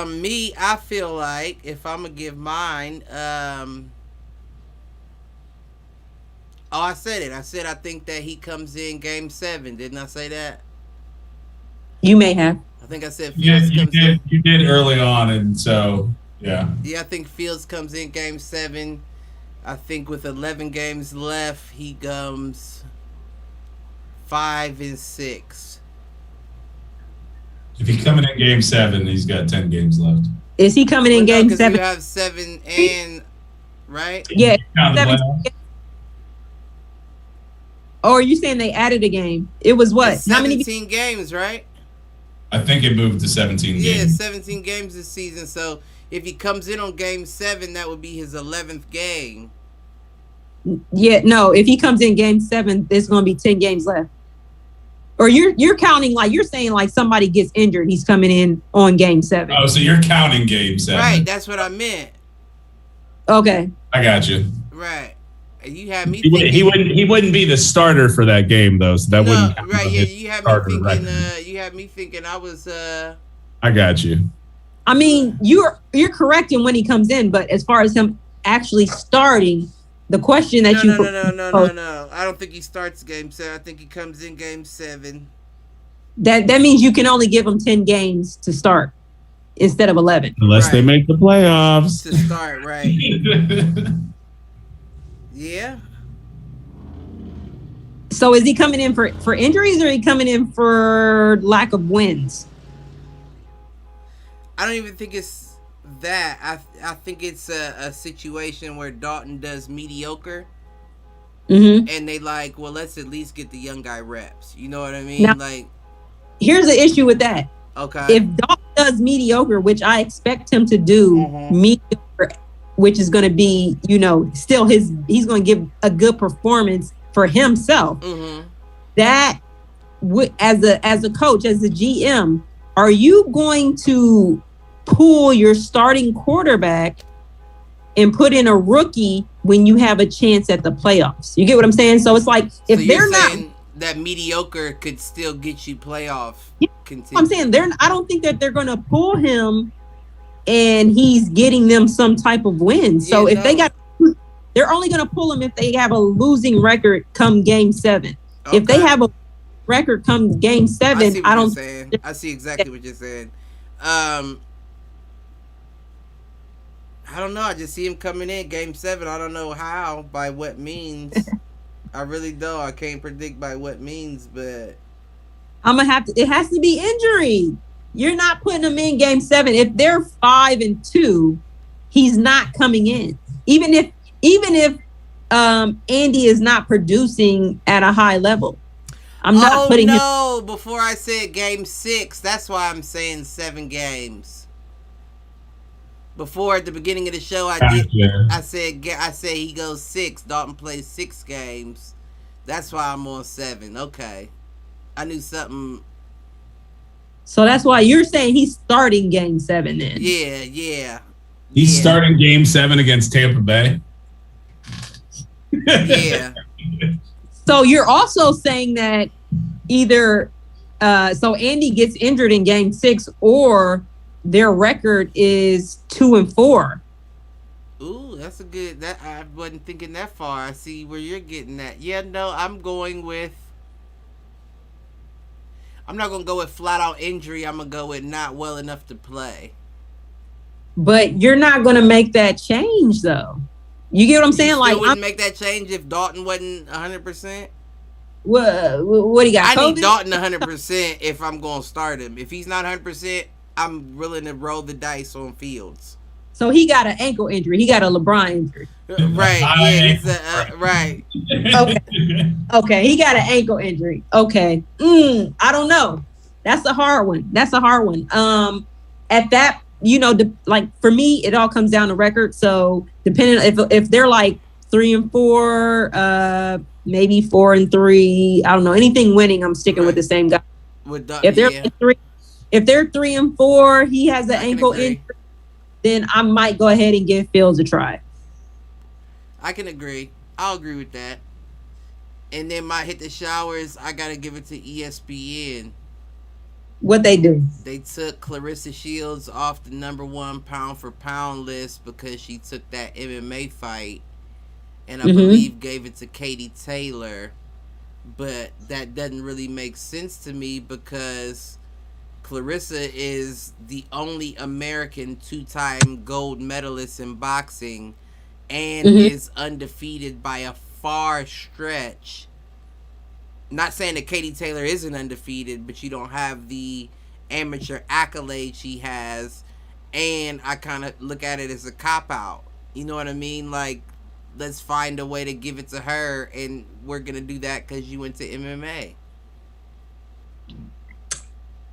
Me, I feel like if I'm gonna give mine, I said it. I said I think that he comes in Game 7. Didn't I say that? You may have. I think I said Fields comes in. You did early on, and so yeah. Yeah, I think Fields comes in Game 7. I think with 11 games left, he comes 5-6. If he's coming in Game 7, he's got 10 games left. Is he coming in Game 7? You have 7 and right? Yeah. 7. Or are you saying they added a game? It was what? It's 17 games, right? I think it moved to 17 games. Yeah, 17 games this season. So if he comes in on Game 7, that would be his 11th game. Yeah, no. If he comes in Game 7, there's going to be 10 games left. Or you're counting you're saying somebody gets injured, he's coming in on Game 7. Oh, so you're counting Game 7. Right, that's what I meant. Okay. I got you. Right. You had me thinking he wouldn't be the starter for that game though, so that wouldn't right, yeah, you had me thinking I was I got you. I mean, you're correct in when he comes in, but as far as him actually starting, the question that No. I don't think he starts Game 7. I think he comes in Game 7. That means you can only give him 10 games to start instead of 11. Unless they make the playoffs. To start, right. Yeah. So is he coming in for injuries or is he coming in for lack of wins? I don't even think it's that. I think it's a situation where Dalton does mediocre. Mm-hmm. And they well, let's at least get the young guy reps. You know what I mean? Now, here's the issue with that. Okay. If Dalton does mediocre, which I expect him to do, mediocre, which is going to be, still he's going to give a good performance for himself. Mm-hmm. That as a coach, as a GM, are you going to pull your starting quarterback and put in a rookie when you have a chance at the playoffs? You get what I'm saying? So it's if they're not, that mediocre could still get you playoff. Yeah, I'm saying I don't think that they're going to pull him and he's getting them some type of win. So they're only going to pull him if they have a losing record come Game 7. Okay. If they have a record come Game 7, I don't. I see exactly what you're saying. I don't know. I just see him coming in Game 7. I don't know how, by what means. I really don't. I can't predict by what means, but I'm gonna have to. It has to be injury. You're not putting him in game 7. If they're 5-2, he's not coming in. Even if Andy is not producing at a high level, I'm not putting him. no! Before I said game 6, that's why I'm saying 7 games. Before at the beginning of the show, I said he goes 6. Dalton plays 6 games. That's why I'm on 7. Okay, I knew something. So that's why you're saying he's starting game 7 then. Yeah. He's starting game 7 against Tampa Bay. Yeah. So you're also saying that either so Andy gets injured in game 6 or their record is 2-4. Ooh, that's a good. That I wasn't thinking that far. I see where you're getting at. Yeah, no, I'm going with. I'm not gonna go with flat out injury. I'm gonna go with not well enough to play. But you're not gonna make that change though. You get what I'm saying? You Like, still wouldn't make that change if Dalton wasn't 100%. what do you got? I COVID? need Dalton 100% if I'm gonna start him. If he's not 100%, I'm willing to roll the dice on Fields. So he got an ankle injury. He got a LeBron injury. Right. Yeah. Right. Okay. He got an ankle injury. Okay. I don't know. That's a hard one. At that, like for me, it all comes down to record. So depending if they're like 3-4, maybe 4-3, I don't know, anything winning, I'm sticking with the same guy. If they're 3-4, he has an ankle injury, then I might go ahead and give Fields a try. I can agree. I'll agree with that. And then my hit the showers, I gotta give it to ESPN. What they do? They took Clarissa Shields off the #1 pound for pound list because she took that MMA fight, and I believe gave it to Katie Taylor. But that doesn't really make sense to me because Clarissa is the only American 2-time gold medalist in boxing and is undefeated by a far stretch. Not saying that Katie Taylor isn't undefeated, but you don't have the amateur accolade she has. And I kind of look at it as a cop-out. You know what I mean? Like, let's find a way to give it to her, and we're going to do that because you went to MMA.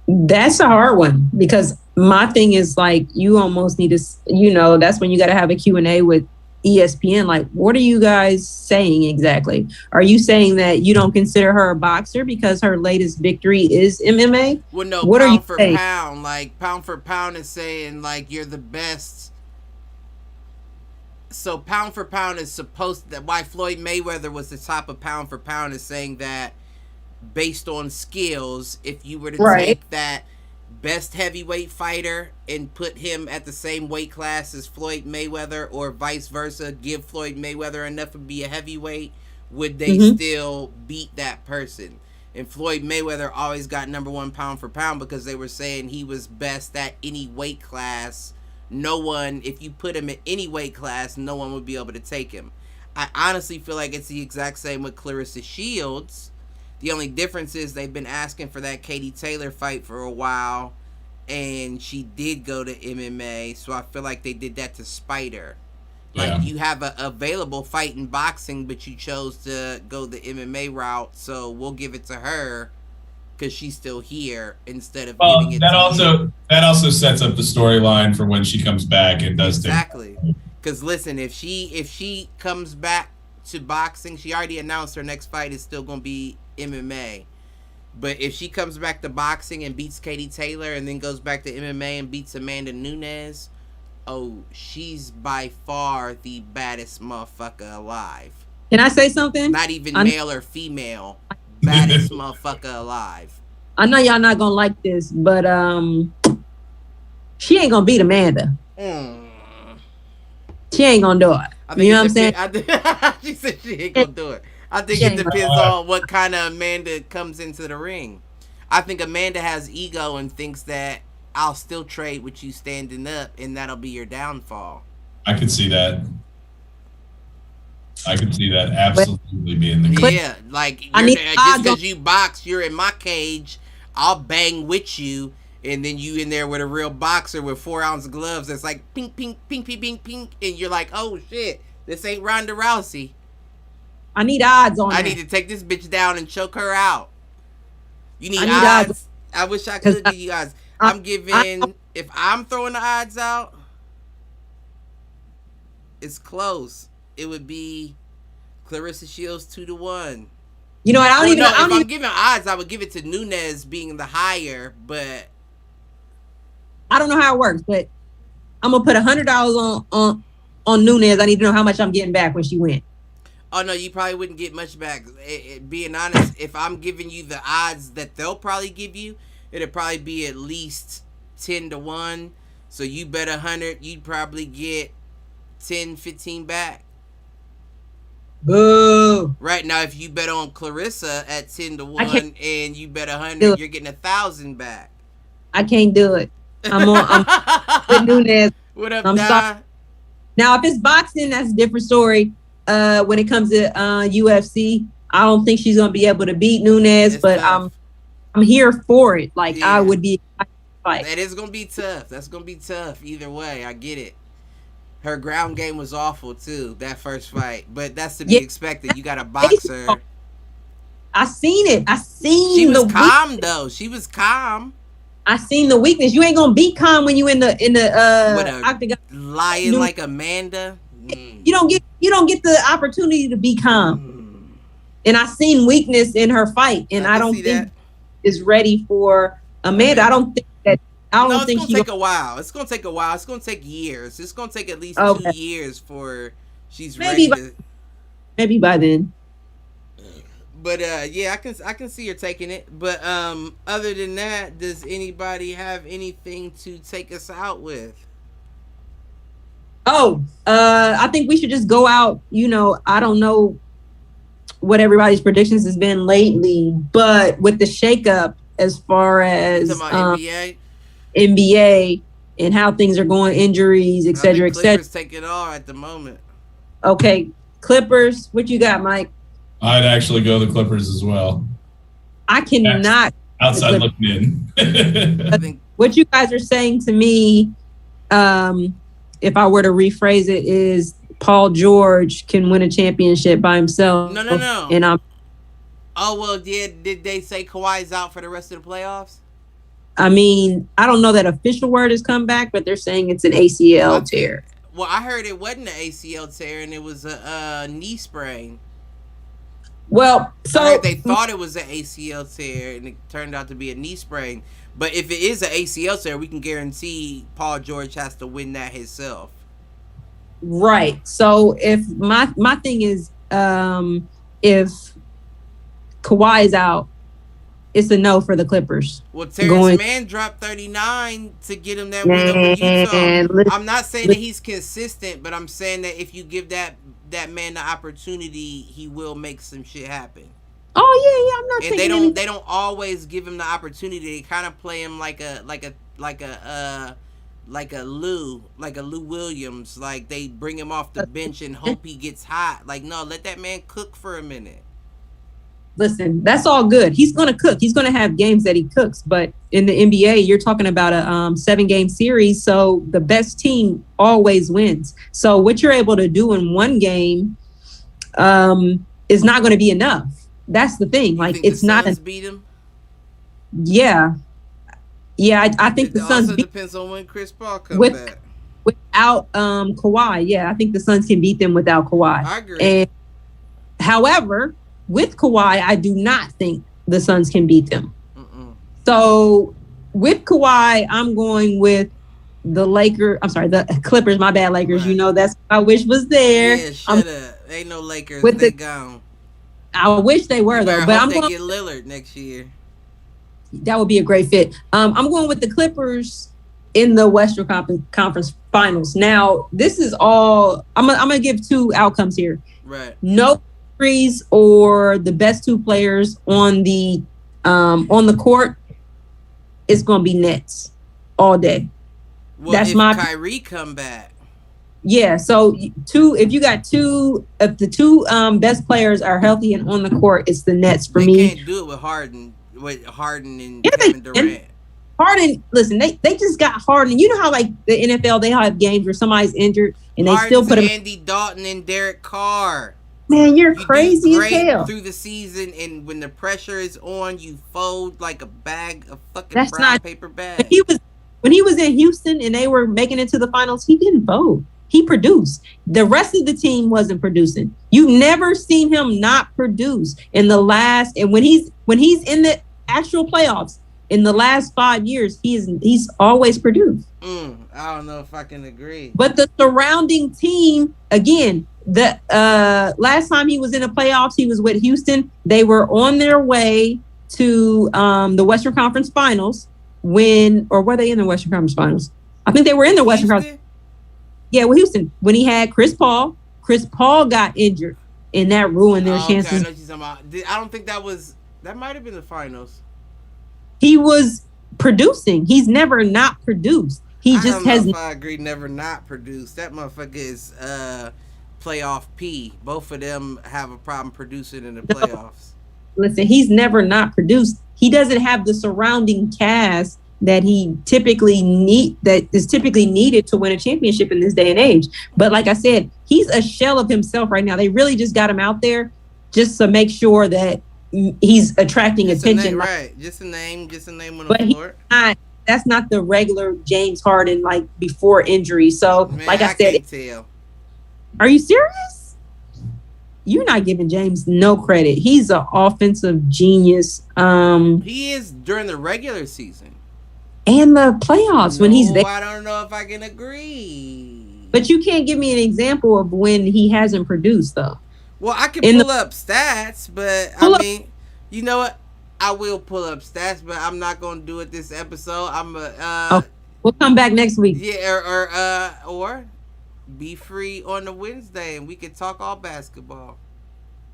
That's a hard one because my thing is like you almost need to, that's when you got to have a Q&A with ESPN. Like, what are you guys saying exactly? Are you saying that you don't consider her a boxer because her latest victory is MMA? Well, no, what pound are you for saying? pound. Like, pound for pound is saying, like, you're the best. So pound for pound is supposed that why Floyd Mayweather was the top of pound for pound is saying that based on skills, if you were to take that best heavyweight fighter and put him at the same weight class as Floyd Mayweather or vice versa, give Floyd Mayweather enough to be a heavyweight, would they still beat that person? And Floyd Mayweather always got #1 pound for pound because they were saying he was best at any weight class. No one, if you put him at any weight class, no one would be able to take him. I honestly feel like it's the exact same with Clarissa Shields. The only difference is they've been asking for that Katie Taylor fight for a while, and she did go to MMA, so I feel like they did that to spite her. Like, you have a available fight in boxing, but you chose to go the MMA route, so we'll give it to her because she's still here instead of giving it to you. That also sets up the storyline for when she comes back and does exactly. Because listen, if she comes back to boxing, she already announced her next fight is still going to be MMA. But if she comes back to boxing and beats Katie Taylor and then goes back to MMA and beats Amanda Nunes, oh, she's by far the baddest motherfucker alive. Can I say something? Not even male or female. Baddest motherfucker alive. I know y'all not gonna like this, but she ain't gonna beat Amanda. She ain't gonna do it. You know what I'm saying? She said she ain't gonna do it. I think it depends on what kind of Amanda comes into the ring. I think Amanda has ego and thinks that I'll still trade with you standing up, and that'll be your downfall. I could see that. I can see that absolutely being the case. Yeah, like I you're need just odds because you box, you're in my cage. I'll bang with you, and then you in there with a real boxer with 4 ounce gloves. That's like pink, pink, pink, pink, pink, pink, and you're like, oh shit, this ain't Ronda Rousey. I need odds on I that. need to take this bitch down and choke her out. You need I need odds. odds. I wish I 'Cause could give you odds. I- I'm giving. If I'm throwing the odds out, it's close. It would be Clarissa Shields 2-1. You know what? I don't even. No, I if don't I'm even. giving odds, I would give it to Nunes being the higher, but I don't know how it works, but I'm gonna put $100 on Nunes. I need to know how much I'm getting back when she wins. oh no, you probably wouldn't get much back. Being honest, if I'm giving you the odds that they'll probably give you, it'd probably be at least 10-1. So you bet 100, you'd probably get 10, 15 back. Boo! Right now, if you bet on Clarissa at 10-1 can't and you bet do 100, it. you're getting 1,000 back. I can't do it. I'm with Nunes. What up, I'm Di? sorry. Now, if it's boxing, that's a different story. When it comes to UFC, I don't think she's gonna be able to beat Nunes, It's but tough. I'm here for it. Like Yeah. I would be excited to fight. That is gonna be tough. That's gonna be tough either way. I get it. Her ground game was awful too, that first fight. But that's to be Yeah. expected. You got a boxer. I seen it. I seen She was the calm though. She was calm. I seen the weakness. You ain't gonna be calm when you in the With a octagon. lying No. like Amanda. Mm. You don't get the opportunity to be calm. Mm. And I seen weakness in her fight, and I can don't see think that. is ready for Amanda. I don't think that. I don't No, it's think gonna she. take a while. It's gonna take a while. It's gonna take years. It's gonna take at least Okay. 2 years for she's Maybe ready to. Maybe by then. But yeah, I can see her taking it. But other than that, does anybody have anything to take us out with? Oh, I think we should just go out. You know, I don't know what everybody's predictions has been lately, but with the shakeup as far as Talking about NBA, NBA and how things are going, injuries, et cetera, et cetera. Clippers take it all at the moment. Okay, Clippers, what you got, Mike? I'd actually go the Clippers as well. I cannot. Outside looking in. I think What you guys are saying to me, if I were to rephrase it, is Paul George can win a championship by himself. No. And Oh well, yeah. Did they say Kawhi's out for the rest of the playoffs? I mean, I don't know that official word has come back, but they're saying it's an ACL tear. Well, I heard it wasn't an ACL tear and it was a knee sprain. Well, so I heard they thought it was an ACL tear and it turned out to be a knee sprain. But if it is an ACL tear, we can guarantee Paul George has to win that himself. right. So if my thing is, if Kawhi is out, it's a no for the Clippers. Well, Terrence Mann dropped 39 to get him that win over Utah. I'm not saying that he's consistent, but I'm saying that if you give that man the opportunity, he will make some shit happen. Oh yeah, I'm not. And they don't always give him the opportunity. They kind of play him like a Lou Williams. Like they bring him off the bench and hope he gets hot. Like no, let that man cook for a minute. Listen, that's all good. He's going to cook. He's going to have games that he cooks. But in the NBA, you're talking about a 7-game series. So the best team always wins. So what you're able to do in one game is not going to be enough. That's the thing. Like it's not. Beat him. Yeah. I think the Suns also depends on when Chris Paul comes back. Without Kawhi. Yeah, I think the Suns can beat them without Kawhi. I agree. And however, with Kawhi, I do not think the Suns can beat them. So with Kawhi, I'm going with the Clippers. My bad, Lakers. Right. You know that's what I wish was there. Yeah, shut up. Ain't no Lakers. With They gone. I wish they were though, but I'm going going. Get Lillard next year. That would be a great fit. I'm going with the Clippers in the Western Conference Finals. Now, this is all. I'm gonna give two outcomes here. Right. No threes or the best two players on the court. It's gonna be Nets all day. Well, That's if my Kyrie come back. Yeah, so if you got if the two best players are healthy and on the court, it's the Nets for They me. can't do it with Harden and Yeah, Kevin Durant. Harden, listen, they just got Harden. You know how like the NFL, they have games where somebody's injured and they still put him. Andy Dalton and Derek Carr. Man, you're You crazy do as great hell. through the season, and when the pressure is on, you fold like a bag of fucking That's brown not paper bag. when he was in Houston and they were making it to the finals. He didn't fold. He produced. The rest of the team wasn't producing. You've never seen him not produce in the last. And when he's in the actual playoffs in the last 5 years, he's always produced. I don't know if I can agree. But the surrounding team, again, the last time he was in the playoffs, he was with Houston. They were on their way to the Western Conference Finals or were they in the Western Conference Finals? I think they were in the Western Conference. Yeah, with Houston. When he had Chris Paul got injured, and that ruined their chances. Okay, I don't think that might have been the finals. He was producing. He's never not produced. He just has. If I agree, never not produced. That motherfucker is playoff P. Both of them have a problem producing in the playoffs. Listen, he's never not produced. He doesn't have the surrounding cast that is typically needed to win a championship in this day and age. But like I said, he's a shell of himself right now. They really just got him out there just to make sure that he's attracting attention. Right. Just a name on the floor. That's not the regular James Harden like before injury. So like I said, can't tell. Are you serious? You're not giving James no credit. He's an offensive genius. He is during the regular season. And the playoffs when he's there. I don't know if I can agree. But you can't give me an example of when he hasn't produced, though. Well, I can pull up stats, but you know what? I will pull up stats, but I'm not going to do it this episode. We'll come back next week. Yeah, or be free on the Wednesday, and we can talk all basketball.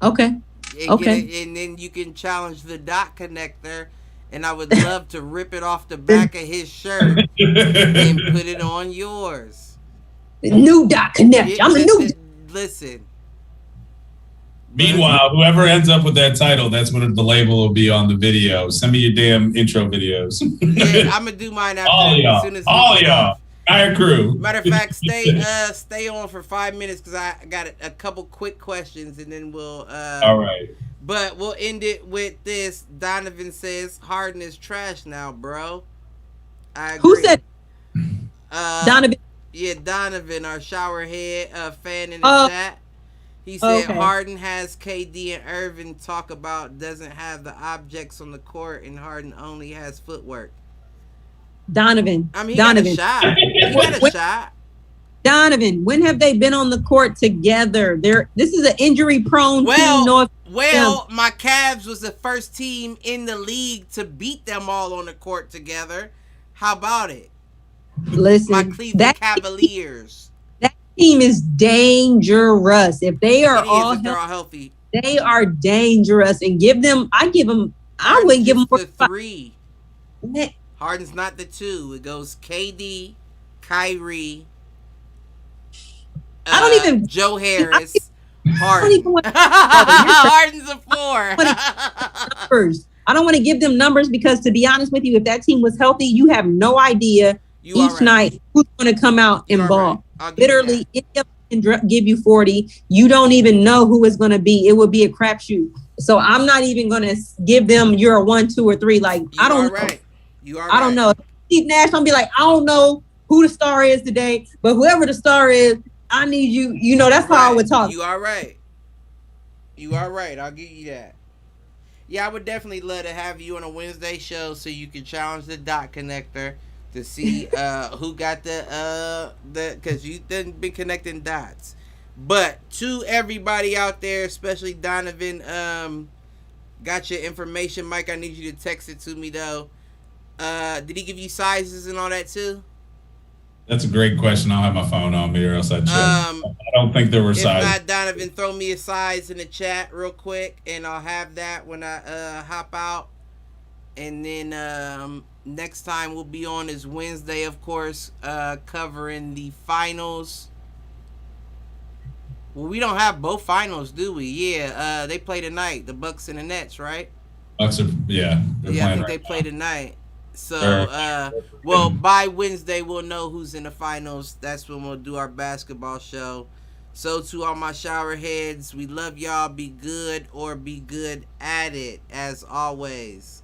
Okay. And then you can challenge the dot connector. And I would love to rip it off the back of his shirt and put it on yours. New dot connect. I'm the new. Listen. Meanwhile, whoever ends up with that title, that's what the label will be on the video. Send me your damn intro videos. Yeah, I'm gonna do mine after as soon as y'all. Entire crew. Matter of fact, stay on for 5 minutes because I got a couple quick questions and then we'll. All right. But we'll end it with this. Donovan says Harden is trash now, bro. I agree. Who said? Donovan. Yeah, Donovan, our shower head fan in the chat. He said Harden has KD and Irvin talk about doesn't have the objects on the court and Harden only has footwork. Donovan. I mean, he got a shot. He got a shot. Donovan, when have they been on the court together? This is an injury-prone team. My Cavs was the first team in the league to beat them all on the court together. How about it? Listen, my Cleveland Cavaliers. That team is dangerous. If they are all healthy, they are dangerous. And I wouldn't give them the 3. Harden's not the 2. It goes KD, Kyrie. I don't even Joe Harris. Harden. Harden's a 4. I don't want to give them numbers because, to be honest with you, if that team was healthy, you have no idea night who's going to come out and ball. Literally, if can give you 40, you don't even know who it's going to be. It would be a crapshoot. So I'm not even going to give them you're a 1, 2, or 3. Like I don't know. I don't know. Steve Nash gonna be like, I don't know who the star is today, but whoever the star is, I need you. You know, that's how I would talk. You are right. I'll give you that. Yeah, I would definitely love to have you on a Wednesday show so you can challenge the dot connector to see who got the because you've been connecting dots. But to everybody out there, especially Donovan, got your information, Mike. I need you to text it to me though. Did he give you sizes and all that too? That's a great question. I'll have my phone on me or else I'd check. I don't think there were sizes. If not, Donovan, throw me a size in the chat real quick, and I'll have that when I hop out. And then next time we'll be on is Wednesday, of course, covering the finals Well, we don't have both finals, do we? Yeah, they play tonight. The Bucks and the Nets, right? Bucks are yeah. Yeah, I think they play tonight. So, well, by Wednesday we'll know who's in the finals. That's when we'll do our basketball show. So, to all my shower heads, we love y'all. Be good or be good at it, as always.